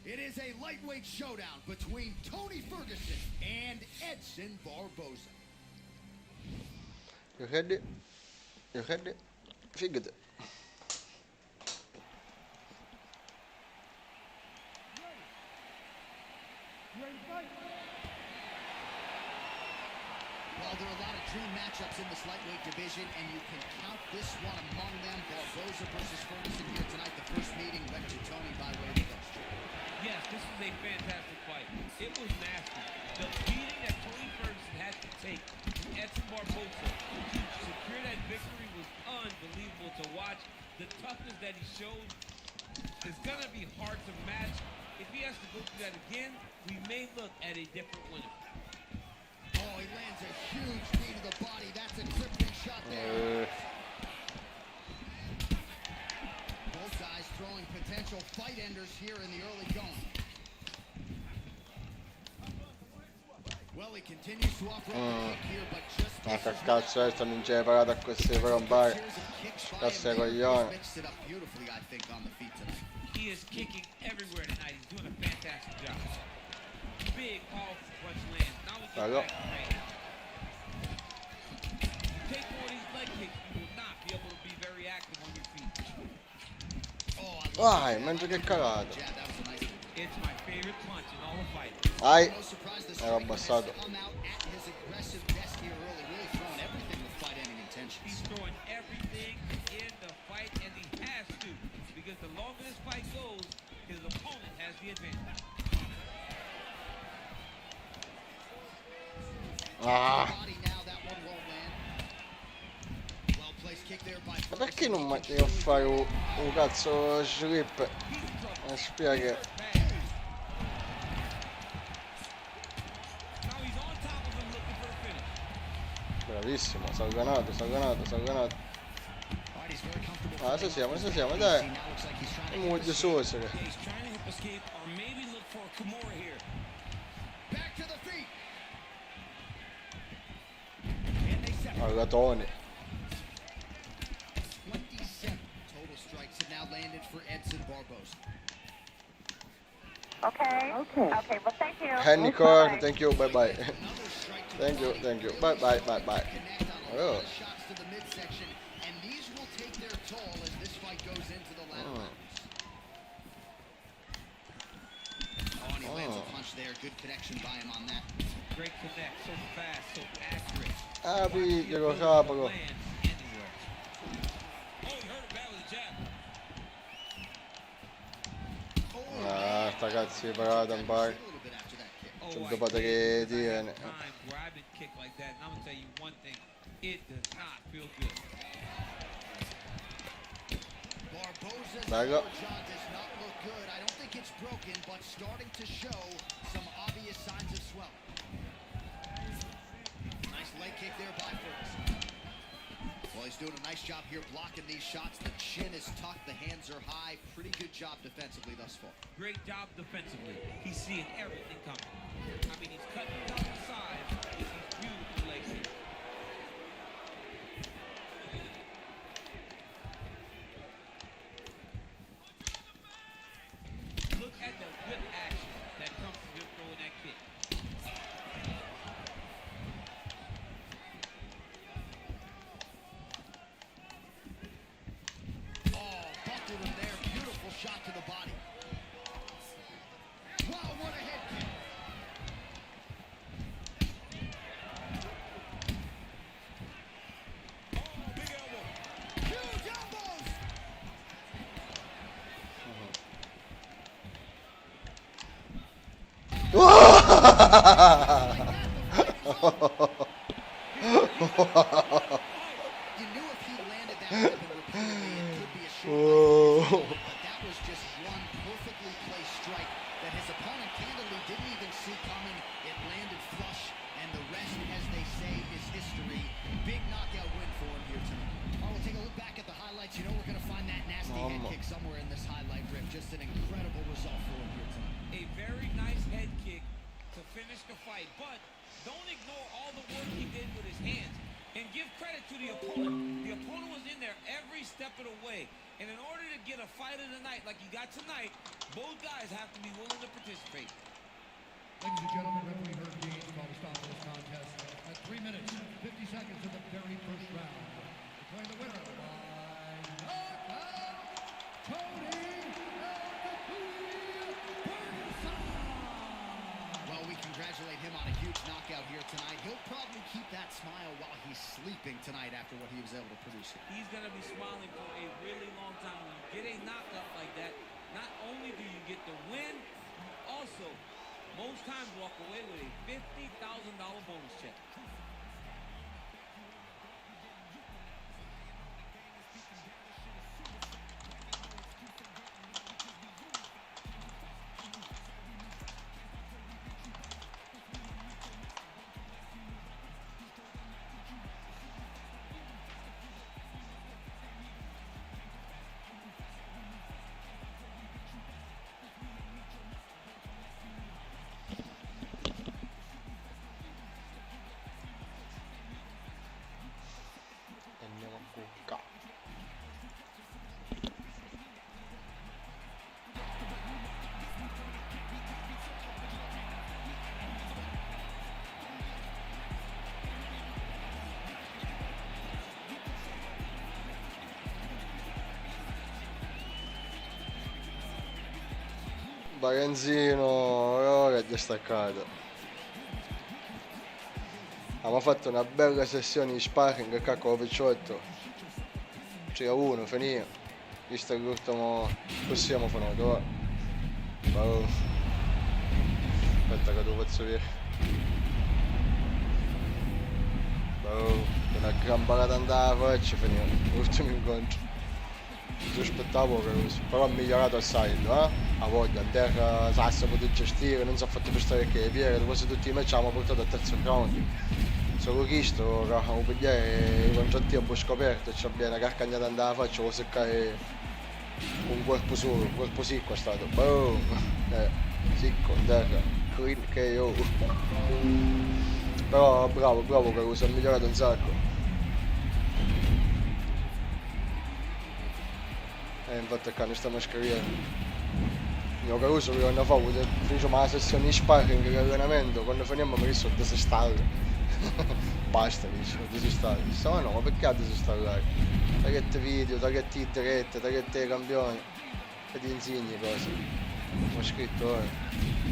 It is a lightweight showdown between Tony Ferguson and Edson Barboza. You ready? Figured it. Well, there are a lot of dream matchups in this lightweight division, and you can count this one among them. Barboza versus Ferguson here tonight. The first meeting went to Tony by way of the dumpster. Yes, this is a fantastic fight. It was nasty. The beating that Tony Ferguson had to take from Edson Barboza to secure that victory was unbelievable to watch. The toughness that he showed is going to be hard to match. If he has to go through that again, we may look at a different winner. Oh, he lands a huge knee to the body. That's a crippling shot there. Both guys throwing potential fight enders here in the early going. Well, he continues to offer up a kick here, but just Ma che cazzo è, sto non c'è parato a questi per un bar. Cazzo di coglione. mixed it up beautifully, I think, on the feet tonight. He is kicking everywhere tonight. He's doing a fantastic job. Big, powerful punch lands. Now we get Bello. back to range. Take one of these leg kicks, you will not be able to be very active on your feet. Vai, mangia che cagato. It's my favorite punch in all of fighting. Ai, ero abbassato. He's throwing everything in the fight, and he has to, because the longer this fight goes, his opponent has the advantage. Ah. Ma perché non mi devo fare un cazzo slip? Mi spiega. Bravissimo, salganato. Adesso siamo, dai. Non mi voglio suocere. Allora, Tony. 27 total strikes have now landed for Edson Barboza. Okay. Well, thank you. Henny Core, thank you, bye. Thank you, bye. Oh. Shots to the midsection, and these will take their toll as this fight goes into the latter rounds. Oh, and he lands a punch there. Good connection by him on that. Great connect, so fast, so accurate. Ah, piglialo, capolo. Ah, sta cazzo di parata un bar. C'è un dopo che tiene. Kick like that, and I'm gonna tell you one thing, it does not feel good. Barboza's Bello. jaw does not look good. I don't think it's broken, but starting to show some obvious signs of swelling. Nice leg kick there by Ferguson. Well, he's doing a nice job here blocking these shots. The chin is tucked, the hands are high. Pretty good job defensively thus far. Great job defensively. He's seeing everything coming. I mean, he's cutting down the sides with these beautiful leg kicks. Look at the whip action that comes from him throwing that kick. Oh, buckled him there. Beautiful shot to the body. Wow, what a head kick. Huge elbows. You knew if he landed that weapon repeatedly, it could be a Oh. That was just one perfectly placed strike that his opponent candidly didn't even see coming. It landed flush, and the rest, as they say, is history. Big knockout win for him here tonight. All right, we'll take a look back at the highlights. You know we're going to find that nasty head kick somewhere in this highlight rip. Just an incredible result for him here tonight. A very nice head kick to finish the fight, but don't ignore all the work he did with his hands. And give credit to the opponent. The opponent was in there every step of the way. And in order to get a fight of the night like you got tonight, both guys have to be willing to participate. Ladies and gentlemen, referee Herb Dean called a stop to this contest at 3 minutes, 50 seconds of the very first round. Declaring the winner by knockout, Tony Ferguson. Well, we congratulate him on a huge knockout here tonight. He'll probably keep that smile while he's sleeping tonight after what he was able to produce here. He's going to be smiling for a really long time. When you get a knockout like that, not only do you get the win, you also most times walk away with a $50,000 bonus check. Andiamo a cucca. Bagenzino, oh, che è già staccato. Abbiamo fatto una bella sessione di sparring qua con Picciotto. 3-1, finì. Visto che l'ultimo possiamo fare ora. Oh. Aspetta che lo faccio vedere. Oh, una gran barata andava e ci finiva. L'ultimo incontro. Io aspettavo che così. Però ha migliorato assai, A voglia, in terra Sassa potuto gestire, non si è fatto pestare che Piera, quasi tutti i match abbiamo portato al terzo round. Solo questo, che abbiamo pigliato i contratti a bosco aperto e ci abbiamo una carcagnata andava alla faccia, lo seccare un corpo solo, un corpo secco è stato. Boom! Secco, in terra, clean KO. Però bravo Caruso, ha migliorato un sacco. Infatti qua noi stiamo scrivendo. Io Caruso che quando facciamo la sessione di sparring di allenamento, quando finiamo mi sono disinstallato. Basta, dice, disinstallato. Dice, ma no, ma perché disinstallare? Tagliate video, tagliate in diretta, tagliate i campioni. E ti insegni cose. Ho scritto ora.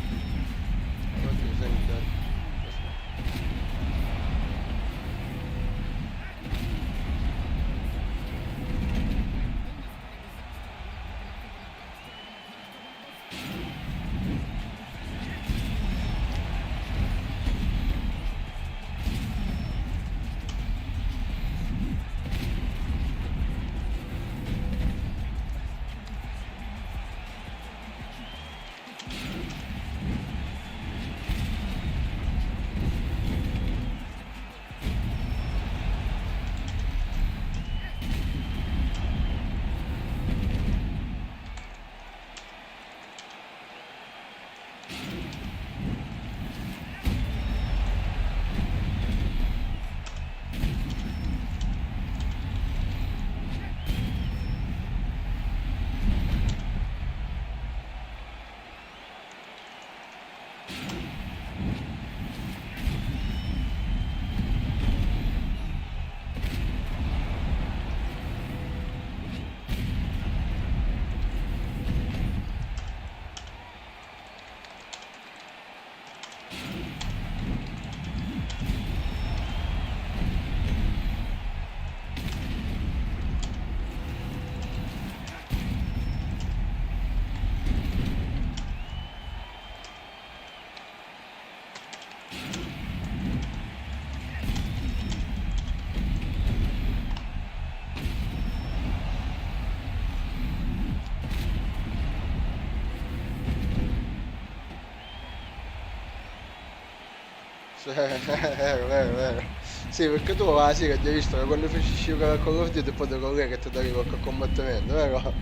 Vero. Sì, perché tu sì che ti hai visto che quando feci uscire con l'ordine e poi con lei che ti davi qualche combattimento, vero?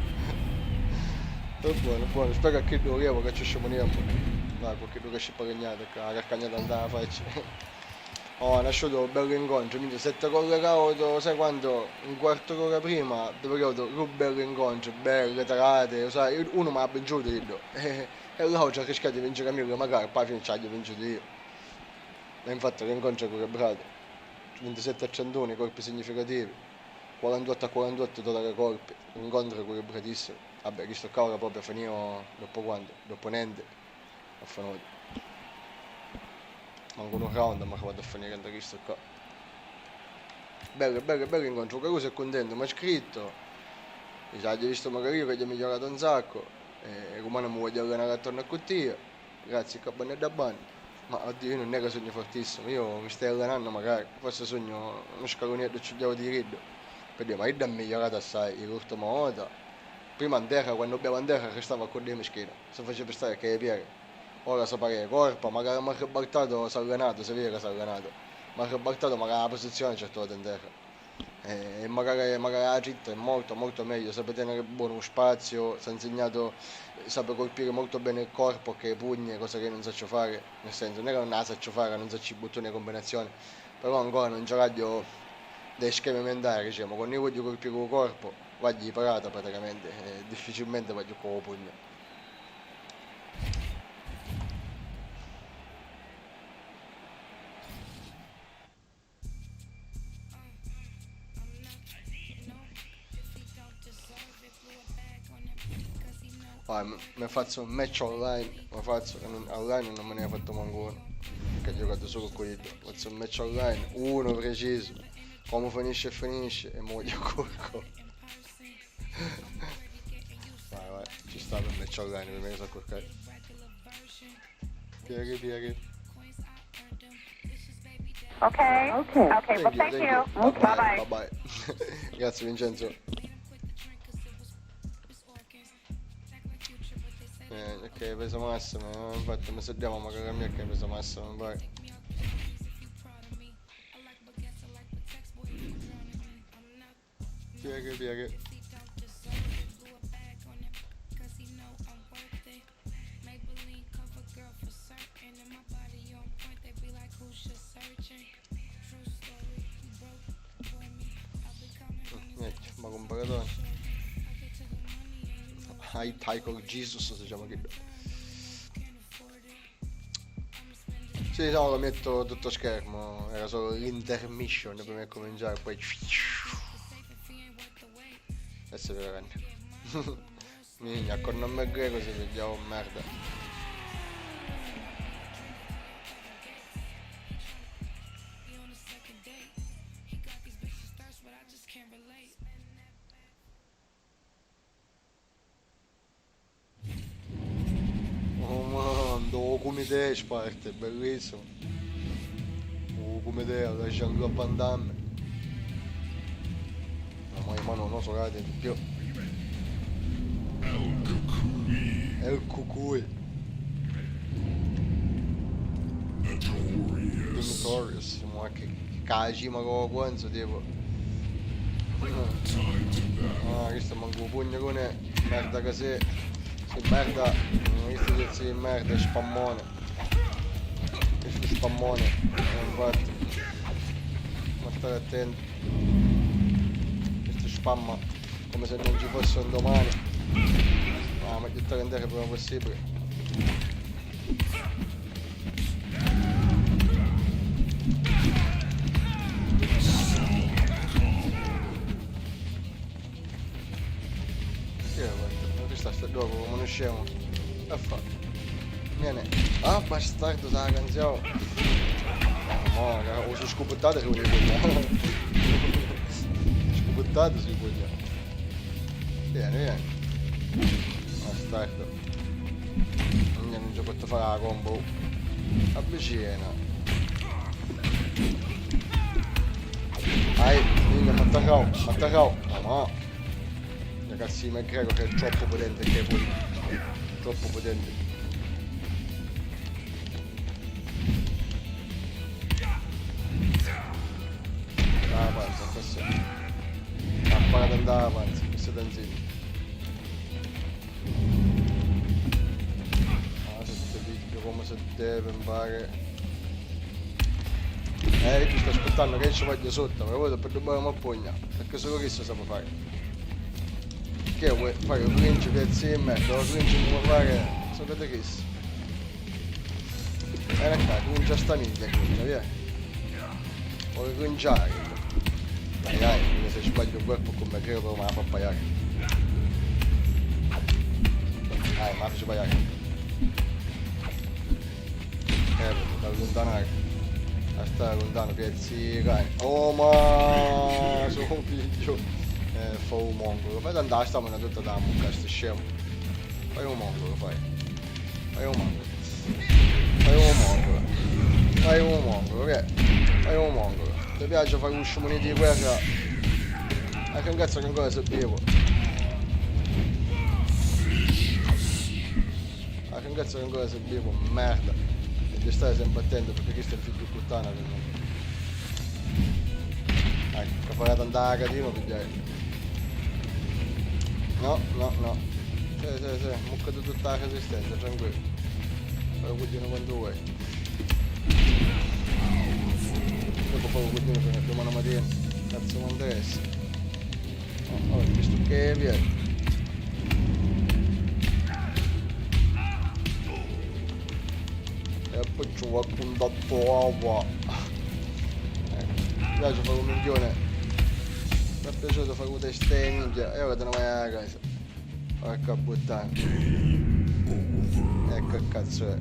È buono, spero che non arrivo che ci scemoniamo. Dai, perché tu che ci pagagnate, che la cagnata andava a farci. Oh, è nasciuto un bello incontro, quindi se ti collegato, sai quando, un quarto d'ora prima, ti ricordo, un bello incontro, belle tarate, sai, uno mi ha vinciuto io, e l'altro ha rischiato di vincere io, magari poi fino a vincito io. E infatti l'incontro è equilibrato, 27 a 101 colpi significativi, 48 a 48 totale colpi, l'incontro è equilibratissimo. Vabbè, questo cavolo proprio finito dopo quando? Dopo niente, ho finito. Manco un round ma vado a finire da questo qua. Bello incontro, Caruso è contento, mi ha scritto, mi sa che visto magari io che gli ha migliorato un sacco, e Romano mi voglio allenare attorno a Cottia, grazie a Cabane da Ban, ma oddio io non è che sogno fortissimo, io mi stai allenando magari, forse sogno uno scalonetto ciugliavo di riddo, per dire ma io ho migliorato assai, l'ultima volta, prima in terra, quando bevo in terra restava con le meschine, se faceva stare che le pieghe. Ora si pare corpo, magari mi ha ribaltato, si è allenato, si vede che si è allenato, mi ha ribaltato magari la posizione certo in terra. E magari la città è molto meglio, sape tenere buono spazio, si è insegnato, sape colpire molto bene il corpo che i pugni, cosa che non so fare, nel senso non è che non la so fare, non so ci buttare in combinazione, però ancora non c'è radio dei schemi mentali, diciamo, quando io voglio colpire il corpo, voglio parata praticamente, difficilmente voglio con il pugno. Mi faccio un match online, online non me ne ha fatto manco uno, perché ho giocato solo con quello, faccio un match online, uno preciso, come finisce e mo voglio corco. Vai, ci sta per match online, per me che so corcare. Pieghi. Okay, well, thank you. Bye. Grazie Vincenzo. Ok, peso massimo, infatti mi sediamo magari a me che peso massimo, vai. Pieghi. Niente, ma comparatore. Michael Jesus si chiama che. Sì, no, lo metto tutto schermo, era solo l'intermission prima di cominciare, poi adesso è veramente minchia, con non McGregor si vediamo merda. Come te parte, bellissimo. Come te, la Jean-Claude Van Damme. Ma in mano non so che di più. El Cucuy. Notorious, ma che cagima con quanto tipo. Ah, questo manco un pugnone, merda che sei. Merda, questo che si merda, spammone. Questo spammone, infatti. Ma state attenti. Questo spamma come se non ci fosse un domani. Ah, ma tutto rendere il prima possibile. Sta dopo come uno scemo e fa viene bastardo la canzone no raga o sono scoputtate se voglio scoputtate se voglio vieni bastardo non ci ho potuto fare la combo avvicina vinga mattacao no ragazzi McGregor che è troppo potente troppo potente andare avanti, questo danzino. Ah, se ti dico come si deve, mi pare. Io ti sto aspettando che ci voglia sotto, ma voi per dobbiamo appognare, perché solo questo sa fare. Che vuoi fare un clinch pezzi e merda, lo clinch non vuoi fare, sapete che si. Qua, comincia sta minchia, via. Vuoi cominciare. Dai, se sbaglio il corpo come credo però me la fa pagare. Dai, me la faccio pagare. Da allontanare. A stare lontano, pezzi cani. Oh ma sono figlio. Fa un mongolo. Fai andare, stiamo tutta da mucca, sto scemo. Fai un mongolo, fai. Fai un mongolo. Fai un mongolo. Fai un mongolo, che? Fai un mongolo. Ti piace fare un scimoniti di guerra? Che un cazzo che ancora se bevo. Che un cazzo che ancora se bevo, merda. Devi stare sempre attento perché questo è il figlio puttana del mondo. Ecco, che farà andare a catino pigliare. No. Sì, mucca di tutta la resistenza, tranquillo. Fai un cucino quando vuoi. Dopo fai un cucino fino a domani mattina. Cazzo non interessa. Oh, visto che viene. E poi ci vuoi un datto mi piace fare un milione. Mi è piaciuto fare un test ninja e ora te ne vai a casa. Porca puttana. Ecco che cazzo è.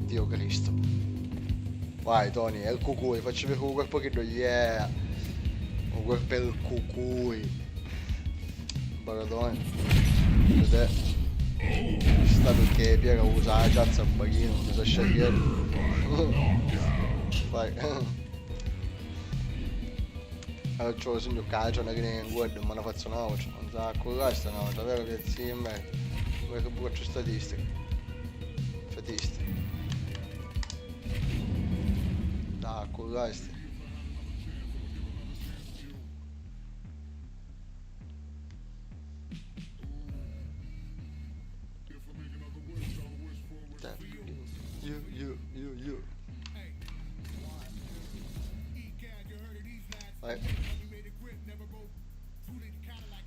Dio Cristo. Vai Tony, è il cucui, facci vedere un corpo che do yeah. Un corpo è il cucui. Baradone. Vedete? Sta perché Piero usa la ciazza un pochino, mi sa scegliere. Vai. Allora c'ho segno calcio, non è che ne guardo, ma la faccio una volta. Non sa curare sta una volta, vero che sì in me. Perché faccio statistiche. Statistiche. Da curare sti. You. Vai.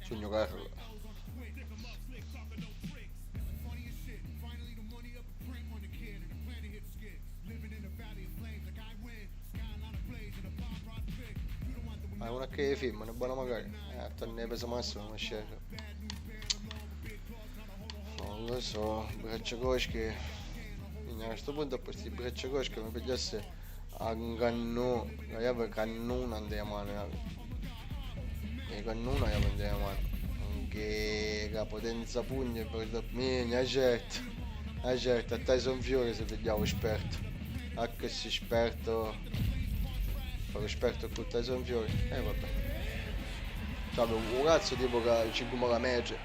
Sogno carro. Ma una che film, una buona magari. Ne pesa massimo, ma scende. Non lo so, Bracciacoschi. A questo punto questi Bracciacoschi mi pigliasse a un cannone, io cannone andiamo a e cannone io andiamo che la potenza pugna per me certo, a Tyson Fury se vediamo esperto, anche se esperto, farò esperto con Tyson Fury, vabbè, cioè un cazzo tipo che ci come la media,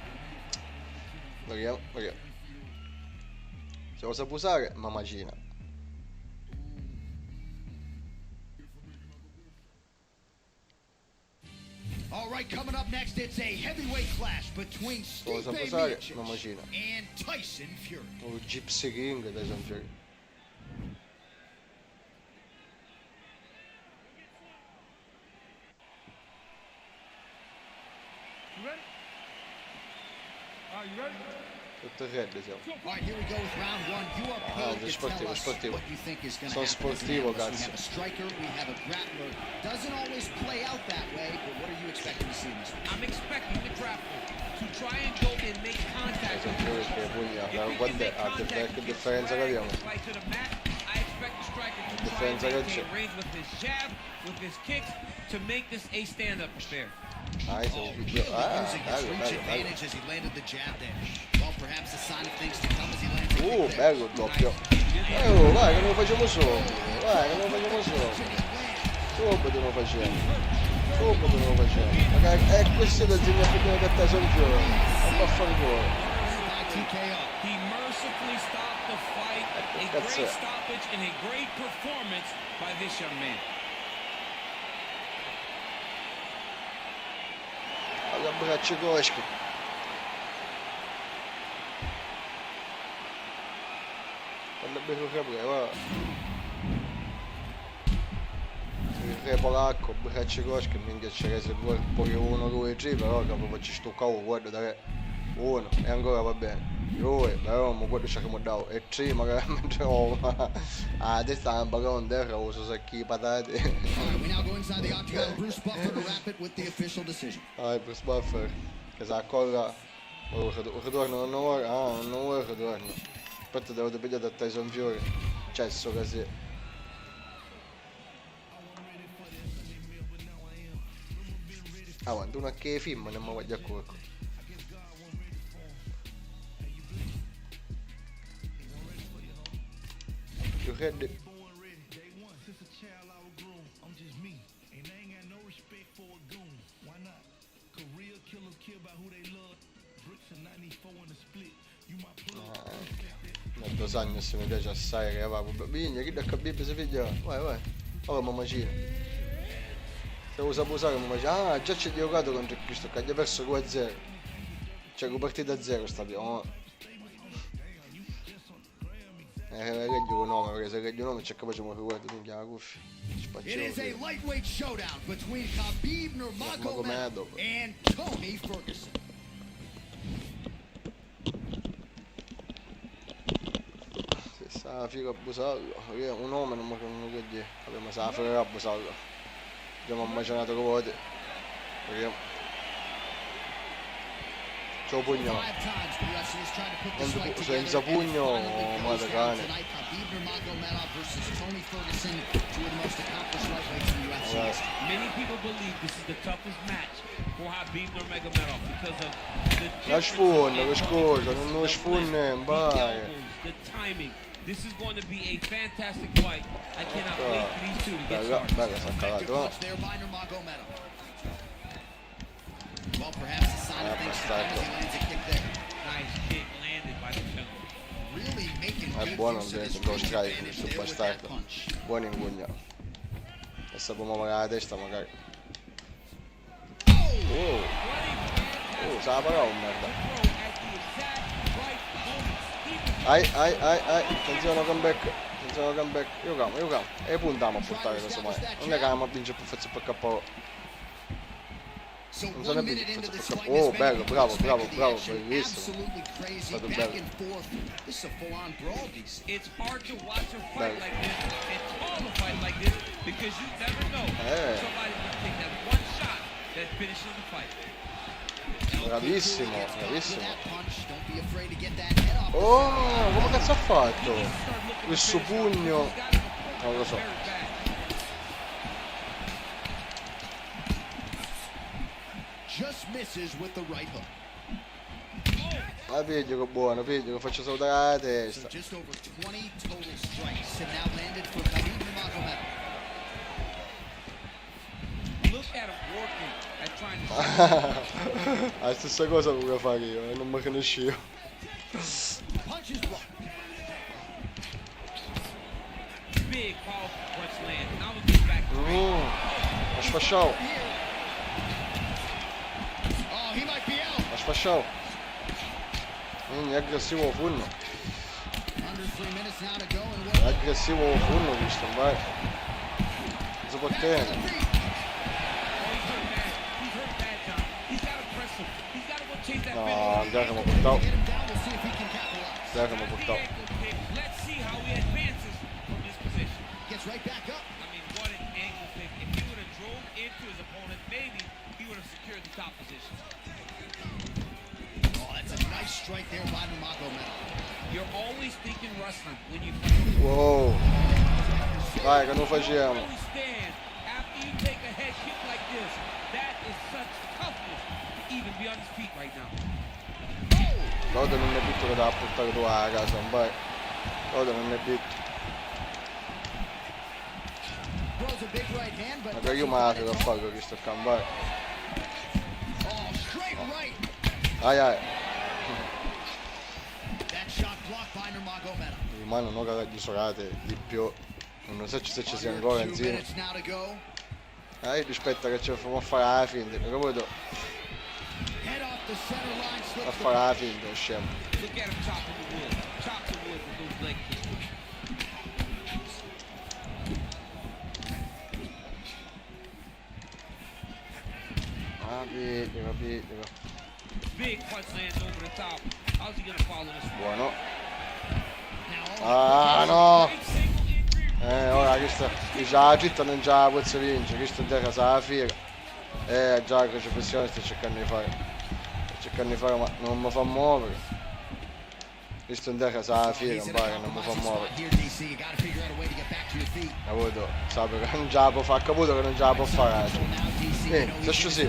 vediamo. Se lo sa usare, ma macina. All right, coming up next, it's a heavyweight clash between Stipe Miocic and Tyson Fury. O Gypsy King Tyson Fury. You ready? Are you ready? Tutto freddo siamo. All right, here we go with round one. You are paid to tell us what you think is going to happen. Sono sportivo, We cazzo. have a striker, we have a grappler. Doesn't always play out that way, but what are you expecting to see in this one? I'm expecting the grappler to try and go and make contact Tyson with Fury che pugna, guarda che differenza che abbiamo. Right to the mat. I expect the striker to try and Differenza che maintain c'è. range with his jab, with his kicks, to make this a stand-up affair. Using his reach advantage as he landed the jab there. Well, perhaps a sign of things to come as he lands the kick there. Bello il doppio. Vai che non lo facciamo solo. Vai che non lo facciamo solo. Subito lo facciamo. Magari questo è da disegnare per Tyson Fury. Non fa ancora. He mercifully stopped the fight. A great stoppage and a great performance by this young man. abbracci coschi. Quando becco capre, va. Il re polacco, abbracci coschi, minchia c'era se vuoi poi 1, 2, 3, però che proprio ci sto cavo, guarda da re. 1 e ancora va bene. 2, però ma guarda ci abbiamo dato. E 3 magari mentre ho a testa un ballone terra, uso sacchi patate. We now go inside the octagon. Bruce Buffer to wrap it with the official decision. Bruce Buffer, che sa ancora. Ritorno un'ora, un'ora ritorno. Aspetta, devo pigliare da Tyson Fury. Cesso così. Quando uno a che film non mi voglio accorgo. You ready? Nel 2 anni se mi piace assai che va, vigna, chi da capire se figlia, vai, ora mamacino. Se usa abusare mamacino, già ci ho giocato contro questo, che ha perso 2-0. Cioè, con partita a 0 sta più. Reggio un nome, perché se reggio un nome c'è capace di guardare, minchia la cuffia. It is a lightweight showdown between Khabib Nurmagomedov and Tony Ferguson. Se sa figo abusarlo, un nome non mi che dire, vabbè ma sa figo abusarlo. Abbiamo immaginato che vuoi, perché c'ho pugno. Senza pugno, madre cane. Many people believe this is the toughest match for Khabib Nurmagomedov because of the La sfonda, che scusa, non lo sfonda, vai. the timing. This is going to be a fantastic fight. I cannot wait for these two to get started. Bella, si è calato, Well, perhaps a sign of things to come as he lands a kick there. Nice kick landed by the fellow. Really making è good buono use of invece, his lo range strike, advantage questo there with that bastardo. punch. Buono in gugna. E sappiamo magari la testa, magari. Sa la parola, merda. Attenzione comeback. Io camo. E puntiamo a buttare questo mai. Non è che andiamo a vincere per forza per KO. Non se ne vince per forza per KO. Oh, bello, bravo, bellissimo. È stato bello. It's hard to watch a fight like this and call a fight like this because you never know somebody's going to take that one shot that finishes the fight. Bravissimo. Oh, come cazzo ha fatto? Questo pugno. Non lo so. Just misses with the right hook. Ah, piglio che buono, piglio che faccio saltare la testa. Just over 20 total strikes have now landed for Khabib Nurmagomedov. Look at him working at trying to La stessa cosa volevo fare io, non mi conoscevo. Punches blocked. big powerful punch land. Now we get back to Ha sfasciato. Oh, he might be out. Ha sfasciato. È aggressivo funno. Under 3 minutes now to go and what? È aggressivo funno questo, vai. Si può tenere. No, già che mi ha portato. Già che mi ha portato. Gets right back up. I mean, what an angle pick. If he would have drove into his opponent, maybe he would have secured the top position. Oh, that's a nice strike there by Nurmagomedov. You're always thinking wrestling when you fight. Wow. Vai, che non facciamo. Always stand after you take a head kick like this. That is such toughness to even be on his feet right now. Lodo non è bitto che da portare tu a casa, non vai. Lodo non è bitto. Throws a big right hand, but Magari io male da fare questo cambare. oh, straight right. Ai. That shot blocked by Nurmagomedov. Rimangono ore isolate di più. Non so se ci sia ancora 2 insieme. minutes now to go. Rispetto che ci facciamo fare alla fine, capito? A fare la finta, scemo. Look at him chopping the wood. Chop the wood with those leg kicks. Capito. Big punch lands over the top. How's he gonna follow this? Buono. Ah no! Ora questa la città non già la pozza vince, questo è sa la fiera. Già che c'è pressione sto cercando di fare. Ma non mi fa muovere. Questo è un sa la fiera, non pare che non mi fa muovere. Capito? Sape che non già la può fare, capito che non già la può fare. Se così,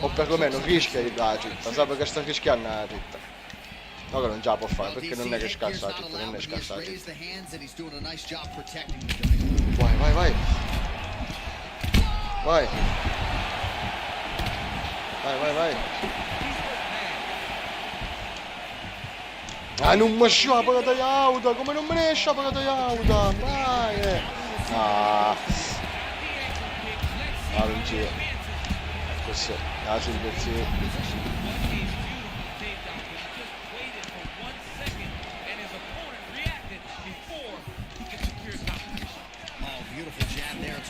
o perlomeno rischia di dare la città, sape che sta rischiando la città. No che non già la può fare, perché non è che scassa la città, non è scassa la città. Vai. Ah, non mi esce la parata di auto, come non me ne esce la parata di auto? Vai! Non giro. Così, lascio il pezzetto.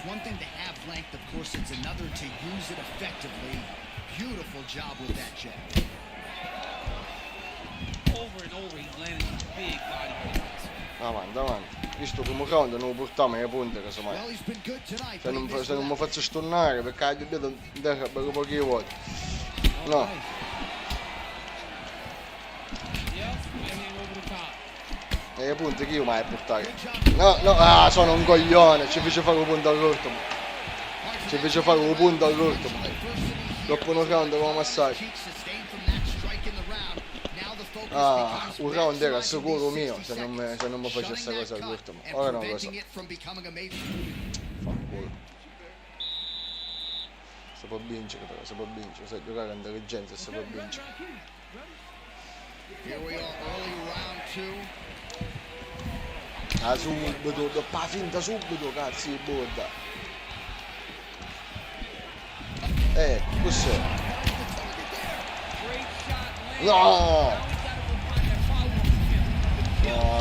One thing to have length, of course, it's another to use it effectively. Beautiful job with that jab. Over and over, he's landing these big body kicks. Avanti. Questo primo round non lo portiamo ai punti, casomai. Se non mi faccio stornare, perché hai detto per poche volte. No. E i punti che io mai a portare. No, sono un coglione, ci fece fare un punto all'ultimo. Dopo un round come massaggio. Un round era sicuro mio se non mi facesse cosa all'ultimo. Ora non lo so. Fanculo. Si può vincere però, se giocare a intelligenza si può vincere. Subito, doppa finta subito, cazzo di borda. Cos'è? No,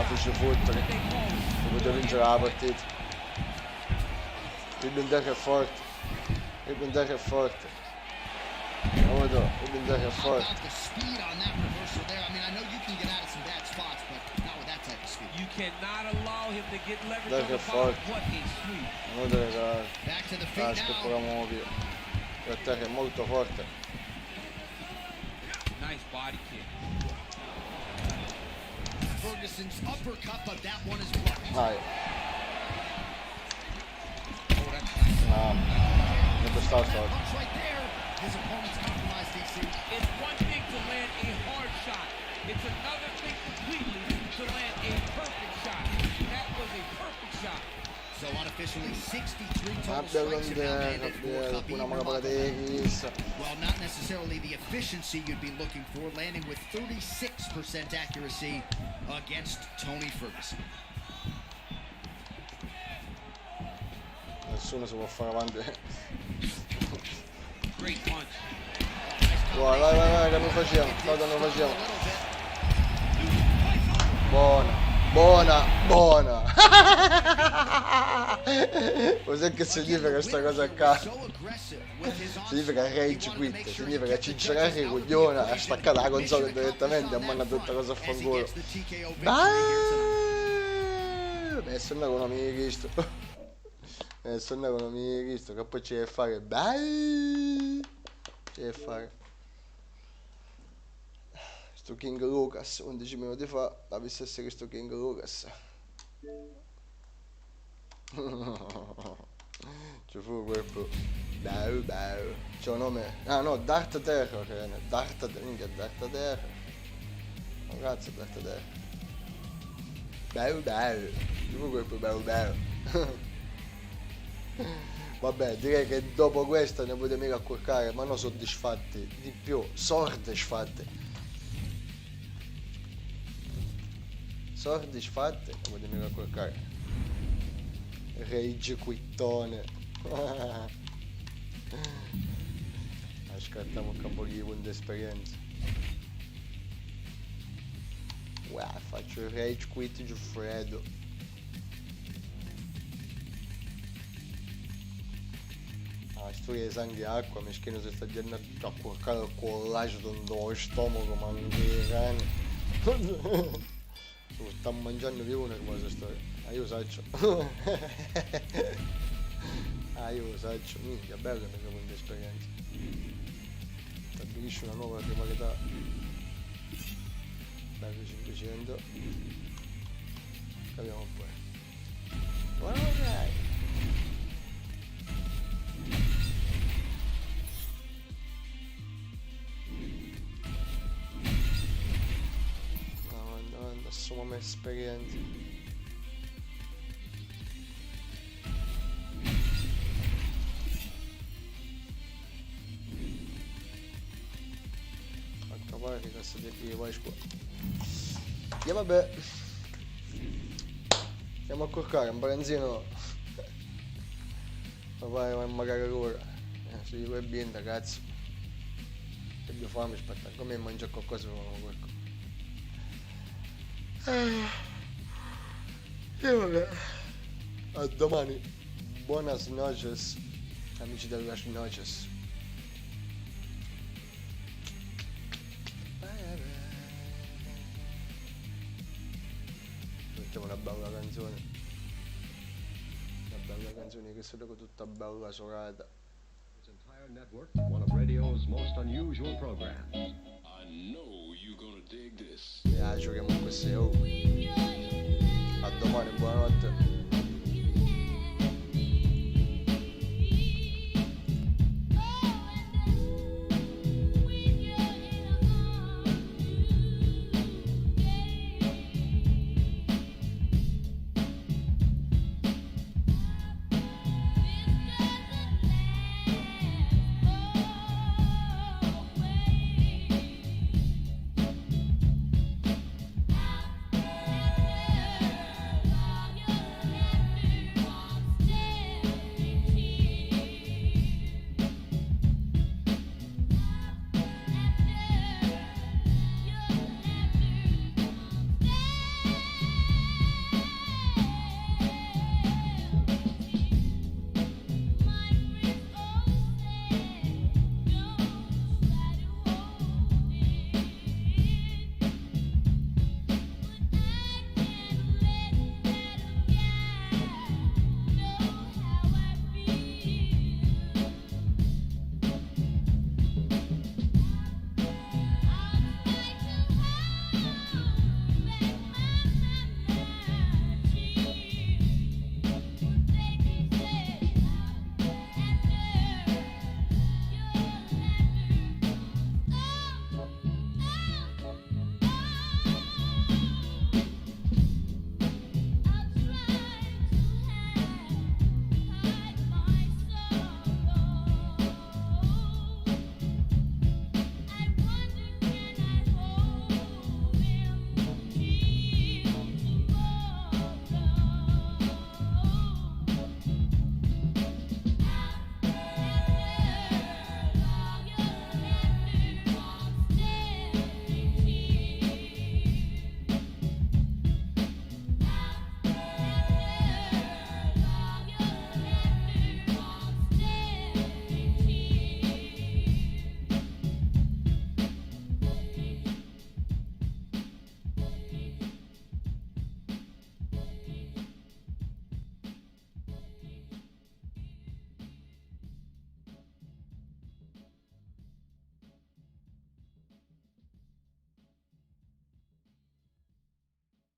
fece fottere. Si poteva vincere la partita. Il Bendeca è forte. Il Bendeca è forte. You cannot allow him to get leverage Dai on che the bottom. forte. What a sweep. Non deve dare. Che proviamo via. Per te che è molto forte. Nice body kick. Ferguson's uppercut, but that one is blocked. Vai. Non sta forte. His opponent's compromised, DC. It's one thing to land a hard shot. It's another thing completely to land a perfect shot. That was a perfect shot. So unofficially 63 total strikes have now landed for Khabib Nurmagomedov. Well, not necessarily the efficiency you'd be looking for, landing with 36% accuracy against Tony Ferguson. Nessuno si può fare avanti. Great punch. Vai, che non facciamo. Buona. Cos'è che significa questa cosa qua? Significa rage quit, significa cincerare i coglioni, a staccare la console direttamente e mandare tutta cosa a fanculo. Messo una economia di Cristo. Che poi c'è da fare. Sto King Lucas 11 minuti fa l'ha visto essere sto King Lucas. Ci fu quel po'. C'è un nome. Ah no, Darth Terror. Darth Terror. Oh cazzo, Darth Terror. Ci fu quel po' bello. Vabbè, direi che dopo questa ne potete mica accorcare, ma non soddisfatti, di più, soddisfatti, non potete mica accorcare. Rage quittone. Scattiamo un campo di punti d'esperienza. Faccio il rage quit Giuffredo. Storia di sangue e acqua, meschino si sta già a porcare il collaggio dallo stomaco, ma non che cane. Sta mangiando via una cosa storia. Io saccio. Io saccio. Minchia, bello che mi questa esperienza. Stabilisci una nuova rivalità. Bello 500. Capiamo poi. Guarda. Assumo esperienza. A cavare che cazzo di vai scuola. E vabbè. Andiamo a corcare un branzino. Vai magari l'ora. Se gli vuoi bene ragazzi. Che devo fame, aspetta, come mangiare qualcosa con qualcosa. E vabbè, a domani, buonas noches, amici dell'Las Noches. Mettiamo una bella canzone che sarà tutta bella sorata. Its entire network, one of radio's most unusual programs. I know you're gonna dig this. Giochiamo con queste. A domani, buonanotte.